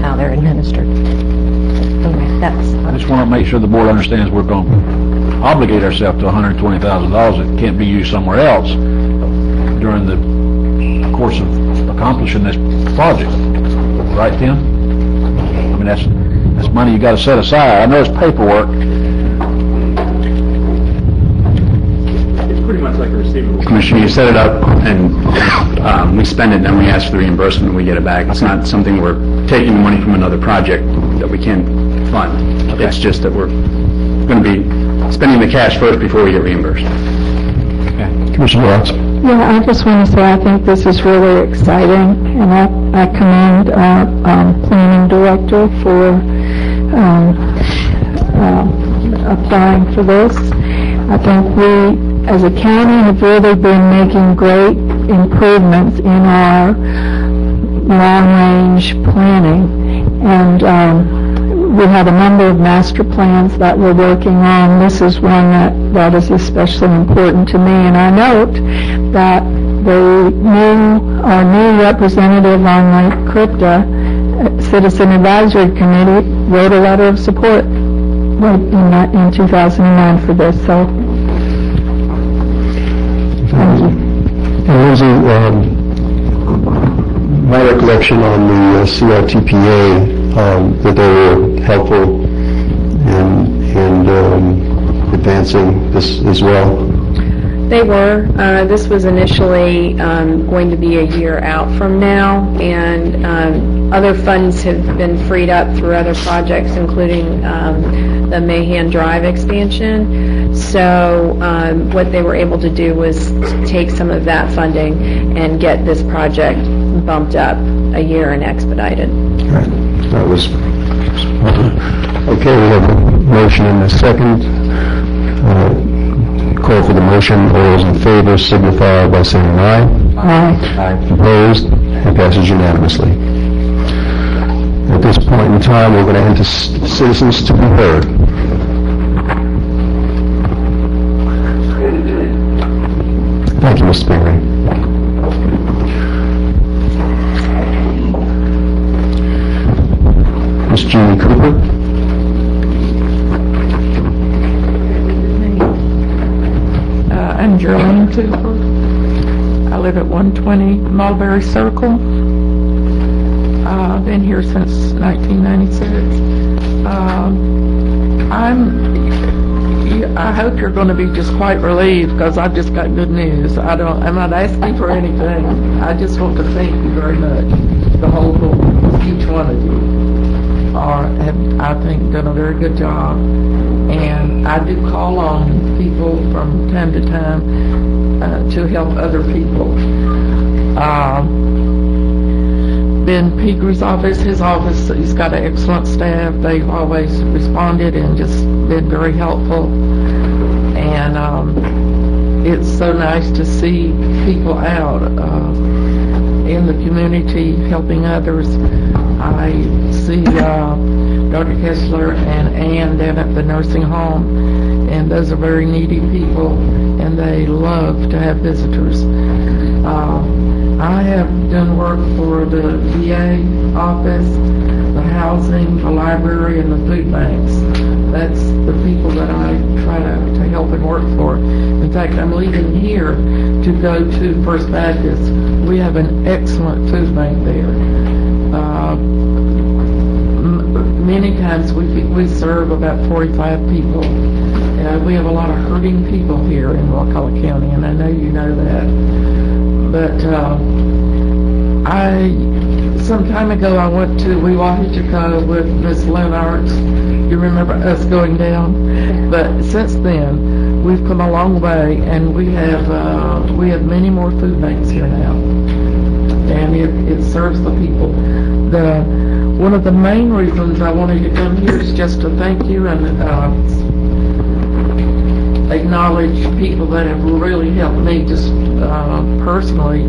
how they're administered. Okay, that's... I just want to make sure the board understands we're going to obligate ourselves to $120,000 that can't be used somewhere else during the course of accomplishing this project. Right, Tim? I mean, that's money you got to set aside. I know it's paperwork. It's pretty much like a receivable. Commissioner, you set it up and we spend it, and then we ask for the reimbursement and we get it back. It's not something we're taking the money from another project that we can't fund. Okay. It's just that we're going to be spending the cash first before we get reimbursed. Okay. Commissioner Watts. Yeah, I just want to say I think this is really exciting, and I commend our planning director for applying for this. I think we, as a county, have really been making great improvements in our long-range planning, and we have a number of master plans that we're working on. This is one that is especially important to me, and I note that our new representative on the CRIPTA Citizen Advisory Committee wrote a letter of support in 2009 for this, so thank you. And Lindsay, my recollection on the CRTPA, that they were helpful in advancing this as well. They were. This was initially going to be a year out from now, and Other funds have been freed up through other projects, including the Mahan Drive expansion. So what they were able to do was take some of that funding and get this project bumped up a year and expedited. That was, okay, we have a motion and a second. Call for the motion. All those in favor signify by saying aye. Aye. Opposed? It passes unanimously. At this point in time, we're going to enter citizens to be heard. Thank you, Mr. Pingree. Ms. Jeannie Cooper. I'm Geraldine Cooper. I live at 120 Mulberry Circle. I've been here since 1996. I hope you're going to be just quite relieved because I've just got good news. I'm not asking for anything. I just want to thank you very much. The whole board, each one of you have, I think, done a very good job. And I do call on people from time to time to help other people. Ben Peagre's office, his office, he's got an excellent staff. They've always responded and just been very helpful. And it's so nice to see people out in the community helping others. I see Dr. Kessler and Ann down at the nursing home, and those are very needy people, and they love to have visitors. I have done work for the VA office, the housing, the library, and the food banks. That's the people that I try to help and work for. In fact, I'm leaving here to go to First Baptist. We have an excellent food bank there. Many times we serve about 45 people. We have a lot of hurting people here in Wakulla County, and I know you know that. But some time ago I went to Weewahichika with Miss Lenartz. You remember us going down? But since then, we've come a long way, and we have many more food banks here now, and it serves the people. One of the main reasons I wanted to come here is just to thank you and acknowledge people that have really helped me just personally.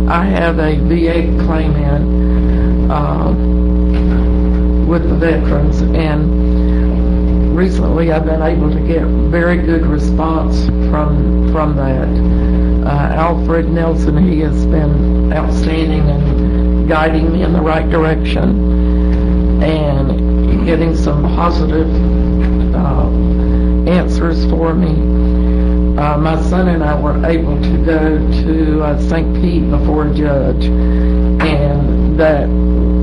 I have a VA claim in with the veterans, and recently I've been able to get very good response from that. Alfred Nelson, he has been outstanding and guiding me in the right direction and getting some positive answers for me. My son and I were able to go to St. Pete before a judge, and that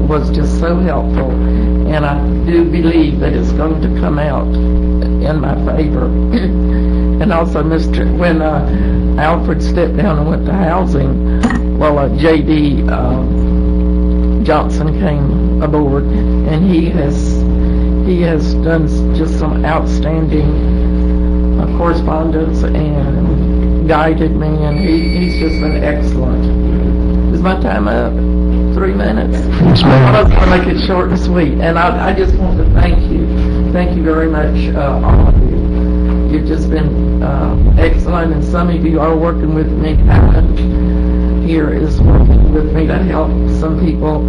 was just so helpful, and I do believe that it's going to come out in my favor. And also, when Alfred stepped down and went to housing, well, J.D. Johnson came aboard, and he has done just some outstanding correspondence and guided me, and he's just been excellent. Is my time up? 3 minutes? Yes, ma'am. I was going to make it short and sweet, and I just want to thank you. Thank you very much, all of you. You've just been excellent, and some of you are working with me. Alan here is working with me to help some people.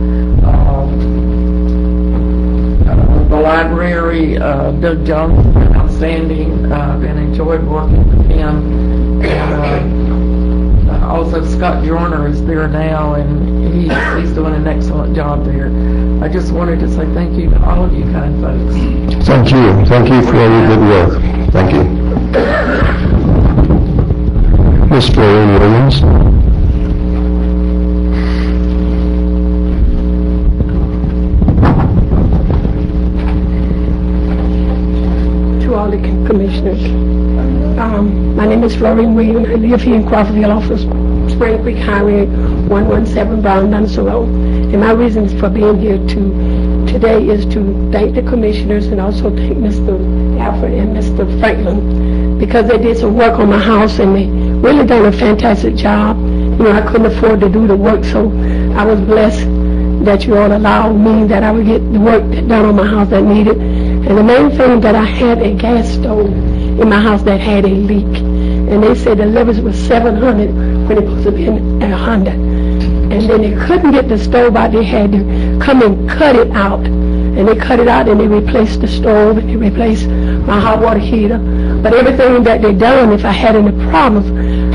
The library, Doug Jones, outstanding. I've been enjoyed working with him. And also Scott Joyner is there now, and he's doing an excellent job there. I just wanted to say thank you to all of you kind folks. Thank you. Thank you for all your good work. Thank you. Ms. Florine Williams. To all the Commissioners. My name is Florine Williams. I live here in Crawfordville off of Spring Creek Highway 117 Brown Dunson Road. And my reasons for being here today is to thank the commissioners and also thank Mr. Alfred and Mr. Franklin, because they did some work on my house and they really done a fantastic job. You know, I couldn't afford to do the work, so I was blessed that you all allowed me that I would get the work done on my house that needed. And the main thing that I had a gas stove in my house that had a leak. And they said the levels was 700 when it was supposed to be 100. And then they couldn't get the stove out. They had to come and cut it out. And they cut it out and they replaced the stove and they replaced my hot water heater. But everything that they done, if I had any problems,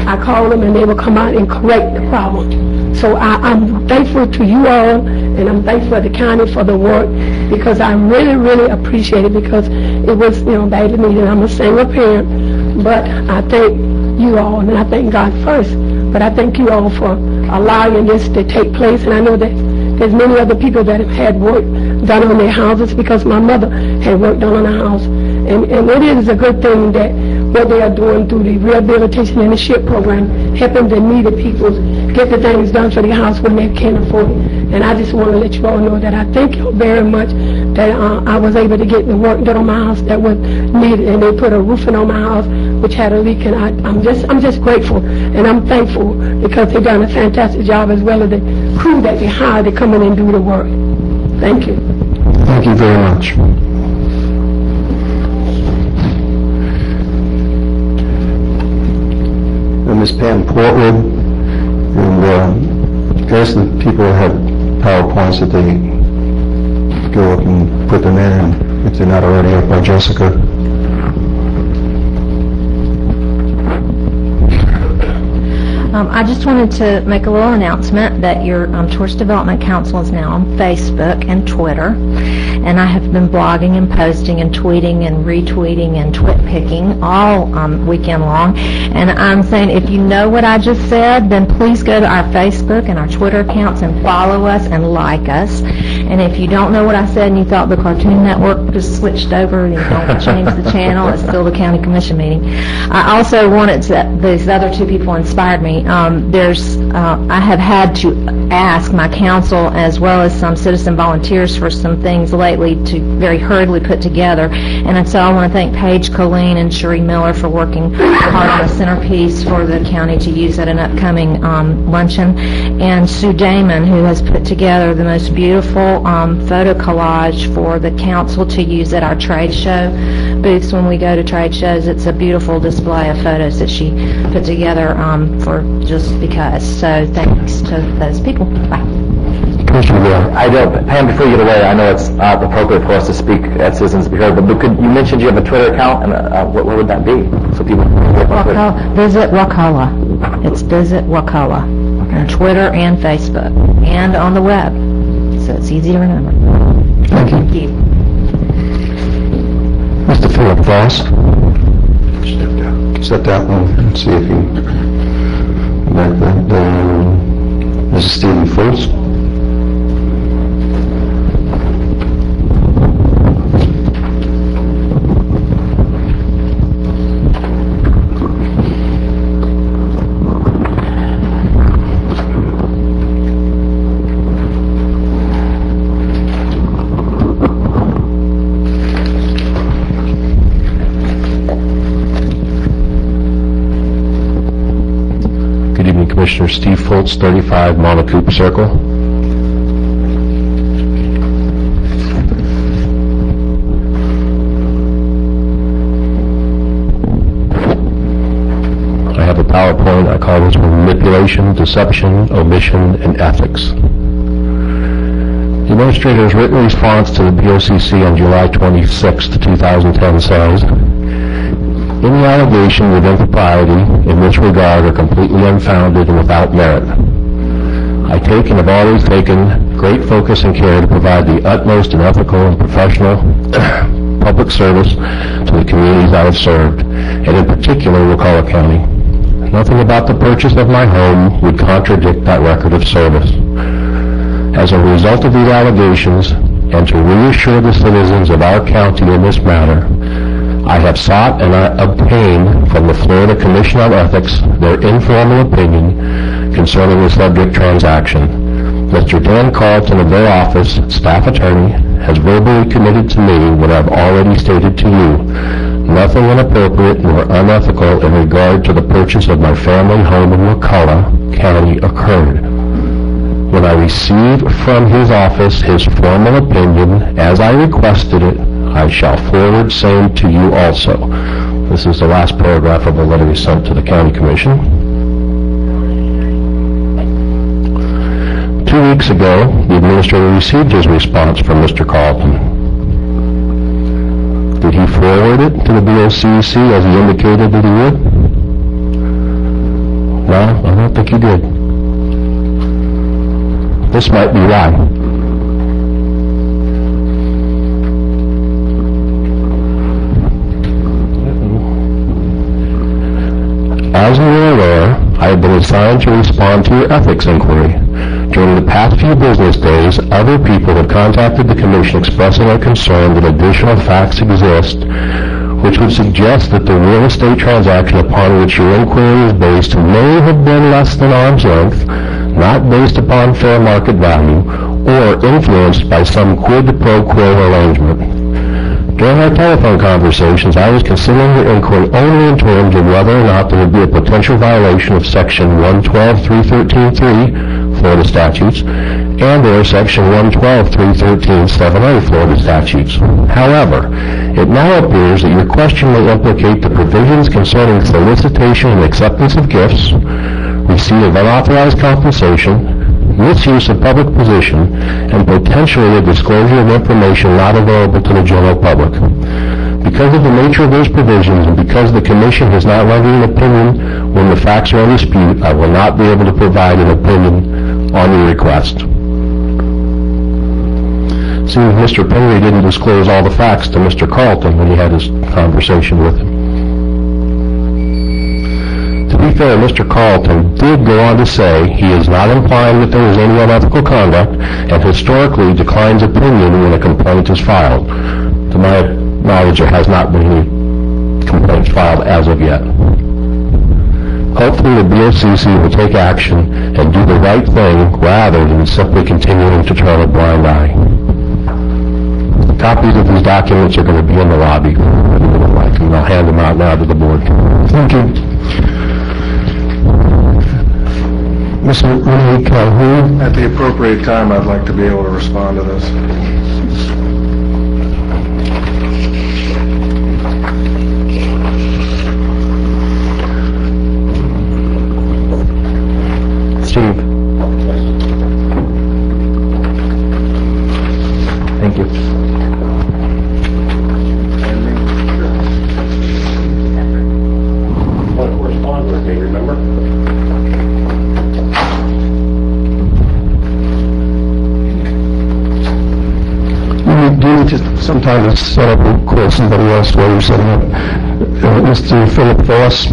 I called them and they would come out and correct the problem. So I'm thankful to you all, and I'm thankful to the county for the work, because I really, really appreciate it, because it was, badly needed. I'm a single parent, but I thank you all, and I thank God first. But I thank you all for allowing this to take place, and I know that there's many other people that have had work done on their houses, because my mother had work done on her house. And it is a good thing that what they are doing through the rehabilitation and the SHIP program, helping the needed people get the things done for their house when they can't afford it. And I just want to let you all know that I thank you very much that I was able to get the work done on my house that was needed. And they put a roofing on my house which had a leak, and I'm just grateful and I'm thankful, because they've done a fantastic job, as well as the crew that they hired to come in and do the work. Thank you. Thank you very much. Ms. Pam Portwood, and ask the people that have PowerPoints that they go up and put them in, and if they're not already up by Jessica. I just wanted to make a little announcement that your Tourist Development Council is now on Facebook and Twitter, and I have been blogging and posting and tweeting and retweeting and twit-picking all weekend long. And I'm saying, if you know what I just said, then please go to our Facebook and our Twitter accounts and follow us and like us. And if you don't know what I said and you thought the Cartoon Network just switched over and you don't change the channel, it's still the County Commission meeting. I also wanted to, these other two people inspired me. I have had to ask my council as well as some citizen volunteers for some things lately to very hurriedly put together. And so I want to thank Paige Colleen and Cherie Miller for working hard on a centerpiece for the county to use at an upcoming luncheon. And Sue Damon, who has put together the most beautiful photo collage for the council to use at our trade show booths when we go to trade shows. It's a beautiful display of photos that she put together for just because. So thanks to those people. Bye. Pam, before you get away, I know it's not appropriate for us to speak at Citizens Be Heard, but you mentioned you have a Twitter account, and what would that be? So people can Visit Wakulla. It's Visit Wakulla on Twitter and Facebook and on the web, so it's easy to remember. Thank you. Mr. Philip Voss. Step down and see if you back that down. Mrs. Stephen Fultz. Commissioner Steve Fultz, 35 Montecoupe Circle. I have a PowerPoint. I call this manipulation, deception, omission, and ethics. The administrator's written response to the BoCC on July 26, 2010 says, any allegation with impropriety in this regard are completely unfounded and without merit. I take and have always taken great focus and care to provide the utmost in ethical and professional public service to the communities I have served, and in particular Wakulla County. Nothing about the purchase of my home would contradict that record of service. As a result of these allegations, and to reassure the citizens of our county in this matter, I have sought and obtained from the Florida Commission on Ethics their informal opinion concerning the subject transaction. Mr. Dan Carlton of their office, staff attorney, has verbally committed to me what I've already stated to you. Nothing inappropriate nor unethical in regard to the purchase of my family home in Wakulla County occurred. When I received from his office his formal opinion, as I requested it, I shall forward same to you also. This is the last paragraph of the letter he sent to the County Commission. 2 weeks ago, the administrator received his response from Mr. Carlton. Did he forward it to the BoCC as he indicated that he would? No, I don't think he did. This might be why. As you are aware, I have been assigned to respond to your ethics inquiry. During the past few business days, other people have contacted the Commission expressing their concern that additional facts exist which would suggest that the real estate transaction upon which your inquiry is based may have been less than arm's length, not based upon fair market value, or influenced by some quid pro quo arrangement. During our telephone conversations, I was considering the inquiry only in terms of whether or not there would be a potential violation of Section 112.313.3 Florida statutes and or Section 112.313.7a Florida statutes. However, it now appears that your question may implicate the provisions concerning solicitation and acceptance of gifts, receipt of unauthorized compensation, misuse of public position, and potentially a disclosure of information not available to the general public. Because of the nature of those provisions and because the Commission has not rendered an opinion when the facts are in dispute, I will not be able to provide an opinion on your request. Seems Mr. Penry didn't disclose all the facts to Mr. Carlton when he had his conversation with him. To be fair, Mr. Carlton did go on to say he is not implying that there is any unethical conduct and historically declines opinion when a complaint is filed. To my knowledge, there has not been any complaints filed as of yet. Hopefully the BoCC will take action and do the right thing rather than simply continuing to turn a blind eye. Copies of these documents are going to be in the lobby. I'll hand them out now to the board. Thank you. Mr. Renee Calhoun. At the appropriate time, I'd like to be able to respond to this. Steve. Thank you. Want to correspond with me, remember? We need to sometimes set up and call somebody else while you're setting up. Mr. Philip Voss.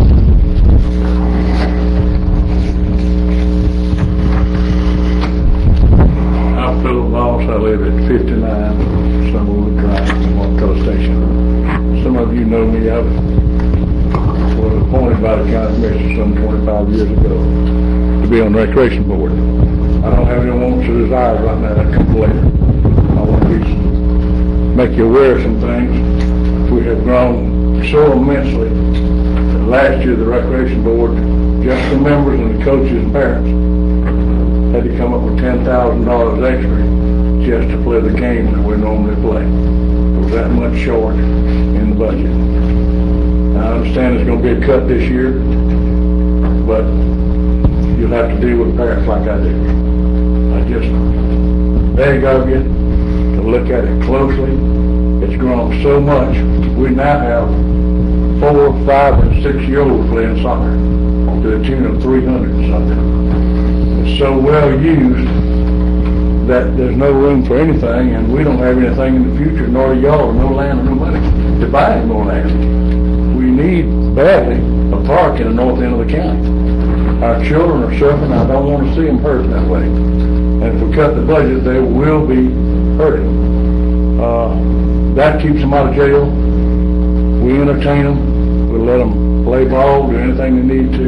I'm Philip Voss. I live at 59 Summerwood Drive in Wakulla Station. Some of you know me. I was appointed by the county commission some 25 years ago to be on the recreation board. I don't have any wants or desires right now. That comes later. I want to make you aware of some things. We have grown so immensely that last year the recreation board, just the members and the coaches and parents, had to come up with $10,000 extra just to play the games that we normally play. It was that much short in the budget. Now, I understand there's going to be a cut this year, but you'll have to deal with parents like I do. I just beg of you to look at it closely. It's grown so much. We now have 4, 5, and 6-year-olds playing soccer to the tune of 300 and something. It's so well used that there's no room for anything, and we don't have anything in the future, nor do y'all, no land or no money to buy any more land. We need badly a park in the north end of the county. Our children are suffering. I don't want to see them hurt that way. And if we cut the budget, they will be hurting. That keeps them out of jail. We We entertain them, we let them play ball, do anything they need to.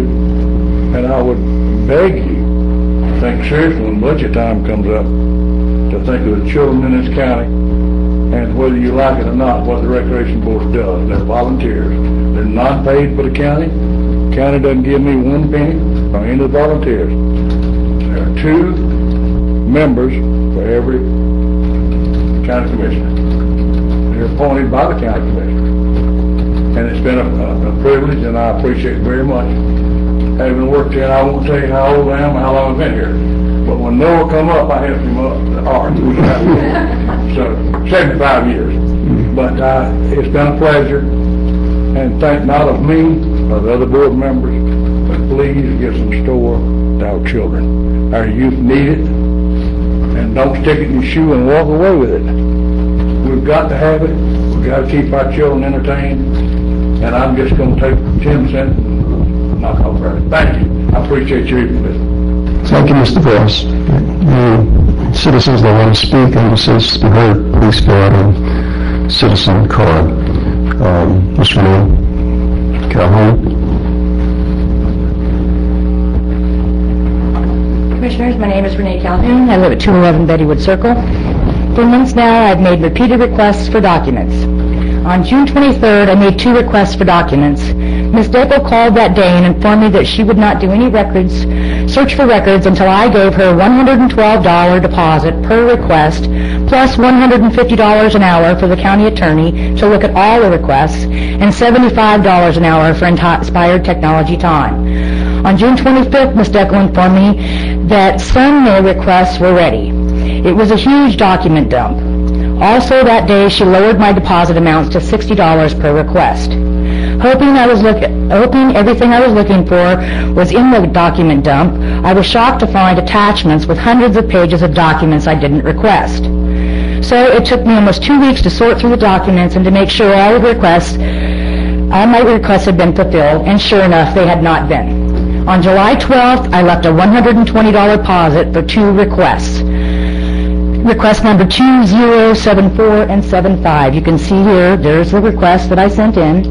And I would beg you, think seriously when budget time comes up, to think of the children in this county, and whether you like it or not, what the Recreation Board does. They're volunteers. They're not paid for the county. The county doesn't give me one penny from any of the volunteers. There are 2 members for every county commissioner. They're appointed by the county commissioner. And it's been a privilege, and I appreciate it very much. Having worked here, I won't tell you how old I am or how long I've been here. But when Noah come up, I helped him up hard. So, 75 years. But it's been a pleasure. And thank not of me or the other board members, but please get some store to our children. Our youth need it. And don't stick it in your shoe and walk away with it. We've got to have it. We've got to keep our children entertained. And I'm just going to take 10 cents and knock off it. Thank you. I appreciate you even listening. Thank you, Mr. Voss. The citizens that want to speak and citizens to be heard, please fill out a citizen card. Mr. Neal Calhoun. Commissioners, my name is Renee Calhoun. I live at 211 Bettywood Circle. For months now, I've made repeated requests for documents. On June 23rd, I made 2 requests for documents. Ms. Dekel called that day and informed me that she would not do any search for records until I gave her a $112 deposit per request, plus $150 an hour for the county attorney to look at all the requests, and $75 an hour for expired technology time. On June 25th, Ms. Dekel informed me that some May requests were ready. It was a huge document dump. Also that day, she lowered my deposit amounts to $60 per request. Hoping everything I was looking for was in the document dump, I was shocked to find attachments with hundreds of pages of documents I didn't request. So it took me almost 2 weeks to sort through the documents and to make sure all my requests had been fulfilled, and sure enough, they had not been. On July 12th, I left a $120 deposit for 2 requests. Request number 2074 and 75. You can see here, there's the request that I sent in.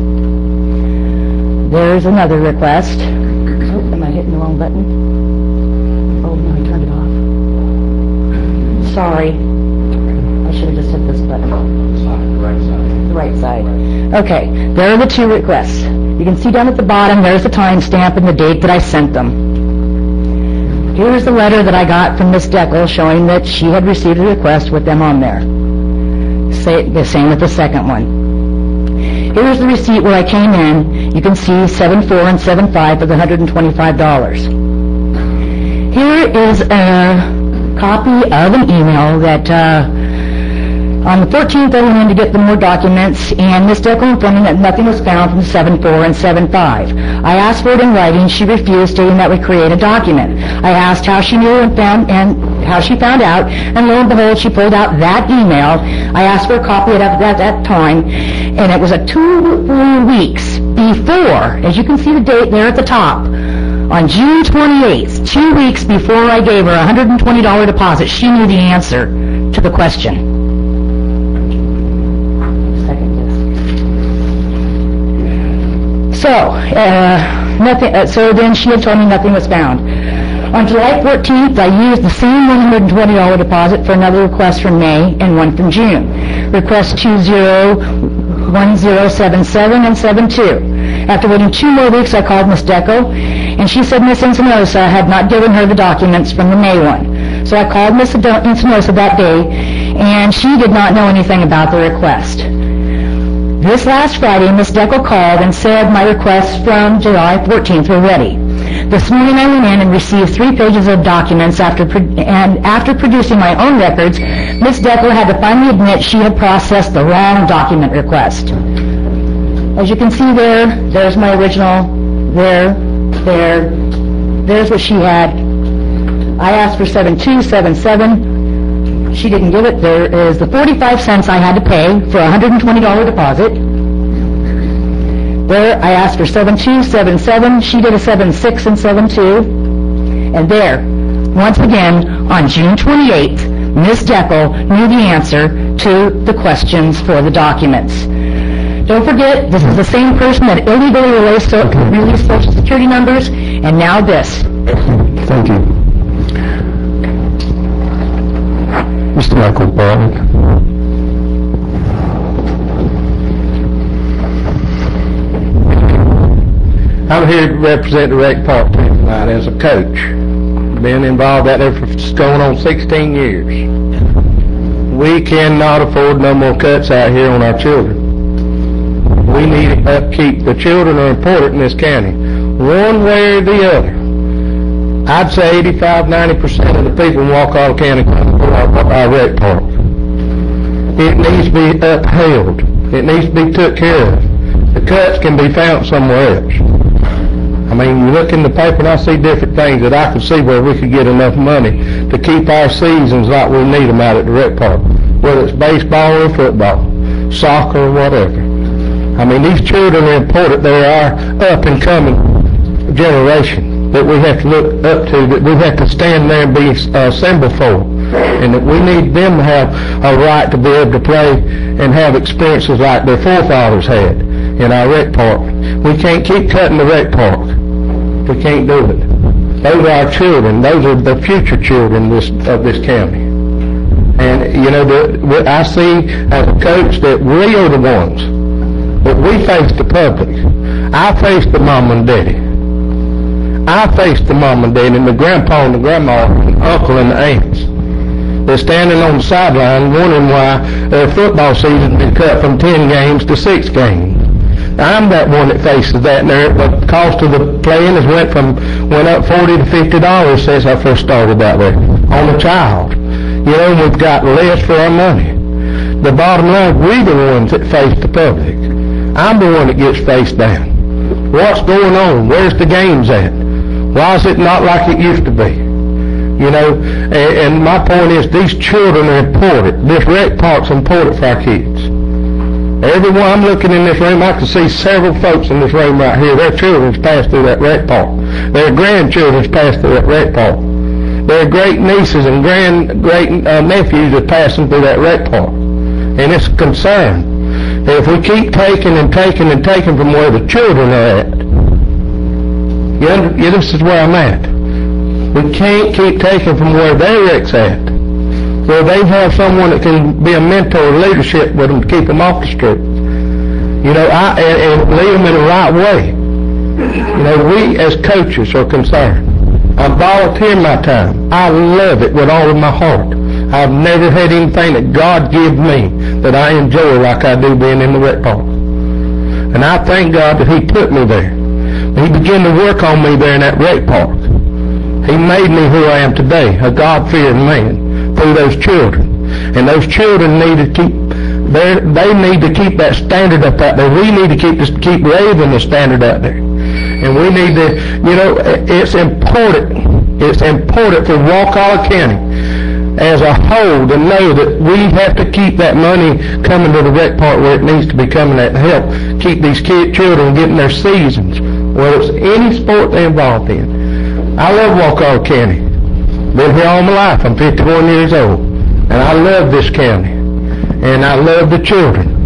There's another request. Oh, am I hitting the wrong button? Oh, no, I turned it off. Sorry. I should have just hit this button. The right side. Okay, there are the 2 requests. You can see down at the bottom, there's the timestamp and the date that I sent them. Here's the letter that I got from Ms. Dekel showing that she had received a request with them on there. The same with the second one. Here's the receipt where I came in. You can see 74 and 75 for the $125. Here is a copy of an email that on the 14th I went in to get the more documents, and Ms. Dekel informed me that nothing was found from 74 and 75. I asked for it in writing. She refused, stating that we create a document. I asked how she knew and how she found out, and lo and behold, she pulled out that email. I asked for a copy of that at that time, and it was 2 weeks before, as you can see the date there at the top, on June 28th, 2 weeks before I gave her a $120 deposit, she knew the answer to the question. So then she had told me nothing was found. On July 14th, I used the same $120 deposit for another request from May and one from June. Request 201077 and 72. After waiting 2 more weeks, I called Ms. Dekel, and she said Ms. Encinosa had not given her the documents from the May one. So I called Ms. Encinosa that day, and she did not know anything about the request. This last Friday, Ms. Dekel called and said my requests from July 14th were ready. This morning I went in and received 3 pages of documents after producing my own records. Ms. Dekel had to finally admit she had processed the wrong document request. As you can see there's my original, there's what she had. I asked for 7277. She didn't give it. There is the 45 cents I had to pay for a $120 deposit. There, I asked for 7277. She did a 76 and 72. And there, once again, on June 28th, Ms. Dekel knew the answer to the questions for the documents. Don't forget, this is the same person that illegally released Social Security numbers, and now this. Thank you. Mr. Michael Bartlett. I'm here to represent the rec park team tonight as a coach. Been involved out there for going on 16 years. We cannot afford no more cuts out here on our children. We need to upkeep. The children are important in this county, one way or the other. I'd say 85-90% of the people in Wakulla County come to our rec park. It needs to be upheld. It needs to be took care of. The cuts can be found somewhere else. I mean, you look in the paper and I see different things that I could see where we could get enough money to keep our seasons like we need them out at the rec park, whether it's baseball or football, soccer or whatever. I mean, these children are important. They are up and coming generation that we have to look up to, that we have to stand there and be a symbol for, and that we need them to have a right to be able to play and have experiences like their forefathers had in our rec park. We can't keep cutting the rec park. We can't do it. Those are our children. Those are the future children of this county. And, you know, I see as a coach that we are the ones, that we face the public. I face the mom and daddy. I face the mom and daddy and the grandpa and the grandma and the uncle and the aunts. They're standing on the sideline wondering why their football season has been cut from 10 games to 6 games. I'm that one that faces that, and the cost of the playing went up $40 to $50 since I first started out there on a child. You know, we've got less for our money. The bottom line, we're the ones that face the public. I'm the one that gets faced down. What's going on? Where's the games at? Why is it not like it used to be? You know, and my point is these children are important. This rec park's important for our kids. Everyone I'm looking in this room, I can see several folks in this room right here. Their children's passed through that rec park. Their grandchildren's passed through that rec park. Their great nieces and great nephews are passing through that rec park. And it's a concern. If we keep taking and taking and taking from where the children are at, this is where I'm at. We can't keep taking from where their rec's at. Well, they have someone that can be a mentor or leadership with them to keep them off the street. You know, and lead them in the right way. You know, we as coaches are concerned. I volunteer my time. I love it with all of my heart. I've never had anything that God gave me that I enjoy like I do being in the rec park. And I thank God that He put me there. He began to work on me there in that rec park. He made me who I am today, a God-fearing man, through those children. And those children need to keep that standard up out there. We need to keep raising the standard out there. And we need to, you know, it's important for Wakulla County as a whole to know that we have to keep that money coming to the rec park where it needs to be coming at to help keep these children getting their seasons, whether it's any sport they're involved in. I love Wakulla County. Been here all my life. I'm 51 years old. And I love this county. And I love the children.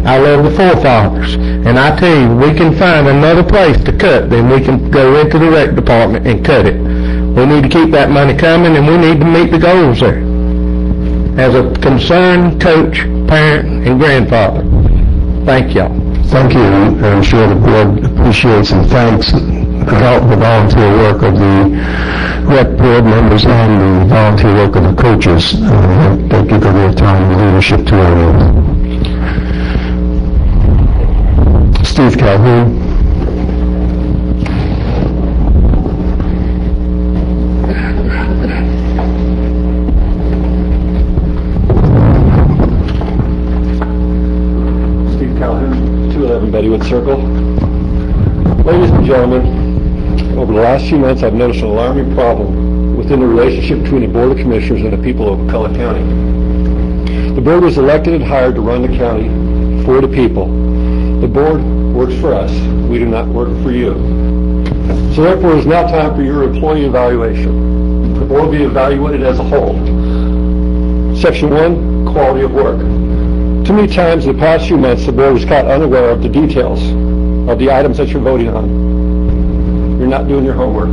I love the forefathers. And I tell you, we can find another place to cut, then we can go into the rec department and cut it. We need to keep that money coming, and we need to meet the goals there. As a concerned coach, parent, and grandfather. Thank y'all. Thank you. I'm sure the board appreciates and thanks the volunteer work of the rec board members and the volunteer work of the coaches. Thank you for their time and leadership to our work. Steve Calhoun. Steve Calhoun, 211 Bettywood Circle. Ladies and gentlemen, over the last few months I've noticed an alarming problem within the relationship between the Board of Commissioners and the people of Wakulla County. The board was elected and hired to run the county for the people. The board works for us. We do not work for you. So therefore it is now time for your employee evaluation. The board will be evaluated as a whole. Section 1, quality of work. 2, Too many times in the past few months, the board was caught unaware of the details of the items that you're voting on. You're not doing your homework.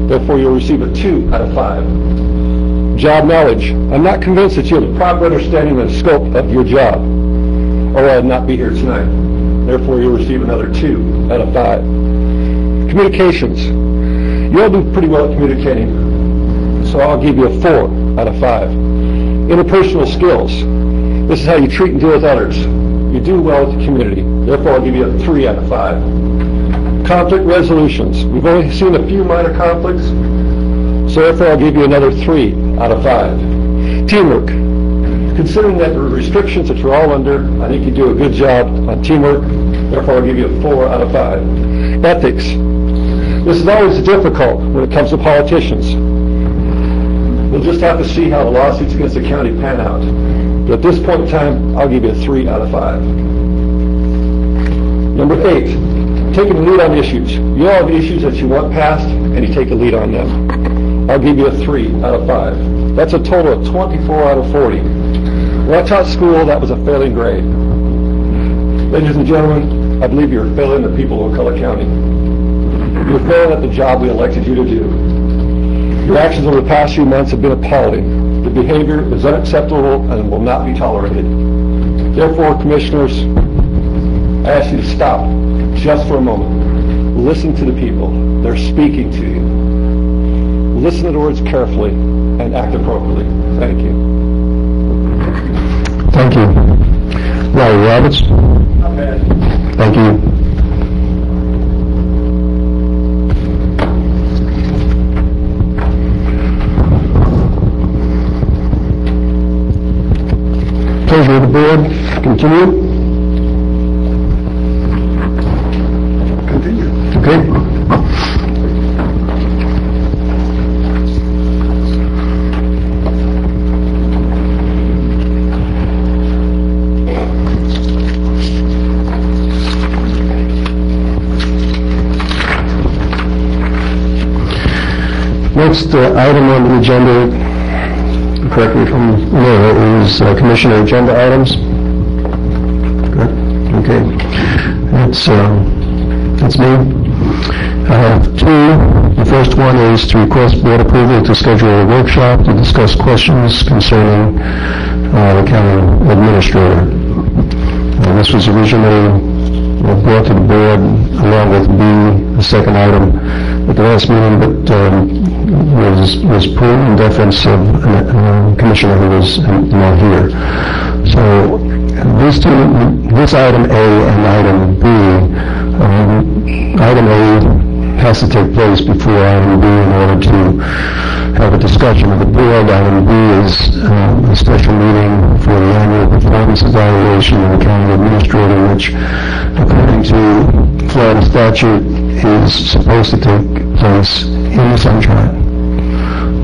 Therefore, you'll receive a 2 out of 5. Job knowledge. I'm not convinced that you have a proper understanding of the scope of your job, or I'd not be here tonight. Therefore, you'll receive another 2 out of 5. Communications. You all do pretty well at communicating, so I'll give you a 4 out of 5. Interpersonal skills. This is how you treat and deal with others. You do well with the community. Therefore, I'll give you a 3 out of 5. Conflict resolutions. We've only seen a few minor conflicts, so therefore I'll give you another 3 out of 5. Teamwork. Considering that the restrictions that you're all under, I think you do a good job on teamwork. Therefore, I'll give you a 4 out of 5. Ethics. This is always difficult when it comes to politicians. We'll just have to see how the lawsuits against the county pan out. But at this point in time, I'll give you a 3 out of 5. Number 8, taking the lead on issues. You all have issues that you want passed, and you take the lead on them. I'll give you a 3 out of 5. That's a total of 24 out of 40. When I taught school, that was a failing grade. Ladies and gentlemen, I believe you're failing the people of Wakulla County. You're failing at the job we elected you to do. Your actions over the past few months have been appalling. The behavior is unacceptable and will not be tolerated. Therefore, commissioners, I ask you to stop just for a moment. Listen to the people. They're speaking to you. Listen to the words carefully and act appropriately. Thank you. Thank you. Larry Roberts. Thank you. Pleasure of the board. Continue. Okay. Next item on the agenda, correct me if I'm wrong, is commissioner agenda items. Good. Okay. That's me. I have 2. The first one is to request board approval to schedule a workshop to discuss questions concerning the county administrator. This was originally brought to the board along with B, the second item at the last meeting, but was pulled in deference of a commissioner who was not here. So this item A and item B, item A has to take place before item B in order to have a discussion with the board. Item B is a special meeting for the annual performance evaluation of the county administrator, which, according to Florida statute, is supposed to take place in the sunshine.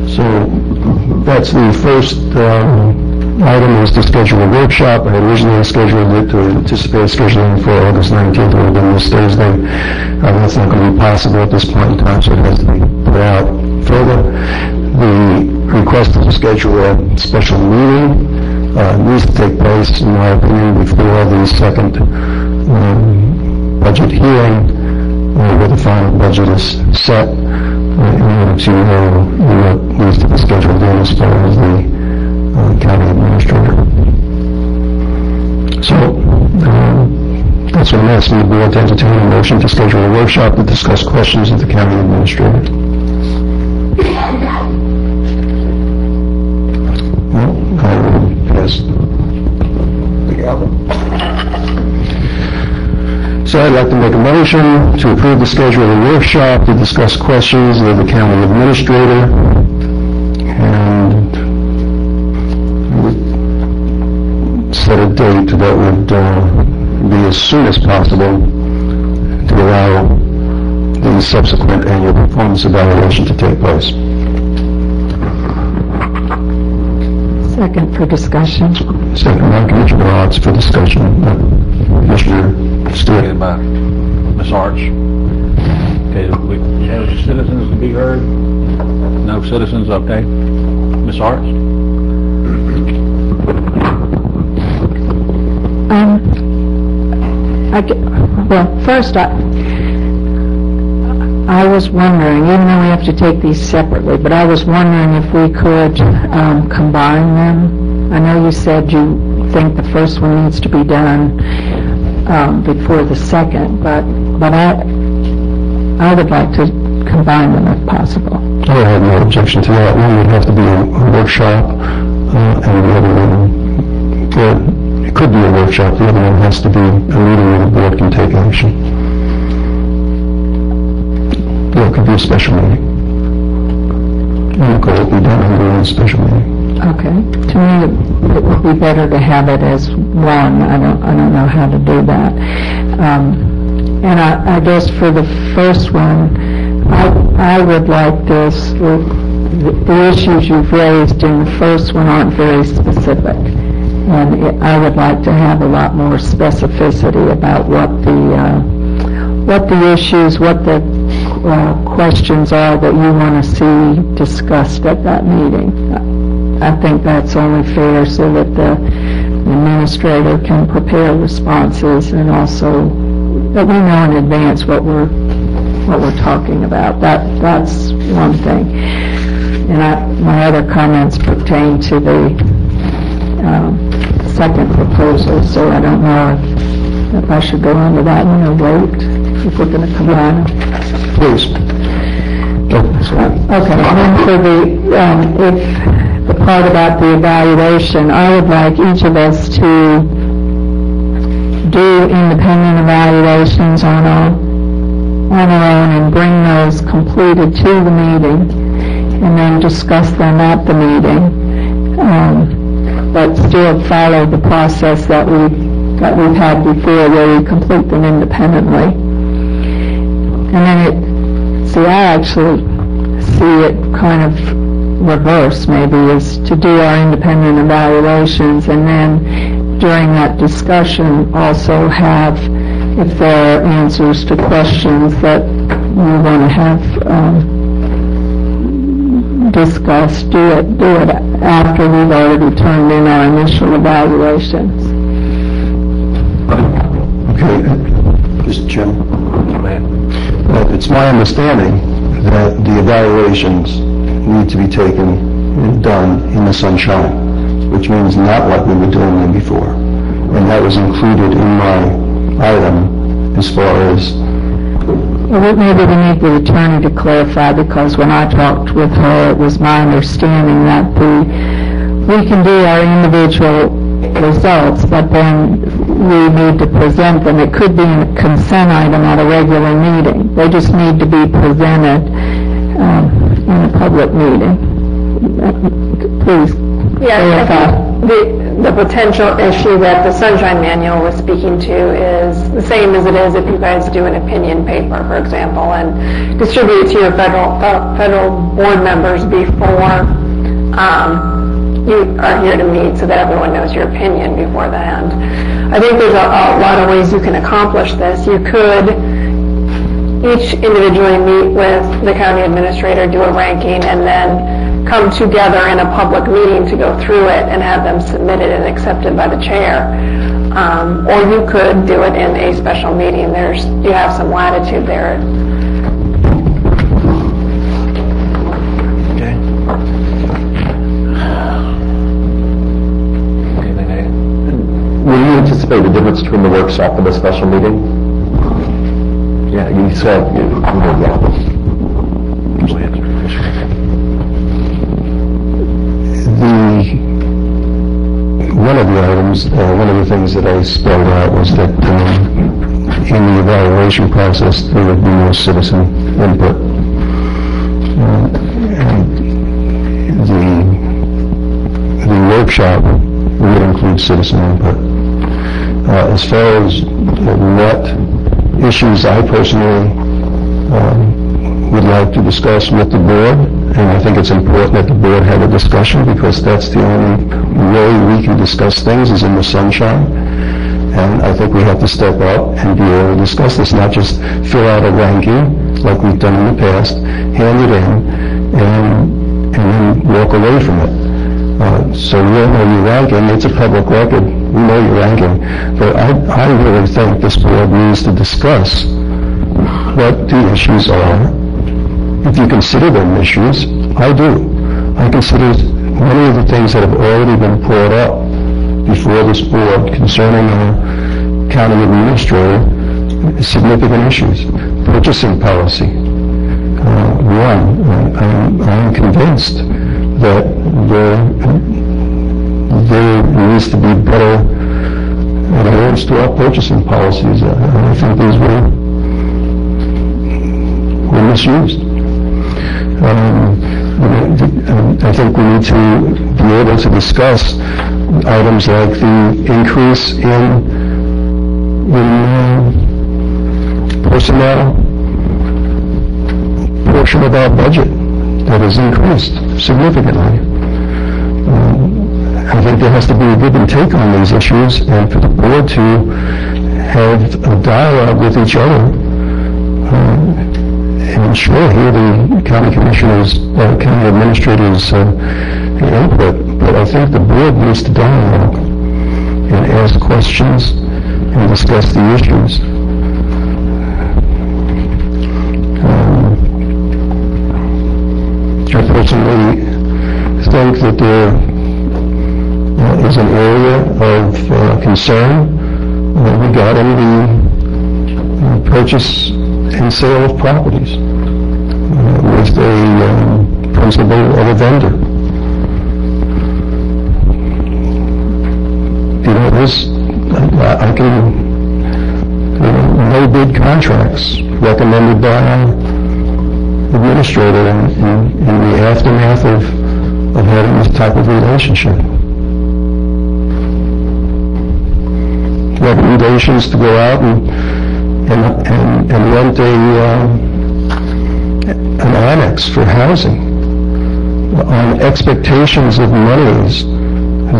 So that's the first item, is to schedule a workshop. I originally scheduled it to anticipate scheduling for August 19th, or then this Thursday. That's not going to be possible at this point in time, so it has to be put out further. The request to schedule a special meeting needs to take place, in my opinion, before the second budget hearing, where the final budget is set, in order to know what needs to be scheduled in as far as the county administrator. So that's what I'm asking the board to entertain a motion to schedule a workshop to discuss questions of the county administrator. Well, I will pass the gavel. So I'd like to make a motion to approve the schedule of a workshop to discuss questions of the county administrator, and set a date that would be as soon as possible to allow the subsequent annual performance evaluation to take place. Second for discussion. Second by Commissioner Arts for discussion. Commissioner Stewart. Seconded by Ms. Arts. Okay, we have citizens to be heard? No citizens, okay. Ms. Arts? First, I was wondering, even though we have to take these separately, but I was wondering if we could combine them. I know you said you think the first one needs to be done before the second, but I would like to combine them if possible. I have no objection to that. One would have to be a workshop, and the other one, it could be a workshop. The other one has to be a meeting where the board can take action. Or it could be a special meeting. And it could be done under a special meeting. Okay. To me, it would be better to have it as one. I don't know how to do that. And I guess for the first one, I would like this. The issues you've raised in the first one aren't very specific, and I would like to have a lot more specificity about what the issues, what the questions are that you want to see discussed at that meeting. I think that's only fair so that the administrator can prepare responses, and also that we know in advance what we're talking about. That's one thing. And my other comments pertain to the second proposal, so I don't know if I should go on to that one or wait if we're going to combine them. Please. Okay, and then for the part about the evaluation, I would like each of us to do independent evaluations on our own and bring those completed to the meeting, and then discuss them at the meeting, but still follow the process that we've had before, where we complete them independently. And then I actually see it kind of reverse, maybe, is to do our independent evaluations, and then during that discussion also have, if there are answers to questions that we want to have discussed, do it after we've already turned in our initial evaluations. Okay, Mr. Chairman. It's my understanding that the evaluations need to be taken and done in the sunshine, which means not like we were doing them before. And that was included in my item as far as... Well, maybe we need the attorney to clarify, because when I talked with her, it was my understanding that we can do our individual results, but then we need to present them. It could be a consent item at a regular meeting. They just need to be presented in a public meeting. Please clarify. The potential issue that the Sunshine Manual was speaking to is the same as it is if you guys do an opinion paper, for example, and distribute it to your federal board members before you are here to meet, so that everyone knows your opinion beforehand. I think there's a lot of ways you can accomplish this. You could each individually meet with the county administrator, do a ranking, and then come together in a public meeting to go through it and have them submitted and accepted by the chair. Or you could do it in a special meeting. You have some latitude there. Okay. Will you anticipate the difference between the workshop and the special meeting? Yeah, you said, One of the items, one of the things that I spelled out was that in the evaluation process there would be no citizen input. And the workshop would include citizen input. As far as what issues I personally would like to discuss with the board, and I think it's important that the board have a discussion, because that's the only way we can discuss things is in the sunshine. And I think we have to step up and be able to discuss this, not just fill out a ranking like we've done in the past, hand it in, and then walk away from it. So we'll know your ranking. It's a public record. we know your ranking, but I really think this board needs to discuss what the issues are. If you consider them issues, I do. I consider many of the things that have already been brought up before this board concerning our county administrator significant issues. Purchasing policy. I'm convinced that there needs to be better adherence to our purchasing policies. I think these were misused. I think we need to be able to discuss items like the increase in personnel portion of our budget that has increased significantly. I think there has to be a give and take on these issues, and for the board to have a dialogue with each other and sure hear the county commissioners, county administrators' input, but I think the board needs to dialogue and ask questions and discuss the issues. I personally think that there is an area of concern regarding the purchase and sale of properties with a principal of a vendor. I can, no bid contracts recommended by our administrator in the aftermath of having this type of relationship. Recommendations to go out and rent an annex for housing on expectations of monies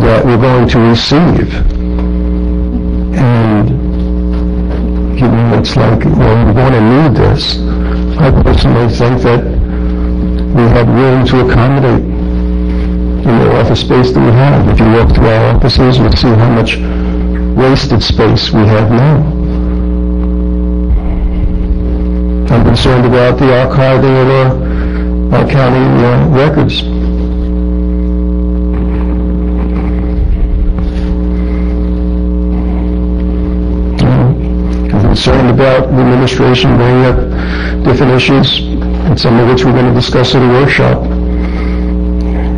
that we're going to receive. And, it's like, well, we're going to need this. I personally think that we have room to accommodate in the office space that we have. If you walk through our offices, you'll see how much wasted space we have now. I'm concerned about the archiving of our county records. I'm concerned about the administration bringing up different issues, and some of which we're going to discuss at a workshop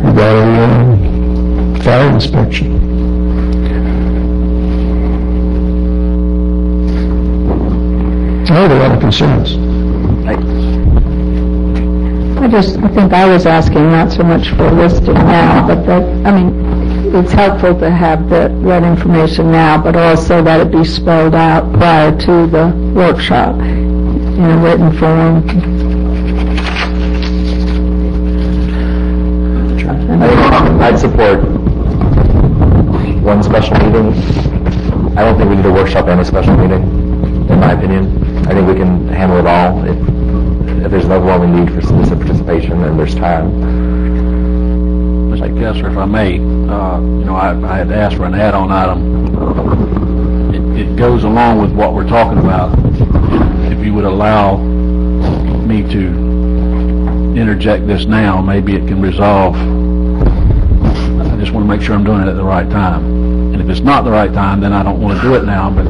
regarding fire inspection. I have a lot of concerns. I think I was asking not so much for listing now, but that, it's helpful to have that information now, but also that it be spelled out prior to the workshop in a written form. I'd support one special meeting. I don't think we need a workshop and a special meeting, in my opinion. I think we can handle it all if there's an overwhelming need for citizen participation and there's time. Mr. Kessler, if I may, I had asked for an add-on item. It goes along with what we're talking about. If you would allow me to interject this now, maybe it can resolve. I just want to make sure I'm doing it at the right time. And if it's not the right time, then I don't want to do it now, but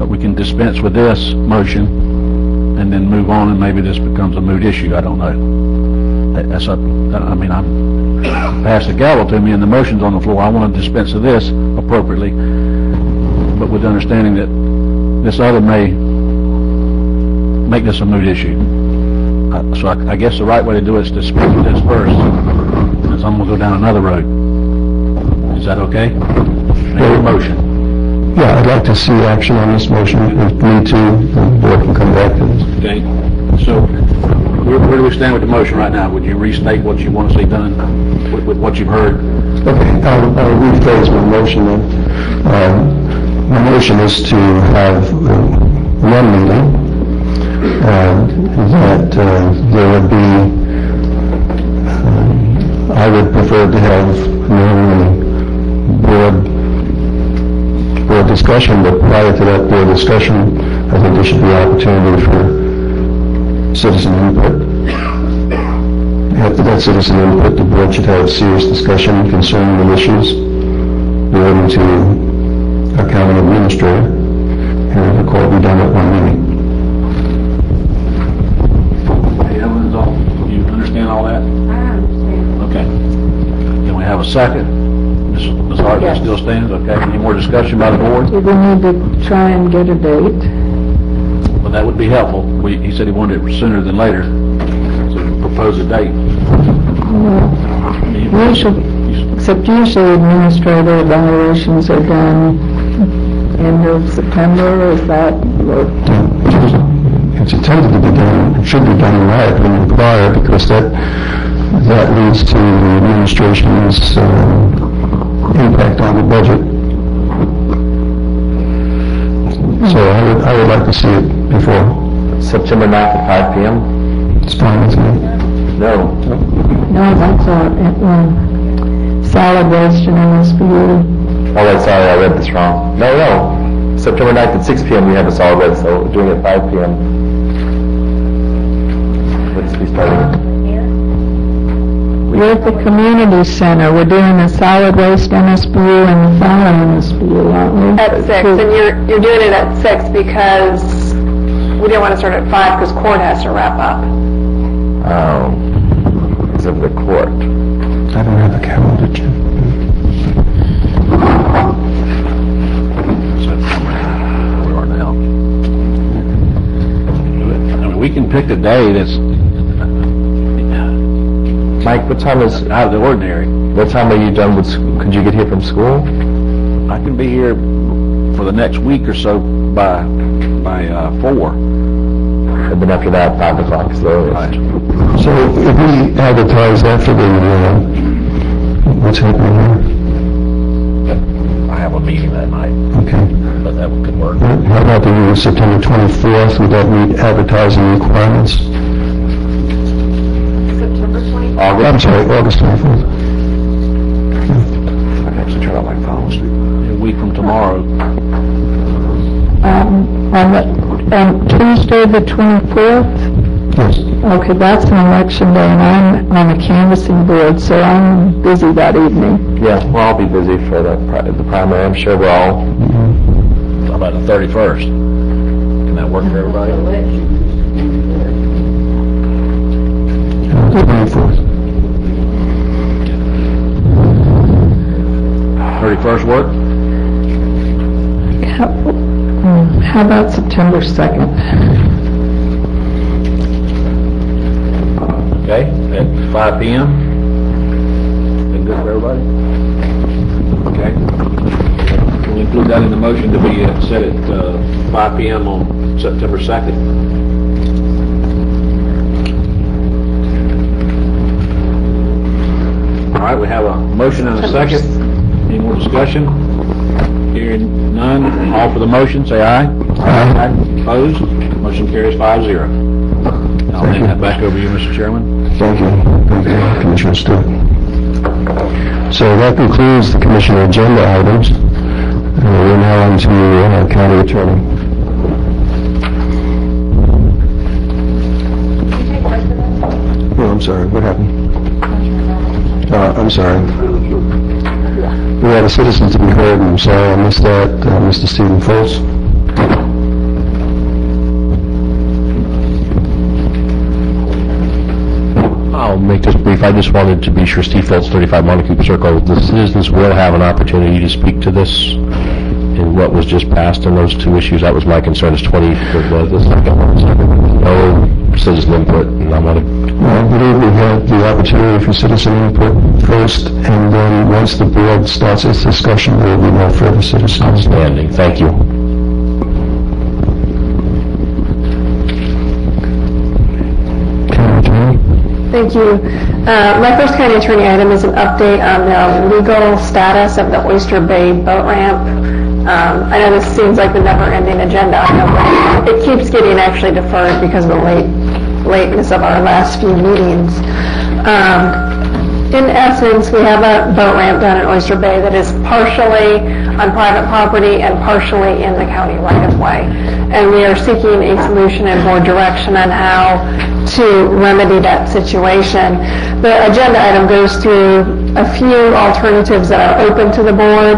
we can dispense with this motion and then move on, and maybe this becomes a moot issue. I don't know. Pass the gavel to me and the motion's on the floor. I want to dispense with this appropriately, but with the understanding that this other may make this a moot issue. So I guess the right way to do it is to dispense with this first, because I'm going to go down another road. Is that okay? Make a motion. Yeah, I'd like to see action on this motion. If need to, the board can come back to this. Okay. So, where do we stand with the motion right now? Would you restate what you want to see done with what you've heard? Okay, I'll rephrase my motion then. My motion is to have one meeting, that there would be I would prefer to have board discussion, but prior to that board discussion, I think there should be opportunity for citizen input. After that citizen input, the board should have serious discussion concerning the issues relating to our county administrator, and the call will be done at one meeting. Hey, Evelyn, you understand all that? I understand. Okay. Can we have a second? Ms. Hart, that still stands? Okay. Any more discussion by the board? We need to try and get a date. Well, that would be helpful. He said he wanted it sooner than later, so propose a date. Usually administrative evaluations are done end of September, or is that? It's intended to be done, it should be done in my opinion prior, because that leads to the administration's impact on the budget. So I would like to see it before. September 9th at 5 p.m.? It's fine with me. No. No, that's solid waste and MSBU. Oh, wait, sorry, I read this wrong. No. September 9th at 6 p.m. we have a solid waste, so we're doing it at 5 p.m. Let's be starting. We're at the community center. We're doing the solid waste MSBU and the fire MSBU, aren't we? At 6, and you're doing it at 6 because we didn't want to start at 5 because court has to wrap up. Because of the court. I don't have a calendar, Jim. We are now. I mean, we can pick a day that's, Mike, what time is out of the ordinary. What time are you done with? Could you get here from school? I can be here for the next week or so by 4. And then after that, 5 o'clock is the earliest. So if we advertise after the, what's happening here? I have a meeting that night. Okay. But that could work. How about the September 24th? Would that meet advertising requirements? September 24th? I'm sorry, August 24th. I can actually turn on my phone. A week from tomorrow. On Tuesday the 24th? Yes. Okay, that's an election day, and I'm on the canvassing board, so I'm busy that evening. Yeah, well, I'll be busy for the primary. I'm sure we're all. How about the 31st? Can that work for everybody? 24th. 31st work? How about September 2nd? Okay, at 5 p.m. Is that good for everybody? Okay. We'll include that in the motion to be set at 5 p.m. on September 2nd. All right, we have a motion and a second. Any more discussion? Hearing none, all for the motion, say aye. Aye. Opposed? Motion carries 5-0. I'll hand that back over to you, Mr. Chairman. Thank you. Thank you, Commissioner Stewart. So that concludes the Commissioner agenda items. We're now on to County Attorney. Oh, I'm sorry. What happened? I'm sorry. We had a citizen to be heard, and I'm sorry I missed that. Mr. Stephen Foltz. I'll make this brief. I just wanted to be sure Steve Foltz, 35 Montecoupe Circle, the citizens will have an opportunity to speak to this in what was just passed on those two issues. That was my concern, is 20, the second one. No citizen input, and I want to... I believe we have the opportunity for citizen input first, and then once the board starts its discussion, there will be no further citizens. Outstanding. Thank you. Thank you. My first county attorney item is an update on the legal status of the Oyster Bay boat ramp. I know this seems like the never-ending agenda item, but it keeps getting actually deferred because of the lateness of our last few meetings. In essence, we have a boat ramp down at Oyster Bay that is partially on private property and partially in the county right-of-way. And we are seeking a solution and more direction on how to remedy that situation. The agenda item goes through a few alternatives that are open to the board.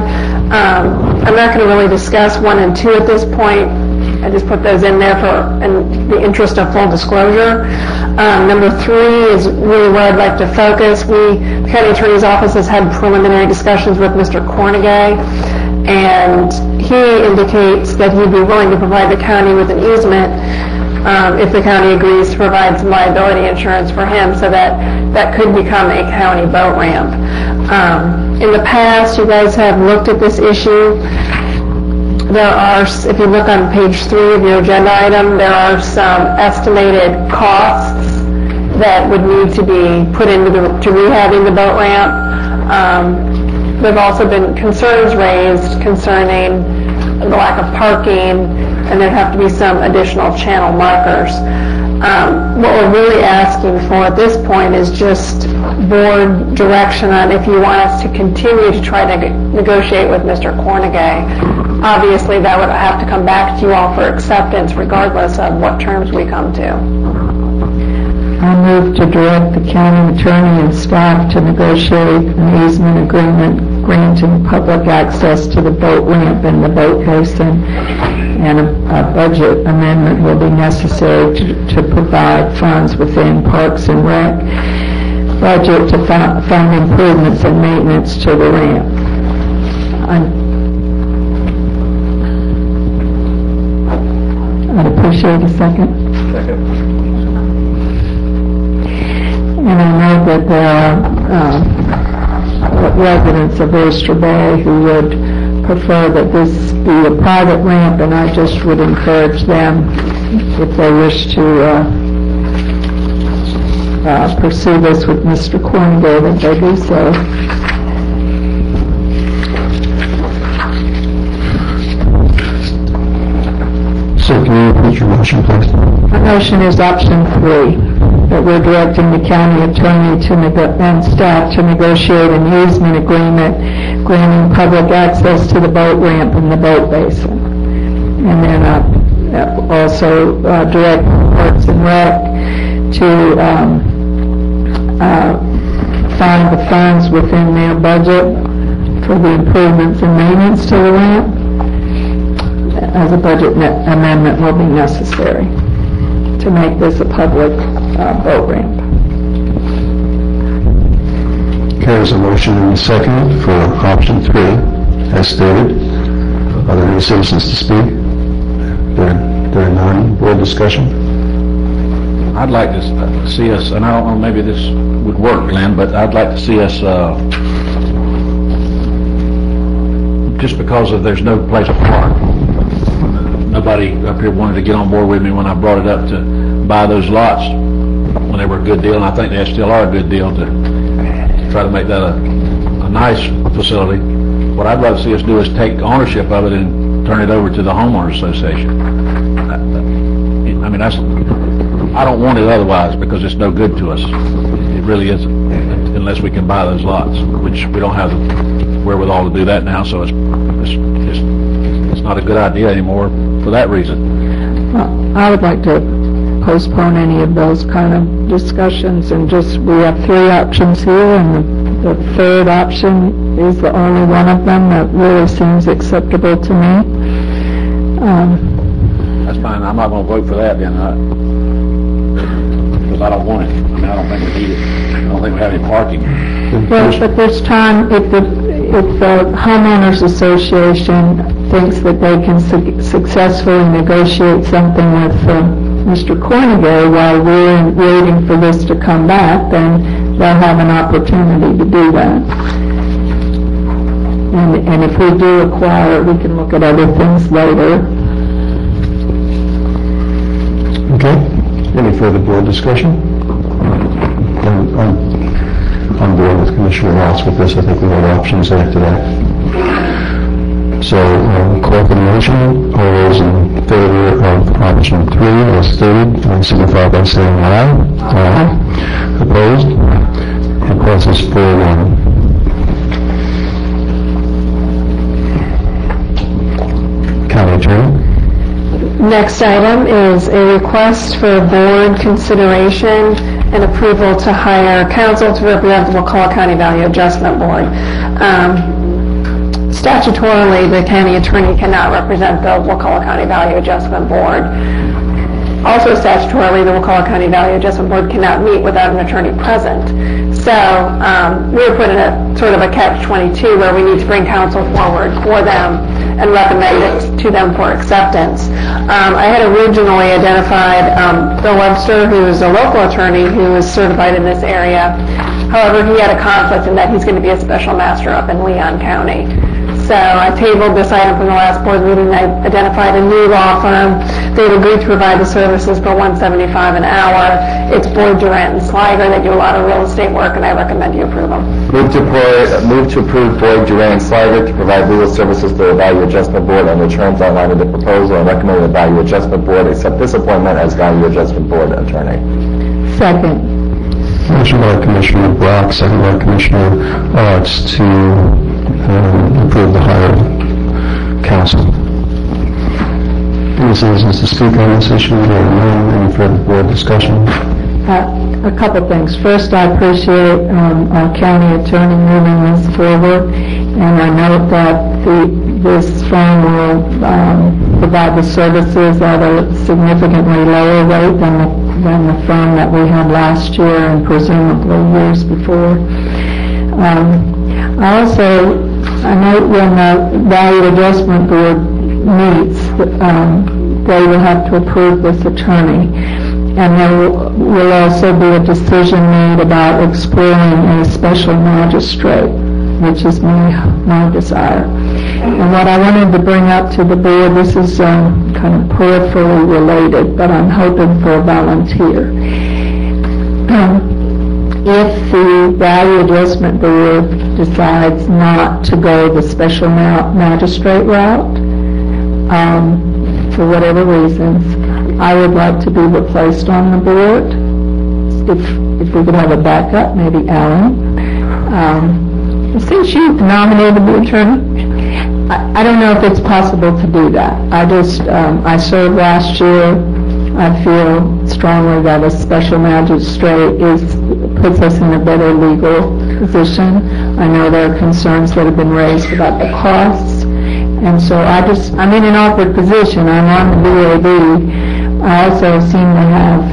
I'm not going to really discuss 1 and 2 at this point. I just put those in there in the interest of full disclosure. Number 3 is really where I'd like to focus. The county attorney's office has had preliminary discussions with Mr. Cornegay, and he indicates that he'd be willing to provide the county with an easement if the county agrees to provide some liability insurance for him, so that could become a county boat ramp. In the past, you guys have looked at this issue. There are, if you look on page 3 of your agenda item, there are some estimated costs that would need to be put into to rehabbing the boat ramp. There have also been concerns raised concerning the lack of parking, and there have to be some additional channel markers. What we're really asking for at this point is just board direction on if you want us to continue to try to negotiate with Mr. Cornegay. Obviously, that would have to come back to you all for acceptance regardless of what terms we come to. I move to direct the county attorney and staff to negotiate an easement agreement granting public access to the boat ramp and the boat basin, and a budget amendment will be necessary to provide funds within Parks and Rec budget to fund improvements and maintenance to the ramp. I'd appreciate a second. And I know that there are residents of Oyster Bay who would prefer that this be a private ramp, and I just would encourage them, if they wish to pursue this with Mr. Cornegay, that they do so. So can you repeat your motion, please? My motion is option 3, that we're directing the county attorney and staff to negotiate an easement agreement granting public access to the boat ramp and the boat basin. And then also direct Parks and Rec to find the funds within their budget for the improvements and maintenance to the ramp, as a budget amendment will be necessary to make this a public boat ramp. There's a motion and a second for option 3, as stated. Are there any citizens to speak? There are none. Board discussion? I'd like to see us, and I don't know, maybe this would work, Glenn, but I'd like to see us, just because there's no place to park. Nobody up here wanted to get on board with me when I brought it up to buy those lots when they were a good deal, and I think they still are a good deal to try to make that a nice facility. What I'd like to see us do is take ownership of it and turn it over to the homeowners association. I mean, I don't want it otherwise, because it's no good to us. It really isn't, unless we can buy those lots, which we don't have the wherewithal to do that now, so it's not a good idea anymore for that reason. Well, I would like to postpone any of those kind of discussions, and we have 3 options here, and the third option is the only one of them that really seems acceptable to me. That's fine. I'm not going to vote for that then, because I don't want it. I mean, I don't think we need it. I don't think we have any parking. Well, but this time, if the homeowners association thinks that they can successfully negotiate something with Mr. Cornegay while we're waiting for this to come back, then they'll have an opportunity to do that. And if we do acquire it, we can look at other things later. Okay. Any further board discussion? I'm on board with Commissioner Ross with this. I think we have options after that. So, call for the motion. All those in favor of option 3 as stated, signify by saying aye. Aye. Opposed? It passes 4-1. County Attorney. Next item is a request for board consideration and approval to hire counsel to represent the Wakulla County Value Adjustment Board. Statutorily, the county attorney cannot represent the Wakulla County Value Adjustment Board. Also statutorily, the Wakulla County Value Adjustment Board cannot meet without an attorney present. So we were put in a sort of a catch-22 where we need to bring counsel forward for them and recommend it to them for acceptance. I had originally identified Bill Webster, who is a local attorney who is certified in this area. However, he had a conflict in that he's going to be a special master up in Leon County. So I tabled this item from the last board meeting. I identified a new law firm. They've agreed to provide the services for $175 an hour. It's Boyd, Durant, and Sliger. They do a lot of real estate work, and I recommend you approve them. Move to approve Boyd, Durant, and Sliger to provide legal services to the Value Adjustment Board on the terms outlined in the proposal, and recommend the Value Adjustment Board accept this appointment as Value Adjustment Board attorney. Second. Motion by Commissioner Brock, second by Commissioner Arts to approve the hire of counsel. Any citizens to speak on this issue? Any further board discussion? A couple things. First, I appreciate our county attorney moving this forward, and I note that this firm will provide the services at a significantly lower rate than the firm that we had last year and presumably years before. I note when the Value Adjustment Board meets, they will have to approve this attorney. And there will also be a decision made about exploring a special magistrate, which is my desire. And what I wanted to bring up to the board, this is kind of peripherally related, but I'm hoping for a volunteer. If the Value Adjustment Board decides not to go the special magistrate route, for whatever reasons, I would like to be replaced on the board. If we could have a backup, maybe Alan. Since you nominated the attorney, I don't know if it's possible to do that. I served last year. I feel strongly that a special magistrate puts us in a better legal position. I know there are concerns that have been raised about the costs, and so I'm in an awkward position. I'm on the VAB. I also seem to have,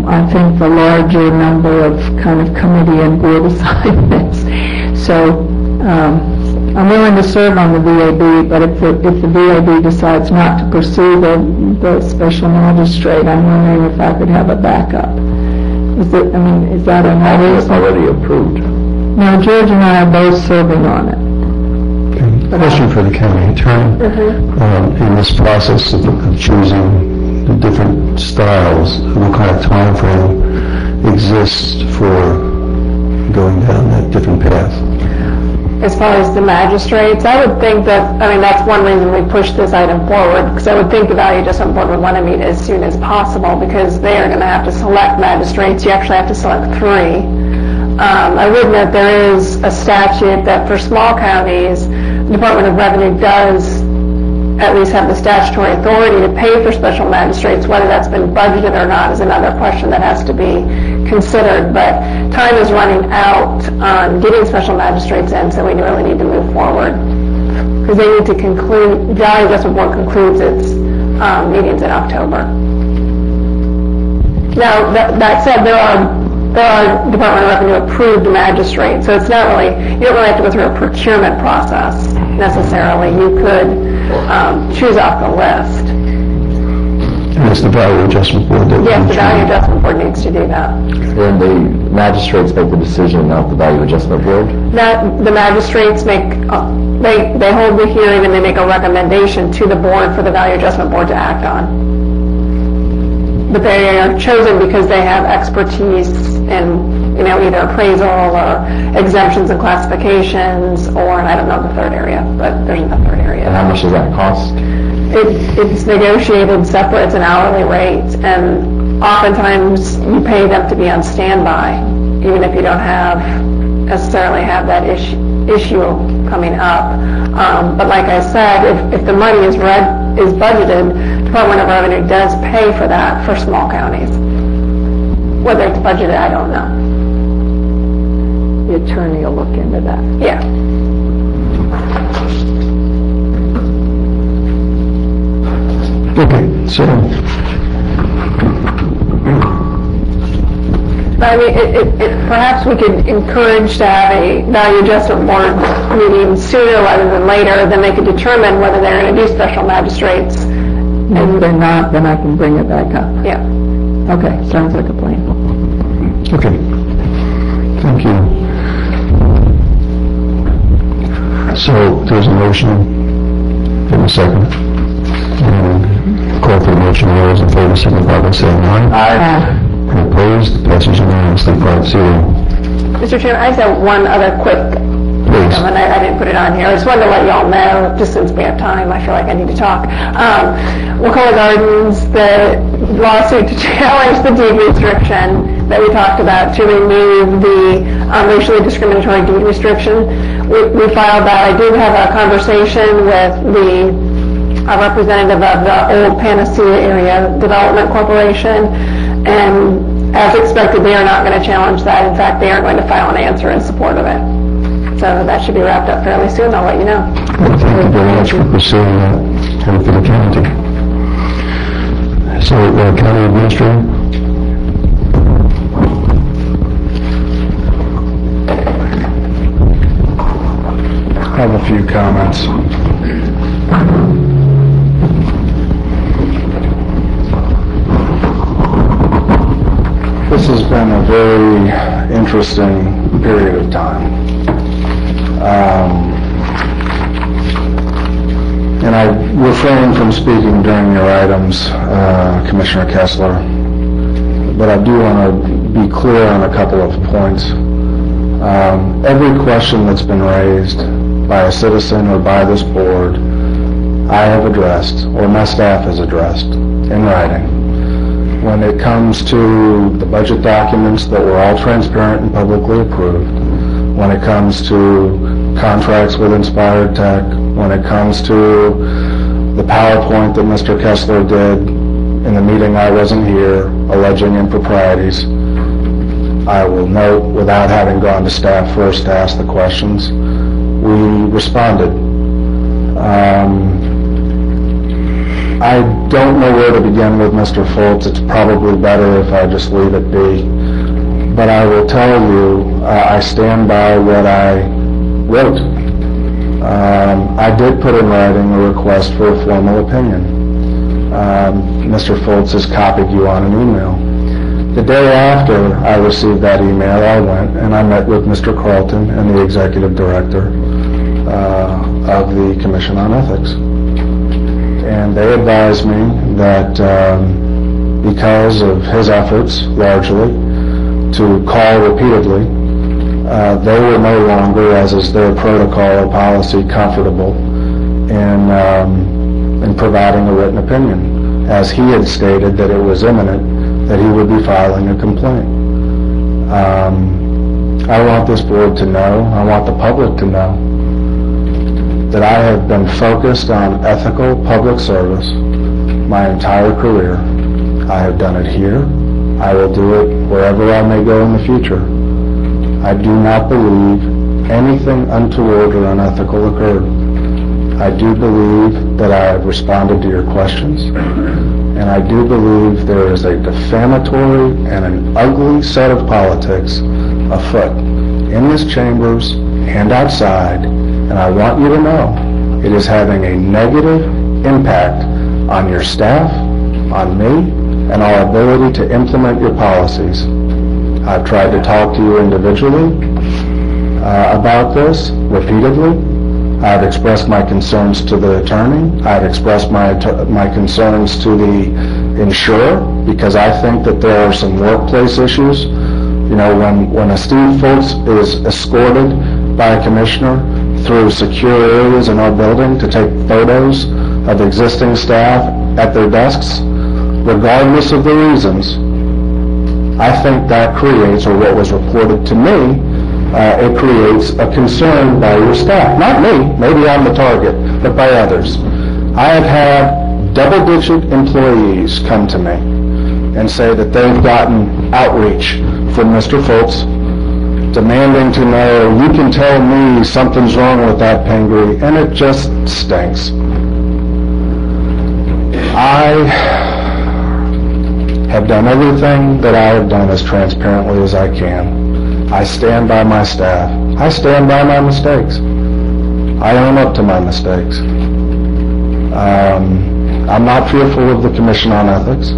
I think, the larger number of kind of committee and board assignments. So I'm willing to serve on the VAB, but if the VAB decides not to pursue the special magistrate, I'm wondering if I could have a backup. Is that another? It's already approved. No, George and I are both serving on it. Question for the county attorney. In this process of choosing the different styles, what kind of time frame exists for going down that different path? As far as the magistrates, I would think that's one reason we pushed this item forward, because I would think the Value Adjustment Board would want to meet as soon as possible, because they are going to have to select magistrates. You actually have to select 3. I would note there is a statute that for small counties, the Department of Revenue does at least have the statutory authority to pay for special magistrates. Whether that's been budgeted or not is another question that has to be considered, but time is running out on getting special magistrates in, so we really need to move forward, because they need to conclude, the Value Adjustment Board concludes its meetings in October. Now, that said, there are Department of Revenue approved magistrates, so it's not really, you don't really have to go through a procurement process necessarily. You could choose off the list. And it's the Value Adjustment Board that... Yes, the Value Adjustment Board needs to do that. Then the magistrates make the decision, not the Value Adjustment Board? The magistrates make, they hold the hearing and they make a recommendation to the board for the Value Adjustment Board to act on. But they are chosen because they have expertise in, either appraisal or exemptions and classifications, or, and I don't know the third area, but there's a third area. And how much does that cost? It's negotiated separate. It's an hourly rate, and oftentimes you pay them to be on standby. even if you don't necessarily have that issue coming up. But like I said, if the money is budgeted, Department of Revenue does pay for that for small counties. Whether it's budgeted, I don't know. The attorney will look into that. Yeah. Okay, so, I mean, perhaps we could encourage to have a value adjustment board meeting sooner rather than later, then they could determine whether they're going to do special magistrates. And if they're not, then I can bring it back up. Yeah. Okay, sounds like a plan. okay. Thank you. So there's a motion and a second. And call for the motion. All those in favor signify by saying aye. Aye. And opposed? Passes unanimously 5-0. Mr. Chairman, I just have one other quick item, and I didn't put it on here. I just wanted to let you all know, just since we have time, I feel like I need to talk. Wakulla Gardens, the lawsuit to challenge the deed restriction that we talked about to remove the racially discriminatory deed restriction. We filed that. I did have a conversation with a representative of the old Panacea Area Development Corporation, and as expected, they are not going to challenge that. In fact, they are going to file an answer in support of it. So that should be wrapped up fairly soon. I'll let you know. Thank you very much for pursuing that and for the county. So, County Administrator? I have a few comments. This has been a very interesting period of time. And I refrain from speaking during your items, Commissioner Kessler, but I do want to be clear on a couple of points. Every question that's been raised by a citizen or by this board, I have addressed, or my staff has addressed, in writing. When it comes to the budget documents that were all transparent and publicly approved, when it comes to contracts with Inspired Tech, when it comes to the PowerPoint that Mr. Kessler did in the meeting I wasn't here, alleging improprieties, I will note, without having gone to staff first to ask the questions, we responded. I don't know where to begin with Mr. Fultz. It's probably better if I just leave it be. But I will tell you, I stand by what I wrote. I did put in writing a request for a formal opinion. Mr. Fultz has copied you on an email. The day after I received that email, I went and I met with Mr. Carlton and the executive director of the Commission on Ethics. And they advised me that because of his efforts, largely, to call repeatedly, they were no longer, as is their protocol or policy, comfortable in providing a written opinion, as he had stated that it was imminent that he would be filing a complaint. I want this board to know, I want the public to know, that I have been focused on ethical public service my entire career. I have done it here. I will do it wherever I may go in the future. I do not believe anything untoward or unethical occurred. I do believe that I have responded to your questions, and I do believe there is a defamatory and an ugly set of politics afoot in this chambers and outside. And I want you to know it is having a negative impact on your staff, on me, and our ability to implement your policies. I've tried to talk to you individually about this repeatedly. I've expressed my concerns to the attorney. I've expressed my concerns to the insurer, because I think that there are some workplace issues. You know, when a Steve Fultz is escorted by a commissioner through secure areas in our building to take photos of existing staff at their desks, regardless of the reasons, I think that creates, or what was reported to me, it creates a concern by your staff. Not me, maybe I'm the target, but by others. I have had double-digit employees come to me and say that they've gotten outreach from Mr. Foltz demanding to know, you can tell me something's wrong with that Pingree, and it just stinks. I have done everything that I have done as transparently as I can. I stand by my staff. I stand by my mistakes. I own up to my mistakes. I'm not fearful of the Commission on Ethics.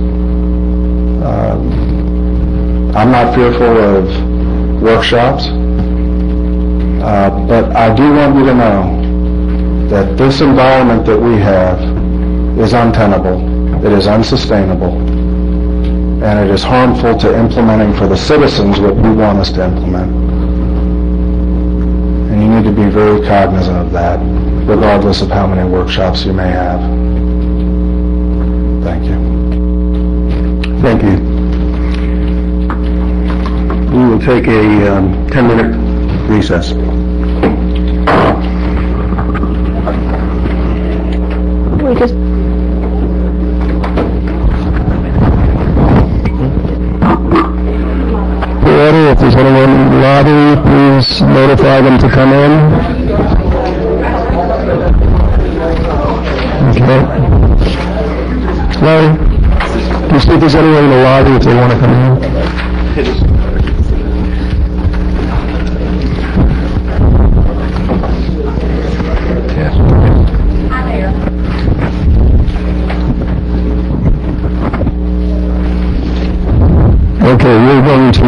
I'm not fearful of workshops. But I do want you to know that this environment that we have is untenable. It is unsustainable. And it is harmful to implementing for the citizens what we want us to implement. And you need to be very cognizant of that, regardless of how many workshops you may have. Thank you. Thank you. We will take a 10-minute recess. We just If there's anyone in the lobby, please notify them to come in. Okay. Larry, can you see if there's anyone in the lobby if they want to come in? Okay, we're going to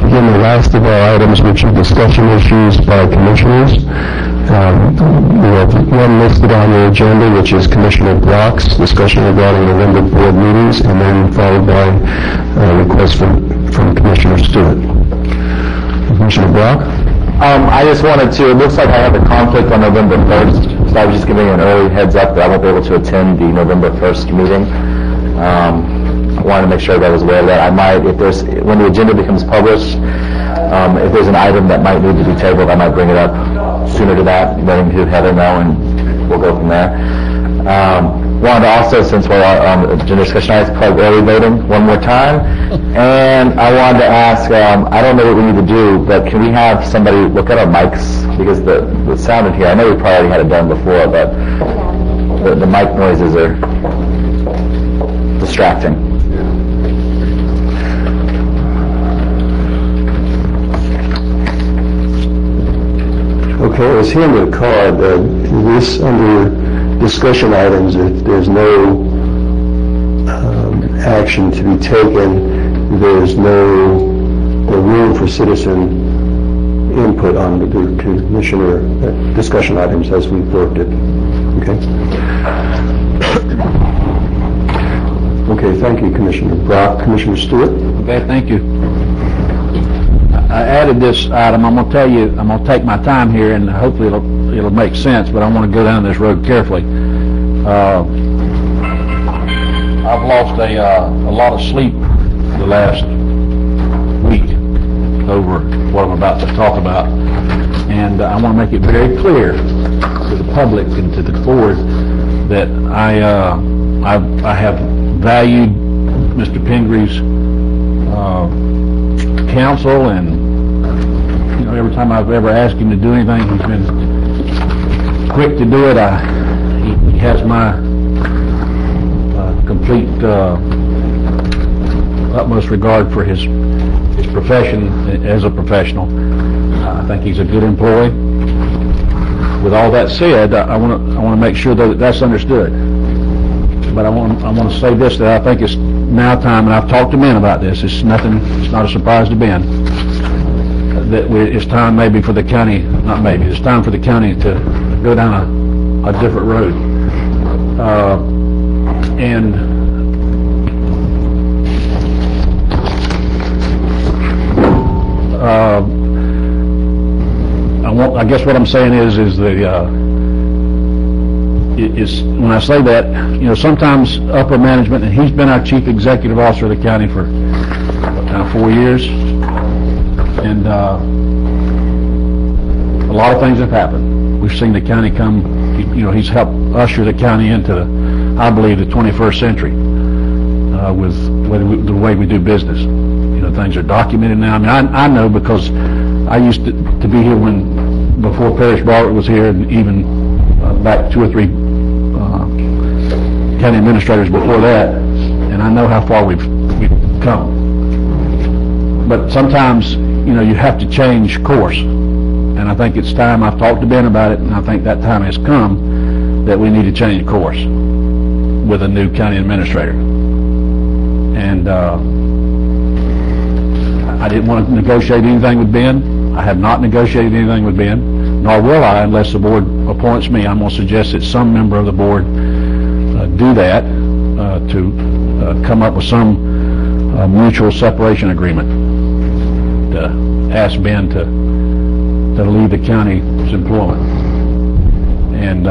begin the last of our items, which are discussion issues by commissioners. We have one listed on the agenda, which is Commissioner Brock's discussion regarding November board meetings, and then followed by a request from Commissioner Stewart. Commissioner Brock? I just wanted to, it looks like I have a conflict on November 1st, so I was just giving you an early heads up that I won't be able to attend the November 1st meeting. I wanted to make sure that I was aware of that. I might, if there's, when the agenda becomes published, if there's an item that might need to be tabled, I might bring it up sooner to that, letting Heather know, and we'll go from there. Wanted to also, since we're on the agenda discussion, I plug early voting one more time. And I wanted to ask, I don't know what we need to do, but can we have somebody look at our mics? Because the sound in here, I know we probably had it done before, but the mic noises are distracting. Okay, I was handed a card. This under discussion items, if there's no action to be taken, there's no room for citizen input on the commissioner discussion items as we've worked it. Okay? Okay, thank you, Commissioner Brock. Commissioner Stewart? Okay, thank you. I added this item. I'm going to tell you, I'm going to take my time here, and hopefully it'll make sense, but I want to go down this road carefully. I've lost a lot of sleep the last week over what I'm about to talk about, and I want to make it very clear to the public and to the board that I have valued Mr. Pingree's counsel, and every time I've ever asked him to do anything, he's been quick to do it. He has my complete utmost regard for his profession as a professional. I think he's a good employee. With all that said, I want to make sure that that's understood. But I want to say this, that I think it's now time, and I've talked to Ben about this. It's not a surprise to Ben, that it's time maybe for the county, not maybe, it's time for the county to go down a different road. I guess what I'm saying is is, when I say that, sometimes upper management, and he's been our chief executive officer of the county for now 4 years, and a lot of things have happened. We've seen the county come, he's helped usher the county into, I believe, the 21st century with the way we do business. Things are documented now. I mean, I know because I used to be here before Parrish Bartlett was here, and even back 2 or 3 county administrators before that, and I know how far we've come. But sometimes, you have to change course, and I think it's time. I've talked to Ben about it, and I think that time has come that we need to change course with a new county administrator. And I didn't want to negotiate anything with Ben. I have not negotiated anything with Ben, nor will I unless the board appoints me. I'm going to suggest that some member of the board do that to come up with some mutual separation agreement to ask Ben to leave the county's employment. And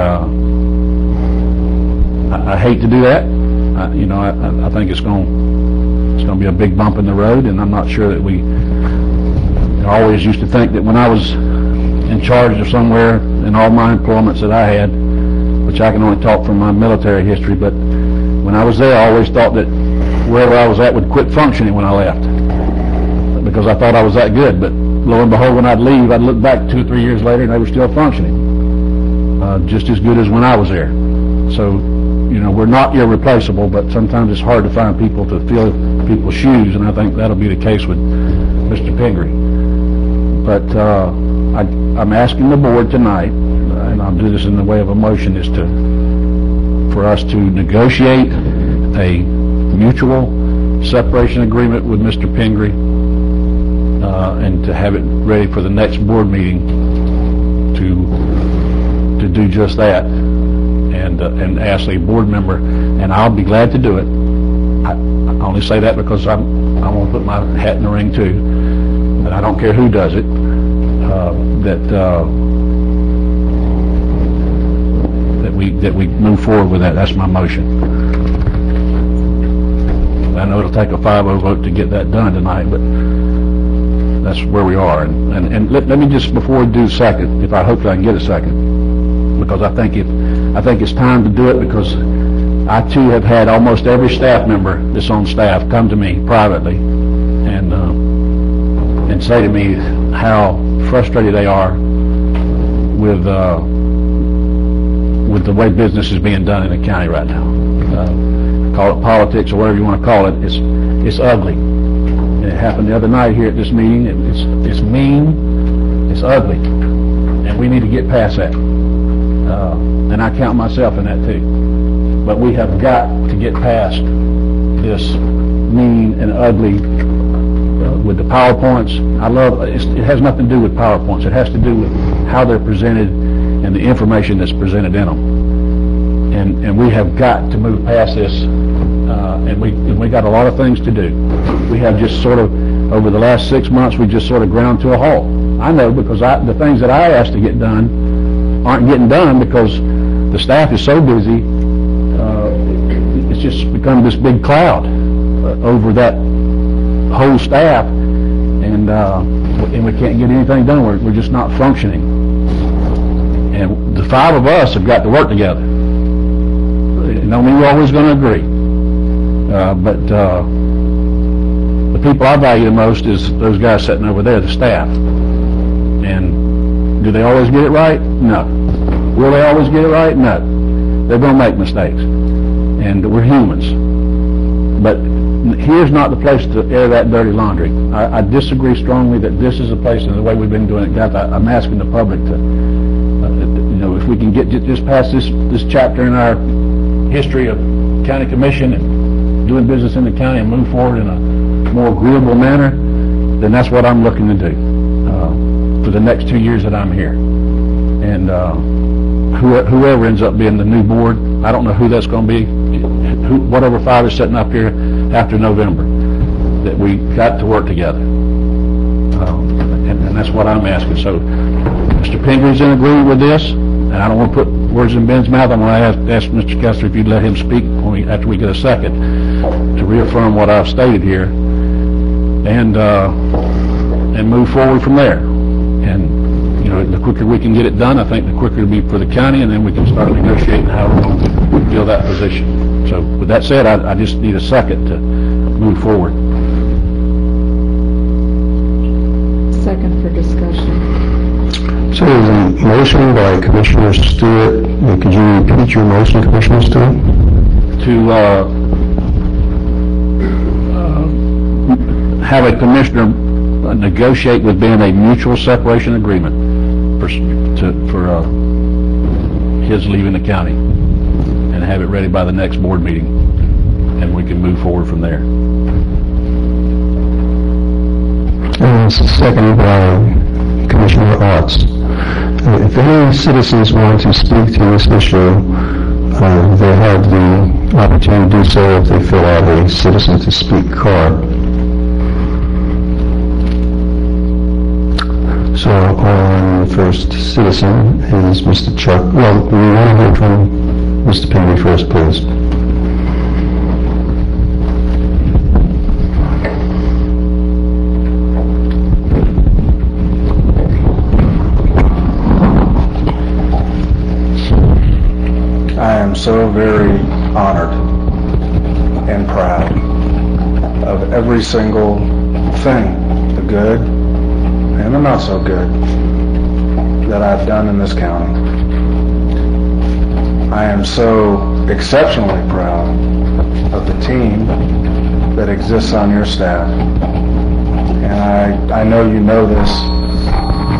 I hate to do that. I think it's going to be a big bump in the road, and I'm not sure that I always used to think that when I was in charge of somewhere in all my employments that I had, which I can only talk from my military history, but when I was there, I always thought that wherever I was at would quit functioning when I left, because I thought I was that good. But lo and behold, when I'd leave, I'd look back 2 or 3 years later, and they were still functioning, just as good as when I was there. So, we're not irreplaceable, but sometimes it's hard to find people to fill people's shoes, and I think that'll be the case with Mr. Pingree. But I'm asking the board tonight, and I'll do this in the way of a motion, is for us to negotiate a mutual separation agreement with Mr. Pingree, and to have it ready for the next board meeting to do just that, and ask a board member, and I'll be glad to do it. I only say that because I want to put my hat in the ring too, and I don't care who does it. That we move forward with that. That's my motion. I know it'll take a 5-0 vote to get that done tonight, but that's where we are. And let me just, before we do second, if I hope I can get a second, because I think it's time to do it, because I too have had almost every staff member that's on staff come to me privately and say to me how frustrated they are with the way business is being done in the county right now. Call it politics or whatever you want to call it. It's ugly. It happened the other night here at this meeting. It's mean. It's ugly, and we need to get past that. And I count myself in that too. But we have got to get past this mean and ugly with the PowerPoints. It has nothing to do with PowerPoints. It has to do with how they're presented and the information that's presented in them. And we have got to move past this, and we got a lot of things to do. We have just sort of, over the last 6 months, we just sort of ground to a halt. I know, because the things that I asked to get done aren't getting done because the staff is so busy. It's just become this big cloud over that whole staff, and we can't get anything done. We're just not functioning. And the 5 of us have got to work together. It don't mean we're always going to agree, but the people I value the most is those guys sitting over there, the staff. And do they always get it right? No. Will they always get it right? No. They're going to make mistakes, and we're humans. But here's not the place to air that dirty laundry. I disagree strongly that this is a place, and the way we've been doing it, I'm asking the public to, if we can get just past this chapter in our history of county commission and doing business in the county and move forward in a more agreeable manner, then that's what I'm looking to do for the next 2 years that I'm here. And whoever ends up being the new board, I don't know who that's going to be, whatever 5 is sitting up here after November, that we got to work together. And and that's what I'm asking. So Mr. Pingree in agreement with this, and I don't want to put words in Ben's mouth. I'm going to ask Mr. Kessler if you'd let him speak after we get a second to reaffirm what I've stated here, and move forward from there. And, you know, the quicker we can get it done, I think the quicker it'll be for the county, and then we can start negotiating how we're going to fill that position. So with that said, I just need a second to move forward. Second for discussion. So there's a motion by Commissioner Stewart. Could you repeat your motion, Commissioner Stewart? To have a commissioner negotiate with Ben a mutual separation agreement for his leaving the county, and have it ready by the next board meeting, and we can move forward from there. And it's seconded by Commissioner Arts. If any citizens want to speak to this issue, they have the opportunity to do so if they fill out a citizen to speak card. So on the first citizen is Mr. Chuck. Well, we want to hear from Mr. Pingree first, please. I am so very honored and proud of every single thing, the good and the not so good, that I've done in this county. I am so exceptionally proud of the team that exists on your staff. And I know you know this,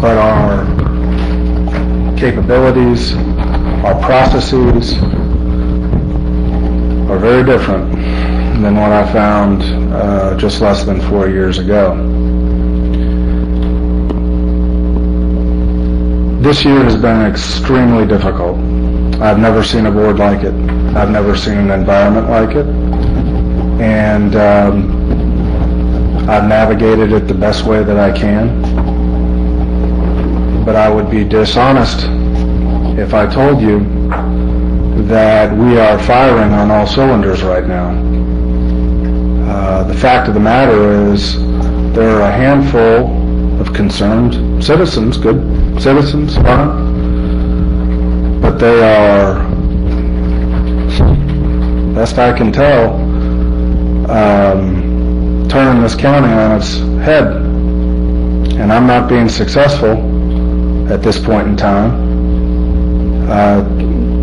but our capabilities, our processes are very different than what I found just less than 4 years ago. This year has been extremely difficult. I've never seen a board like it. I've never seen an environment like it. And I've navigated it the best way that I can. But I would be dishonest if I told you that we are firing on all cylinders right now. The fact of the matter is there are a handful of concerned citizens, good citizens, but they are, best I can tell, turning this county on its head. And I'm not being successful at this point in time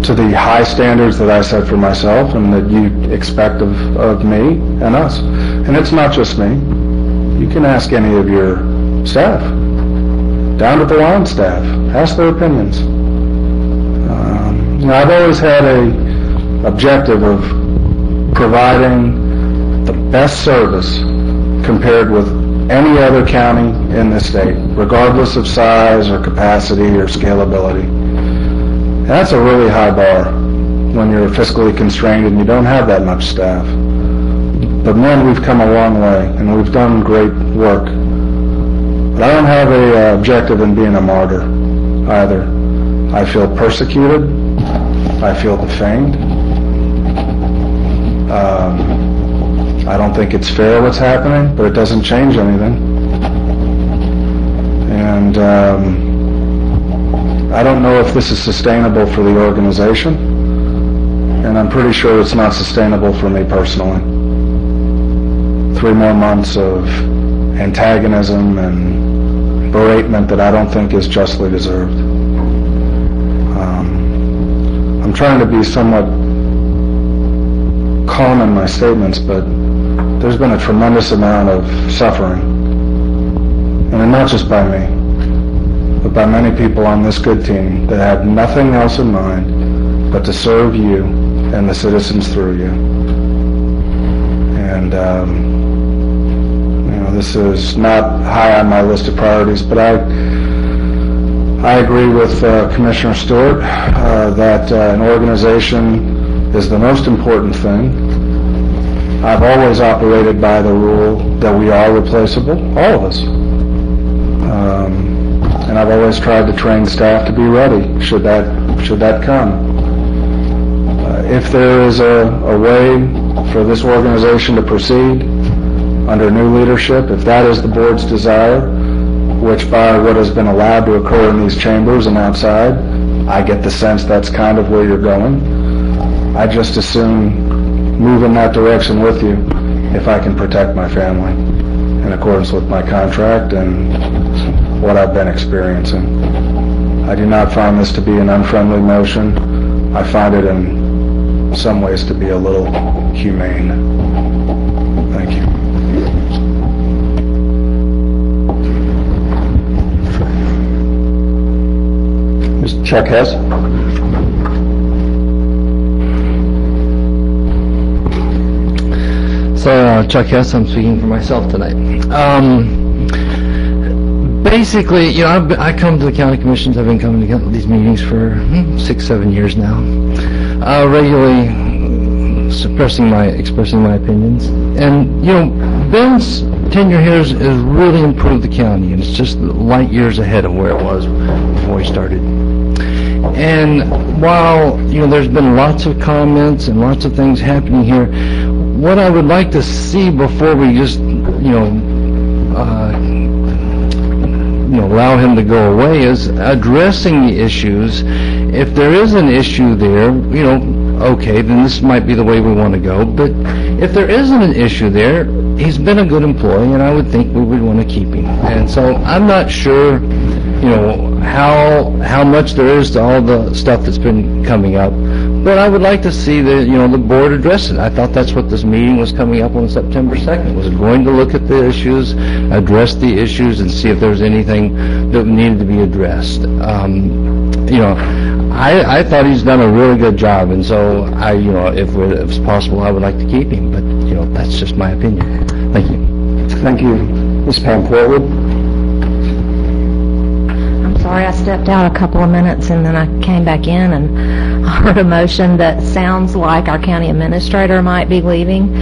to the high standards that I set for myself and that you expect of me and us. And it's not just me. You can ask any of your staff, down to the line staff, ask their opinions. I've always had a objective of providing the best service compared with any other county in this state, regardless of size or capacity or scalability. And that's a really high bar when you're fiscally constrained and you don't have that much staff. But man, we've come a long way and we've done great work. But I don't have a objective in being a martyr either. I feel persecuted. I feel defamed. I don't think it's fair what's happening, but it doesn't change anything. And I don't know if this is sustainable for the organization, and I'm pretty sure it's not sustainable for me personally. 3 more months of antagonism and beratement that I don't think is justly deserved. I'm trying to be somewhat calm in my statements, but there's been a tremendous amount of suffering, and not just by me, but by many people on this good team that have nothing else in mind but to serve you and the citizens through you. And this is not high on my list of priorities, but I agree with Commissioner Stewart that an organization is the most important thing. I've always operated by the rule that we are replaceable, all of us. And I've always tried to train staff to be ready should that come. If there is a way for this organization to proceed under new leadership, if that is the board's desire, which by what has been allowed to occur in these chambers and outside, I get the sense that's kind of where you're going. I just as soon move in that direction with you if I can protect my family in accordance with my contract and what I've been experiencing. I do not find this to be an unfriendly motion. I find it in some ways to be a little humane. Thank you. Mr. Chuck Hess. So, Chuck Hess, I'm speaking for myself tonight. Basically, you know, I come to the county commissions. I've been coming to these meetings for 6-7 years now, regularly expressing my opinions. And you know, Ben's tenure here has really improved the county, and it's just light years ahead of where it was before he started. And while you know, there's been lots of comments and lots of things happening here, what I would like to see before we just allow him to go away is addressing the issues. If there is an issue there, you know, okay, then this might be the way we want to go. But if there isn't an issue there, he's been a good employee, and I would think we would want to keep him. And so I'm not sure, you know, how much there is to all the stuff that's been coming up. But I would like to see the board address it. I thought that's what this meeting was coming up on September 2nd, was going to look at the issues, address the issues, and see if there's anything that needed to be addressed. I thought he's done a really good job, and so if it's possible, I would like to keep him. But that's just my opinion. Thank you. Thank you, Ms. Pam Portwood. Sorry, I stepped out a couple of minutes and then I came back in and heard a motion that sounds like our county administrator might be leaving,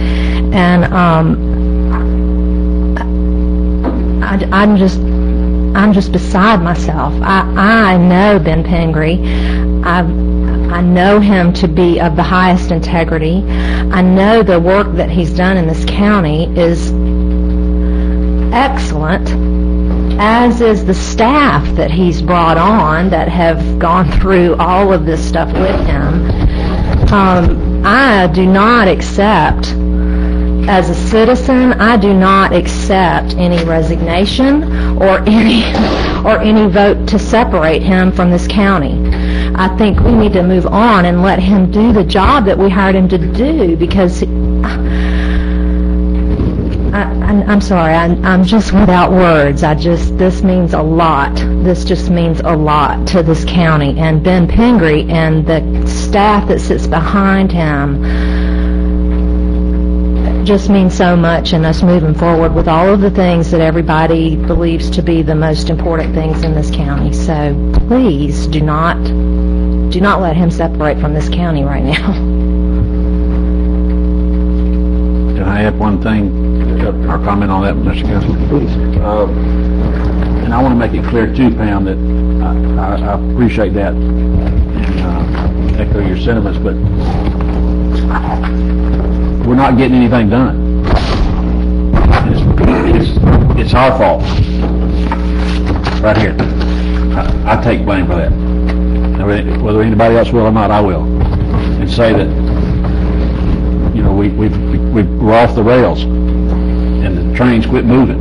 and I'm just beside myself. I know Ben Pingree. I know him to be of the highest integrity. I know the work that he's done in this county is excellent, as is the staff that he's brought on that have gone through all of this stuff with him. I do not accept, as a citizen, I do not accept any resignation or any vote to separate him from this county. I think we need to move on and let him do the job that we hired him to do, because I'm sorry, I'm just without words. This means a lot. This just means a lot to this county, and Ben Pingree and the staff that sits behind him just means so much in us moving forward with all of the things that everybody believes to be the most important things in this county. So please do not let him separate from this county right now. Can I add one thing? Or comment on that, Mr. Councilman? Please. And I want to make it clear too, Pam, that I appreciate that and echo your sentiments, but we're not getting anything done. It's our fault. Right here. I take blame for that. Whether anybody else will or not, I will. And say that, we're off the rails. And the trains quit moving,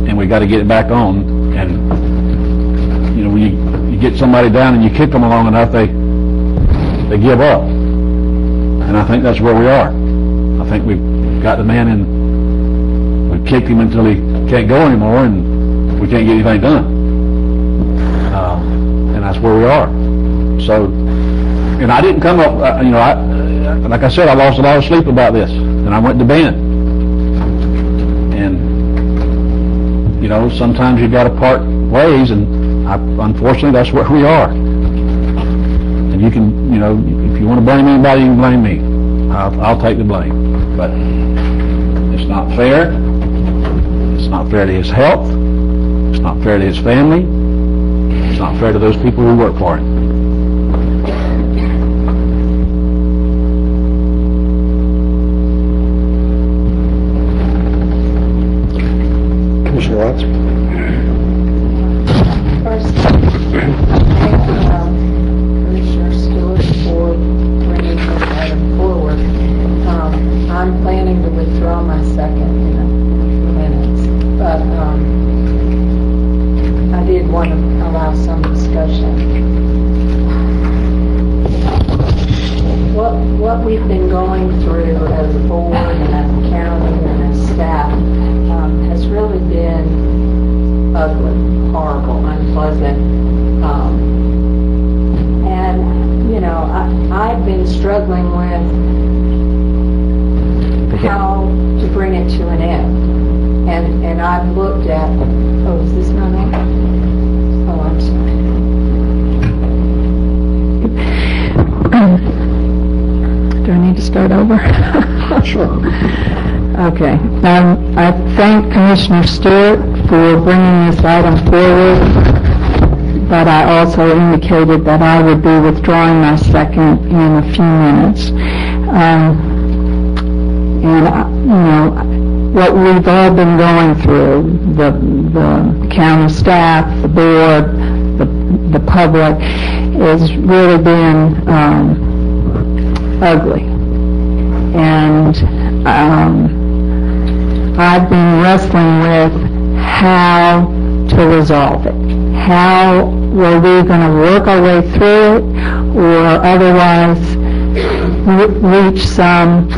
and we got to get it back on. And when you get somebody down and you kick them long enough, they give up. And I think that's where we are. I think we've got the man in. We've kicked him until he can't go anymore, and we can't get anything done. And that's where we are. So, and I didn't come up. Like I said, I lost a lot of sleep about this, and I went to Ben. Sometimes you got to part ways, and unfortunately, that's where we are. And you can, if you want to blame anybody, you can blame me. I'll take the blame. But it's not fair. It's not fair to his health. It's not fair to his family. It's not fair to those people who work for him. Commissioner Watts? First, thank Commissioner Stewart for bringing this item forward. I'm planning to withdraw my second in a few minutes, but I did want to allow some discussion. What we've been going through as a board and as a county and as staff has really been ugly, horrible, unpleasant. And, you know, I've been struggling with how to bring it to an end. And I've looked at, oh, is this not on? Oh, I'm sorry. Do I need to start over? Sure. Okay. I thank Commissioner Stewart for bringing this item forward, but I also indicated that I would be withdrawing my second in a few minutes. And, you know, what we've all been going through, the county staff, the board, the public, has really been ugly. And I've been wrestling with how to resolve it. How were we going to work our way through it, or otherwise reach some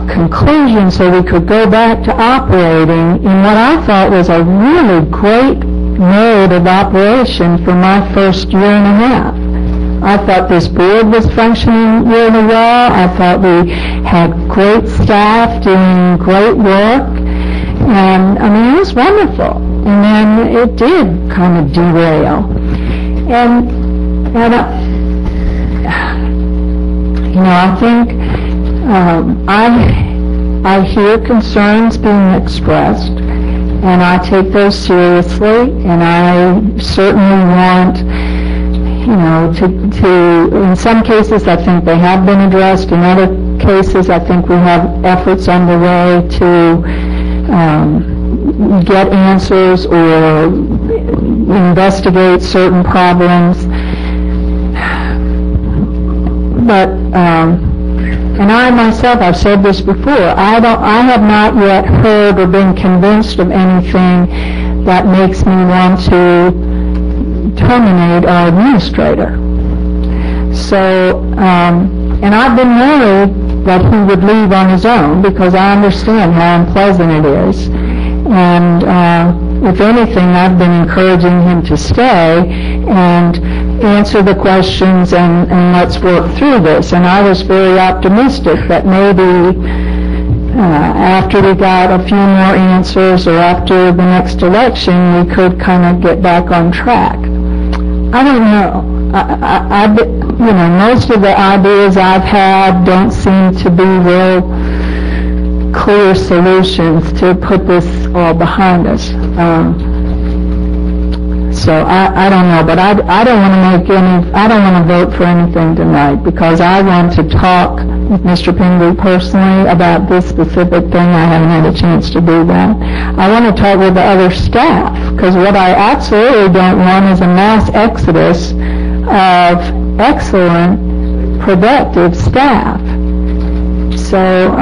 conclusion so we could go back to operating in what I thought was a really great mode of operation for my first year and a half. I thought this board was functioning really well. I thought we had great staff doing great work. And, I mean, it was wonderful. And then it did kind of derail. And you know, I think I hear concerns being expressed, and I take those seriously, and I certainly want, you know, to in some cases I think they have been addressed. In other cases I think we have efforts underway to get answers or investigate certain problems. But and I myself, I've said this before, I have not yet heard or been convinced of anything that makes me want to terminate our administrator. So, and I've been worried that he would leave on his own because I understand how unpleasant it is. And if anything, I've been encouraging him to stay and answer the questions and let's work through this. And I was very optimistic that maybe after we got a few more answers or after the next election, we could kind of get back on track. I don't know. You know, most of the ideas I've had don't seem to be real clear solutions to put this all behind us. So I don't know, but I don't want to I don't want to vote for anything tonight because I want to talk with Mr. Pingree personally about this specific thing. I haven't had a chance to do that. I want to talk with the other staff because what I absolutely don't want is a mass exodus of excellent, productive staff. So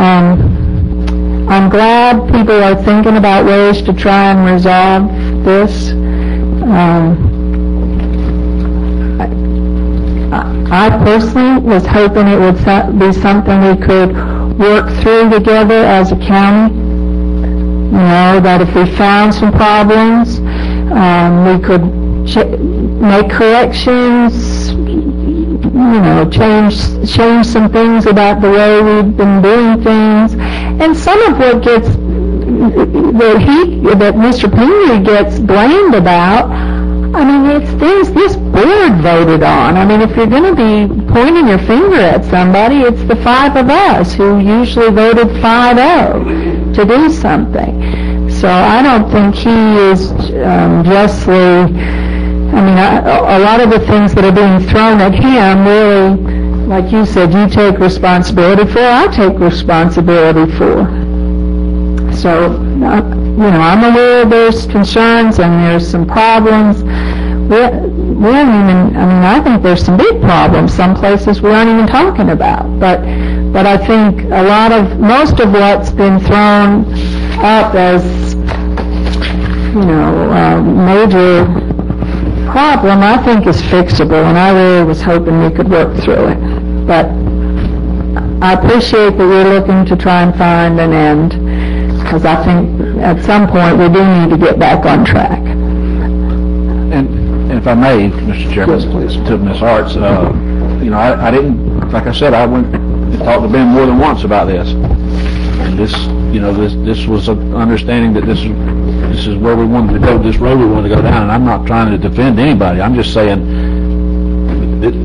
I'm glad people are thinking about ways to try and resolve this. I personally was hoping it would be something we could work through together as a county. You know, that if we found some problems, we could make corrections, you know, change some things about the way we've been doing things. And some of what gets that Mr. Pingree gets blamed about, I mean, it's things this board voted on. I mean, if you're going to be pointing your finger at somebody, it's the five of us who usually voted 5-0 to do something. So So I don't think he is justly, a lot of the things that are being thrown at him really, like you said, you take responsibility for, I take responsibility for. So, I'm aware there's concerns and there's some problems. I think there's some big problems, some places we aren't even talking about. But I think most of what's been thrown up as, major problem, I think is fixable, and I really was hoping we could work through it. But I appreciate that we're looking to try and find an end, because I think at some point we do need to get back on track. And if I may, Mr. Chairman, yes, please. To Ms. Hart's, I didn't, like I said, I went and talked to Ben more than once about this. And this was an understanding that this is where we wanted to go, this road we wanted to go down, and I'm not trying to defend anybody. I'm just saying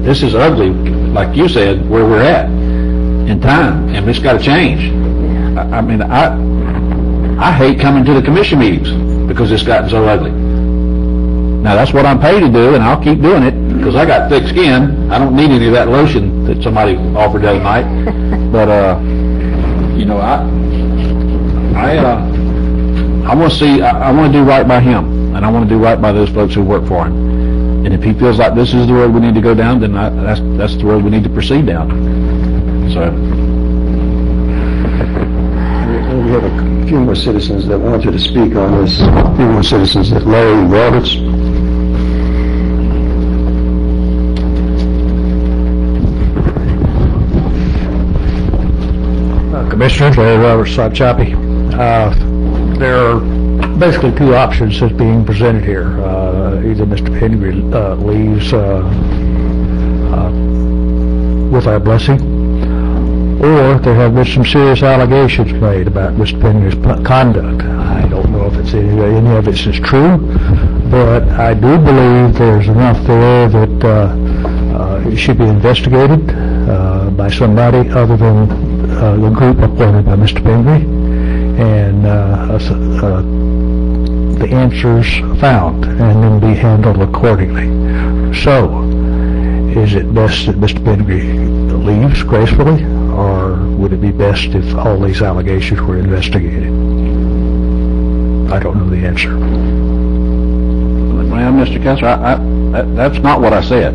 this is ugly, like you said, where we're at in time, and it's got to change. I hate coming to the commission meetings because it's gotten so ugly. Now, that's what I'm paid to do, and I'll keep doing it because I got thick skin. I don't need any of that lotion that somebody offered the other night. But, I want to see, I want to do right by him, and I want to do right by those folks who work for him. And if he feels like this is the road we need to go down, then that's the road we need to proceed down. So. We have a few more citizens that wanted to speak on this. A few more citizens, Larry Roberts. Commissioners, Larry Roberts, Sod Choppy. There are basically two options that's being presented here. Either Mr. Pingree leaves with our blessing, or there have been some serious allegations made about Mr. Pingree's conduct. I don't know if any of it is true, but I do believe there's enough there that it should be investigated by somebody other than the group appointed by Mr. Pingree, and the answers found, and then be handled accordingly. So, is it best that Mr. Pingree leaves gracefully, or would it be best if all these allegations were investigated? I don't know the answer. Well, Mr. Kessler, that's not what I said.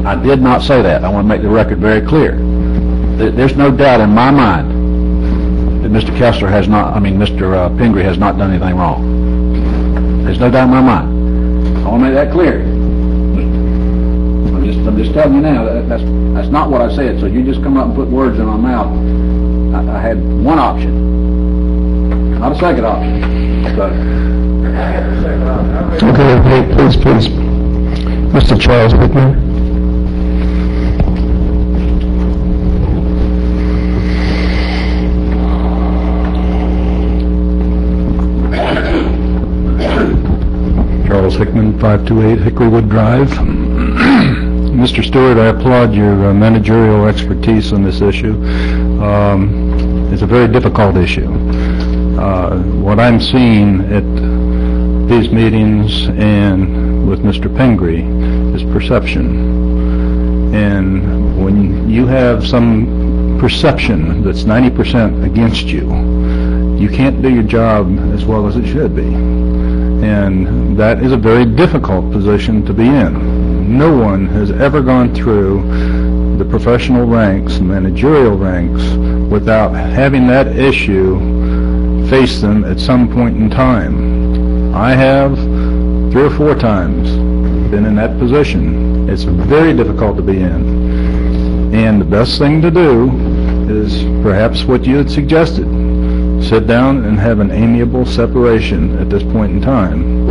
I did not say that. I want to make the record very clear. There's no doubt in my mind that Mr. Kessler has not, Mr. Pingree has not done anything wrong. There's no doubt in my mind. I want to make that clear. I'm just telling you now, that's not what I said, so you just come up and put words in my mouth. I had one option, not a second option. So. Okay, please. Mr. Charles Whitman. Charles Hickman, 528 Hickorywood Drive. Mr. Stewart, I applaud your managerial expertise on this issue. It's a very difficult issue. What I'm seeing at these meetings and with Mr. Pingree is perception. And when you have some perception that's 90% against you, you can't do your job as well as it should be. And that is a very difficult position to be in. No one has ever gone through the professional ranks, managerial ranks, without having that issue face them at some point in time. I have 3 or 4 times been in that position. It's very difficult to be in. And the best thing to do is perhaps what you had suggested. Sit down and have an amiable separation at this point in time.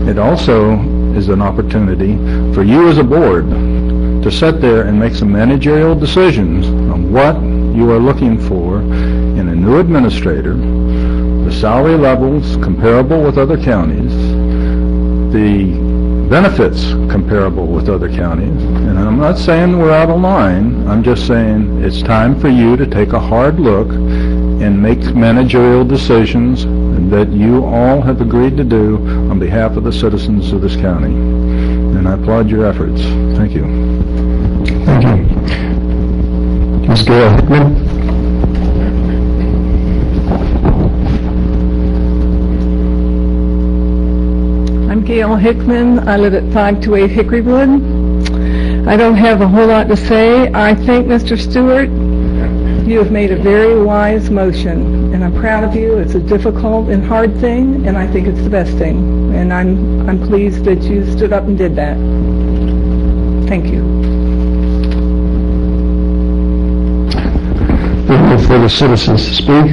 It also is an opportunity for you as a board to sit there and make some managerial decisions on what you are looking for in a new administrator, the salary levels comparable with other counties, the benefits comparable with other counties. And I'm not saying we're out of line. I'm just saying, it's time for you to take a hard look and make managerial decisions that you all have agreed to do on behalf of the citizens of this county. And I applaud your efforts. Thank you. Thank you. Ms. Gail Hickman? I'm Gail Hickman. I live at 528 Hickorywood. I don't have a whole lot to say. I think, Mr. Stewart, you have made a very wise motion, and I'm proud of you. It's a difficult and hard thing, and I think it's the best thing. And I'm pleased that you stood up and did that. Thank you. For the citizens to speak.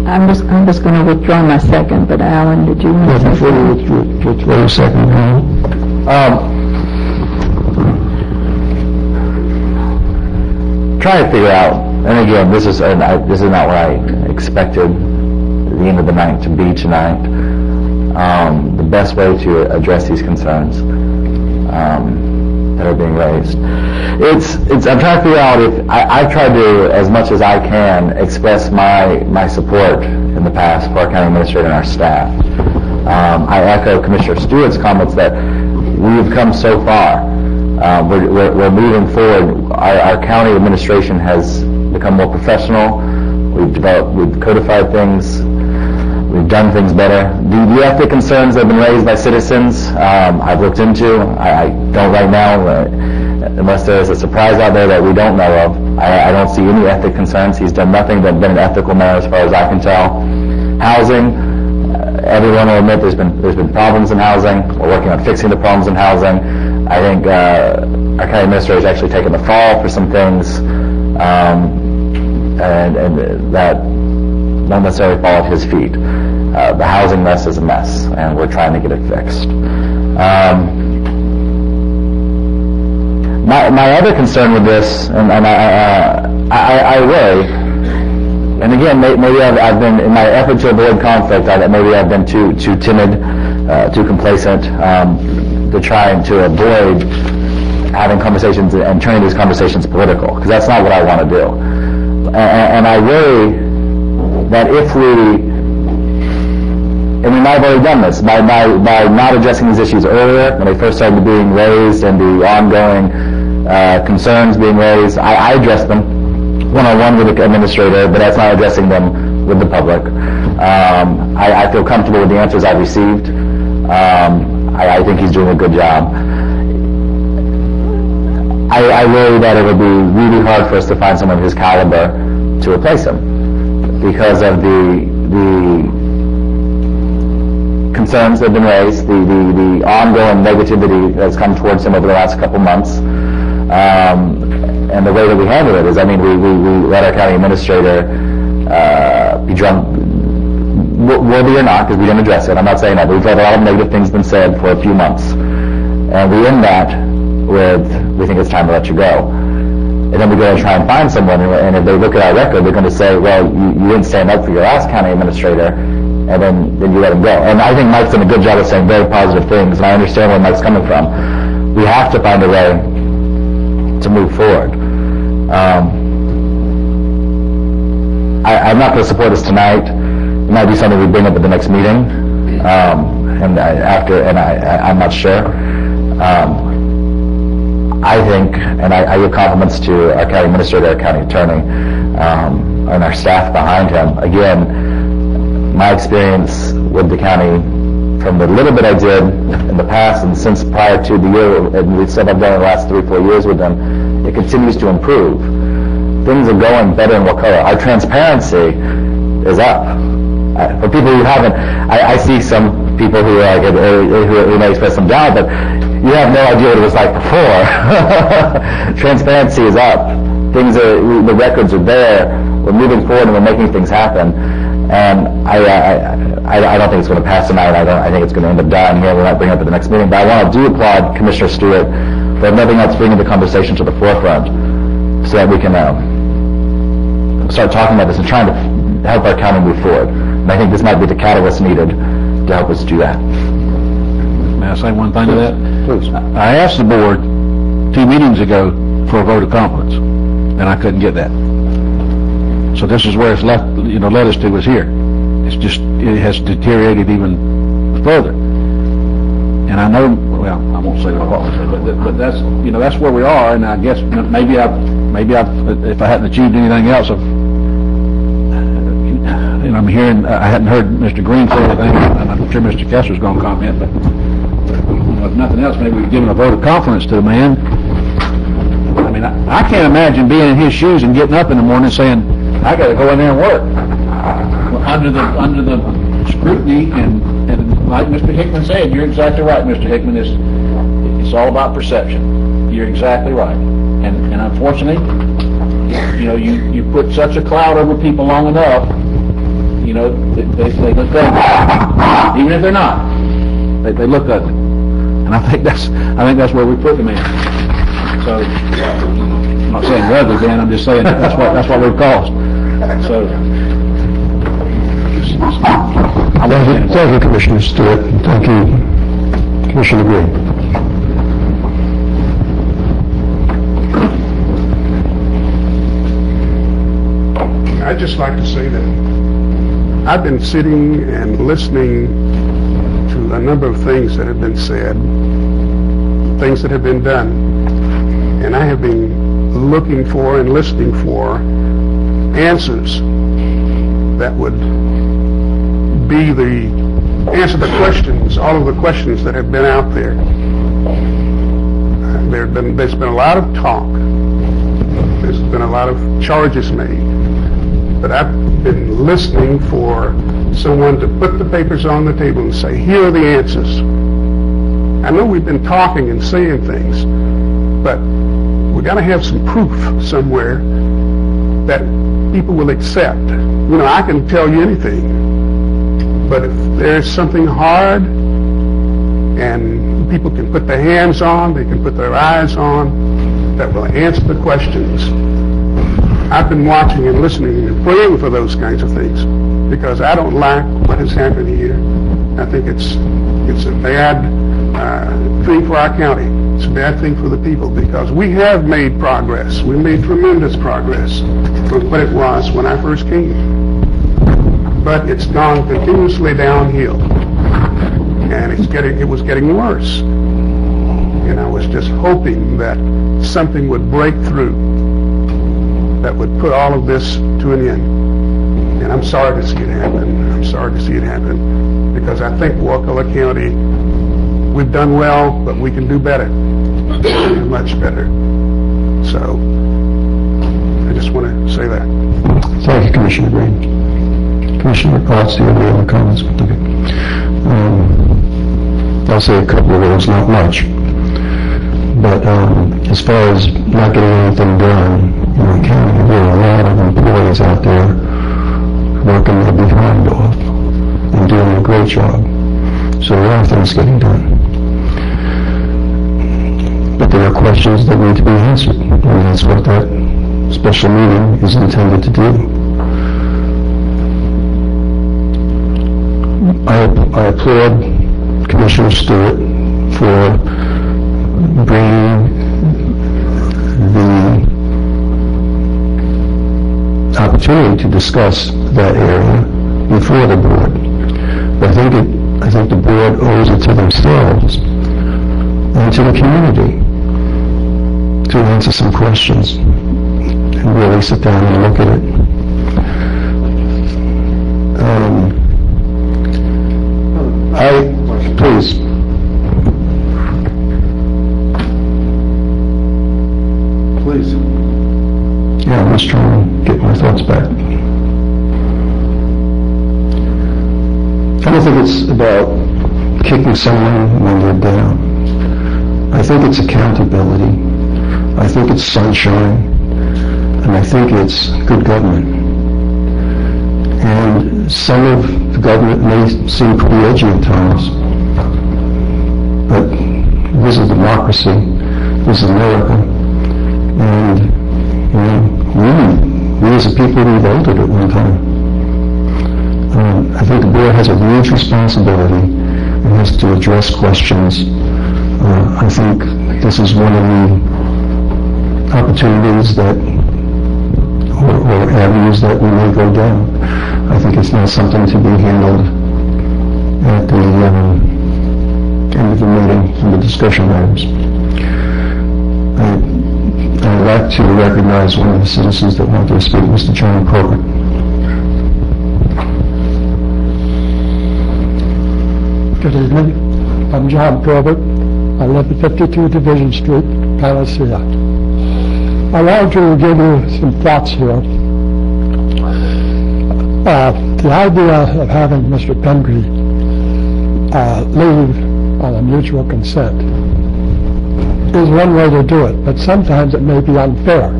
I'm just going to withdraw my second, but Alan, did you want to say Before you withdraw your second, Try to figure out, and again, this is not what I expected the end of the night to be tonight. The best way to address these concerns that are being raised. I'm trying to figure out if I've tried to, as much as I can, express my support in the past for our county administrator and our staff. I echo Commissioner Stewart's comments that we've come so far. We're moving forward. Our county administration has become more professional. We've codified things. We've done things better. The ethic concerns that have been raised by citizens, I've looked into. I don't right now, unless there's a surprise out there that we don't know of. I don't see any ethic concerns. He's done nothing but been an ethical man as far as I can tell. Housing, everyone will admit there's been problems in housing. We're working on fixing the problems in housing. I think our county administrator has actually taken the fall for some things, and that don't necessarily fall at his feet. The housing mess is a mess, and we're trying to get it fixed. My other concern with this, and I worry, and again, maybe I've been, in my effort to avoid conflict, maybe I've been too timid, too complacent, to try to avoid having conversations and turning these conversations political, because that's not what I want to do. And I worry that if we might have already done this, by not addressing these issues earlier, when they first started being raised and the ongoing concerns being raised, I address them one-on-one with the administrator, but that's not addressing them with the public. I feel comfortable with the answers I've received. I think he's doing a good job. I worry that it would be really hard for us to find someone of his caliber to replace him because of the concerns that have been raised, the ongoing negativity that's come towards him over the last couple months, and the way that we handle it is, we let our county administrator be drunk, worthy or not, because we didn't address it. I'm not saying that, but we've had a lot of negative things been said for a few months. And we end that with, we think it's time to let you go. And then we go and try and find someone, and if they look at our record, they're going to say, well, you didn't stand up for your last county administrator, and then you let him go. And I think Mike's done a good job of saying very positive things, and I understand where Mike's coming from. We have to find a way to move forward. I'm not going to support this tonight. It might be something we bring up at the next meeting, I'm not sure. I think, and I give compliments to our county administrator, our county attorney, and our staff behind him. Again, my experience with the county, from the little bit I did in the past and since prior to the year, and the stuff I've done in the last 3-4 years with them, it continues to improve. Things are going better in Wakulla. Our transparency is up. For people who haven't, I see some people who may express some doubt, but you have no idea what it was like before. Transparency is up. The records are there. We're moving forward and we're making things happen. And I don't think it's going to pass tonight. I think it's going to end up dying here. We might bring it up at the next meeting. But I want to applaud Commissioner Stewart for, if nothing else, bringing the conversation to the forefront so that we can start talking about this and trying to help our county move forward. And I think this might be the catalyst needed to help us do that. May I say one thing to that? Please. I asked the board 2 meetings ago for a vote of confidence, and I couldn't get that. So this is where it's led us to is here. It's just, it has deteriorated even further. And I know, well, I won't say what I was saying, but that's, that's where we are, and I guess maybe if I hadn't achieved anything else, I'm hearing, I hadn't heard Mr. Green say anything, and I'm sure Mr. Kessler's going to comment, but if nothing else, maybe we've given a vote of confidence to the man. I mean, I can't imagine being in his shoes and getting up in the morning saying, I got to go in there and work. Under the scrutiny, and like Mr. Hickman said, you're exactly right, Mr. Hickman, it's all about perception. You're exactly right. And unfortunately, you put such a cloud over people long enough, they look ugly. Even if they're not, they look ugly. And I think that's where we put the man. So, I'm not saying we're ugly, Dan, I'm just saying that's what we've caused. So, Thank you, Commissioner Stewart. Thank you, Commissioner Green. I'd just like to say that I've been sitting and listening to a number of things that have been said, things that have been done, and I have been looking for and listening for answers that would answer the questions, all of the questions that have been out there. There's been a lot of talk. There's been a lot of charges made. But I've been listening for someone to put the papers on the table and say, here are the answers. I know we've been talking and saying things, but we've got to have some proof somewhere that people will accept. I can tell you anything, but if there's something hard and people can put their hands on, they can put their eyes on, that will answer the questions. I've been watching and listening and praying for those kinds of things because I don't like what has happened here. I think it's a bad thing for our county. It's a bad thing for the people because we have made progress. We made tremendous progress from what it was when I first came. But it's gone continuously downhill, and it was getting worse. And I was just hoping that something would break through that would put all of this to an end. And I'm sorry to see it happen. I'm sorry to see it happen because I think Wakulla County, we've done well, but we can do better, much better. So I just want to say that. Thank you, Commissioner Green. Commissioner Potts, do you have any other comments? Okay. I'll say a couple of words, not much. But as far as not getting anything done in the county, there are a lot of employees out there working their behind off and doing a great job. So there are things getting done. But there are questions that need to be answered, and that's what that special meeting is intended to do. I applaud Commissioner Stewart for bringing the opportunity to discuss that area before the board. But I think the board owes it to themselves and to the community to answer some questions and really sit down and look at it. Please. Please. Yeah, I'm just trying to get my thoughts back. I don't think it's about kicking someone when they're down. I think it's accountability. I think it's sunshine. And I think it's good government. And some of the government may seem pretty edgy at times, but this is democracy. This is America. And we as a people, we voted at one time. I think the board has a huge responsibility and has to address questions I think this is one of the opportunities that, or avenues that we may go down. I think it's not something to be handled at the end of the meeting in the discussion items. I'd like to recognize one of the citizens that wanted to speak, Mr. John Corbett. Good evening. I'm John Corbett. I live at 52 Division Street, Panacea. I wanted to give you some thoughts here. The idea of having Mr. Pendry leave on a mutual consent is one way to do it, but sometimes it may be unfair,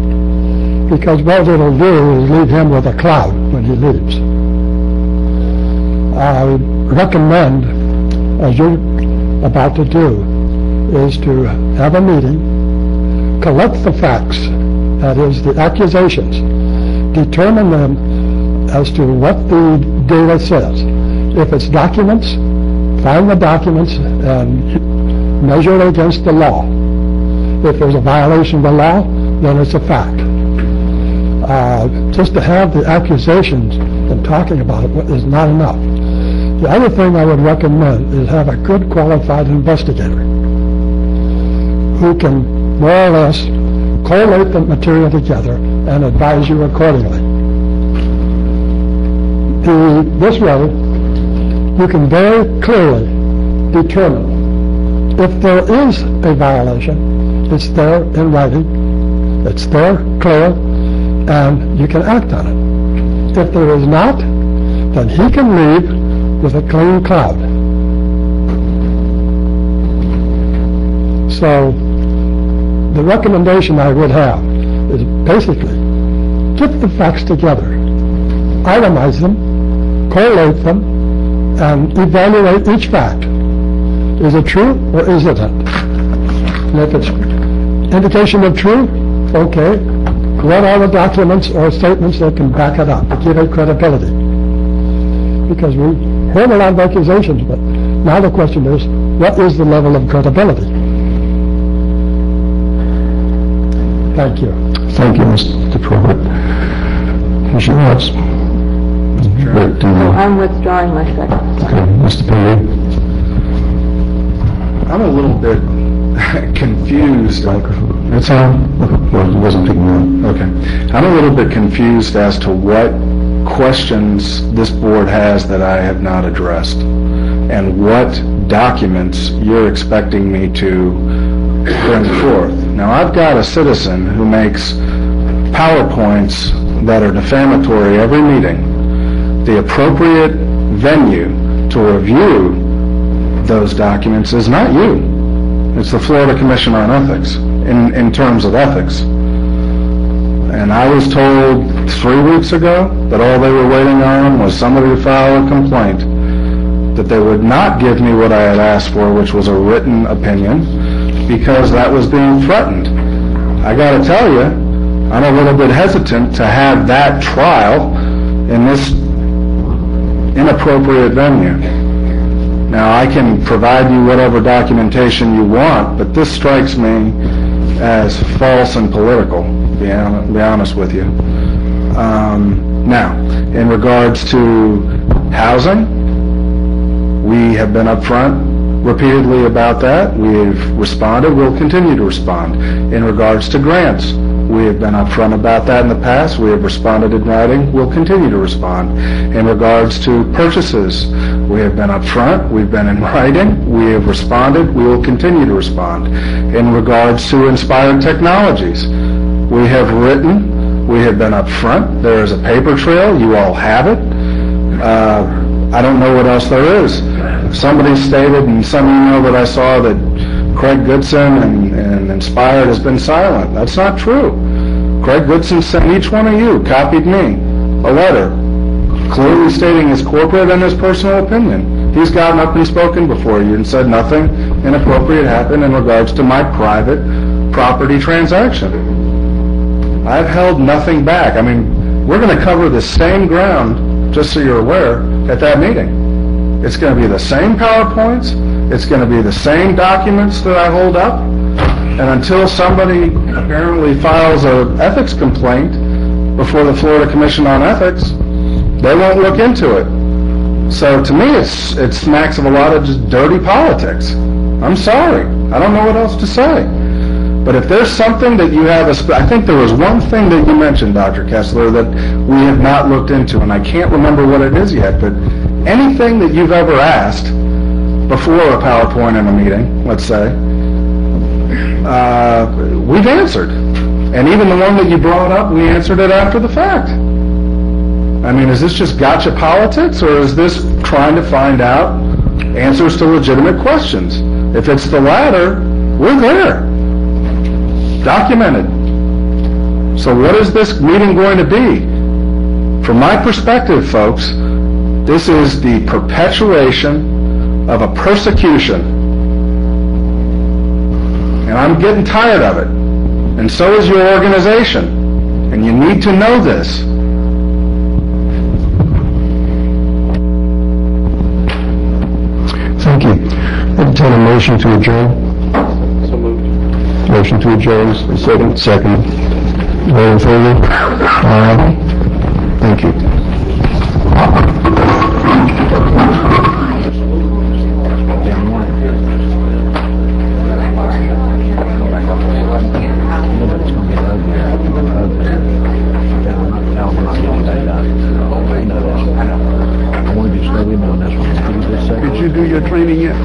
because what it'll do is leave him with a cloud when he leaves. I would recommend, as you're about to do, is to have a meeting, collect the facts, that is, the accusations, determine them as to what the data says. If it's documents, find the documents and measure it against the law. If there's a violation of the law, then it's a fact. Just to have the accusations and talking about it is not enough. The other thing I would recommend is have a good qualified investigator who can more or less collate the material together and advise you accordingly. This way, you can very clearly determine if there is a violation. It's there in writing, it's there clear, and you can act on it. If there is not, then he can leave with a clean cloud. So, the recommendation I would have is basically get the facts together, itemize them, correlate them, and evaluate each fact. Is it true or is it not? And if it's indication of truth, okay, what are the documents or statements that can back it up to give it credibility? Because we heard a lot of accusations, but now the question is, what is the level of credibility? Thank you. Thank you, Mr. Corbett. Commissioner Ross. I'm withdrawing my second. Okay, Mr. Perry. I'm a little bit confused. It's on. Well, it wasn't picking up. Okay. I'm a little bit confused as to what questions this board has that I have not addressed, and what documents you're expecting me to bring forth. Now, I've got a citizen who makes PowerPoints that are defamatory every meeting. The appropriate venue to review those documents is not you. It's the Florida Commission on Ethics, in terms of ethics. And I was told 3 weeks ago that all they were waiting on was somebody to file a complaint, that they would not give me what I had asked for, which was a written opinion, because that was being threatened. I got to tell you, I'm a little bit hesitant to have that trial in this inappropriate venue. Now, I can provide you whatever documentation you want, but this strikes me as false and political, to be honest with you. Now, in regards to housing, we have been upfront repeatedly about that. We've responded. We'll continue to respond. In regards to grants, we have been upfront about that in the past. We have responded in writing. We'll continue to respond. In regards to purchases, we have been upfront. We've been in writing. We have responded. We will continue to respond. In regards to Inspired Technologies, we have written. We have been upfront. There is a paper trail. You all have it. I don't know what else there is. Somebody stated in some email that I saw that Craig Goodson and Inspired has been silent. That's not true. Craig Goodson sent each one of you, copied me, a letter clearly stating his corporate and his personal opinion. He's gotten up and spoken before you and said nothing inappropriate happened in regards to my private property transaction. I've held nothing back. I mean, we're going to cover the same ground, just so you're aware, at that meeting. It's going to be the same PowerPoints. it's going to be the same documents that I hold up, and until somebody apparently files an ethics complaint before the Florida Commission on Ethics, they won't look into it. So to me, it smacks of a lot of just dirty politics. I'm sorry. I don't know what else to say. But if there's something that you have, I think there was one thing that you mentioned, Dr. Kessler, that we have not looked into, and I can't remember what it is yet, but anything that you've ever asked before a PowerPoint in a meeting, let's say, we've answered. And even the one that you brought up, we answered it after the fact. I mean, is this just gotcha politics, or is this trying to find out answers to legitimate questions? If it's the latter, we're there. Documented. So what is this meeting going to be? From my perspective, folks, this is the perpetuation of a persecution. And I'm getting tired of it. And so is your organization. And you need to know this. Thank you. Entertain a motion to adjourn. So moved. Motion to adjourn, second. Second. All in favor? Aye. Thank you. Did you do your training yet?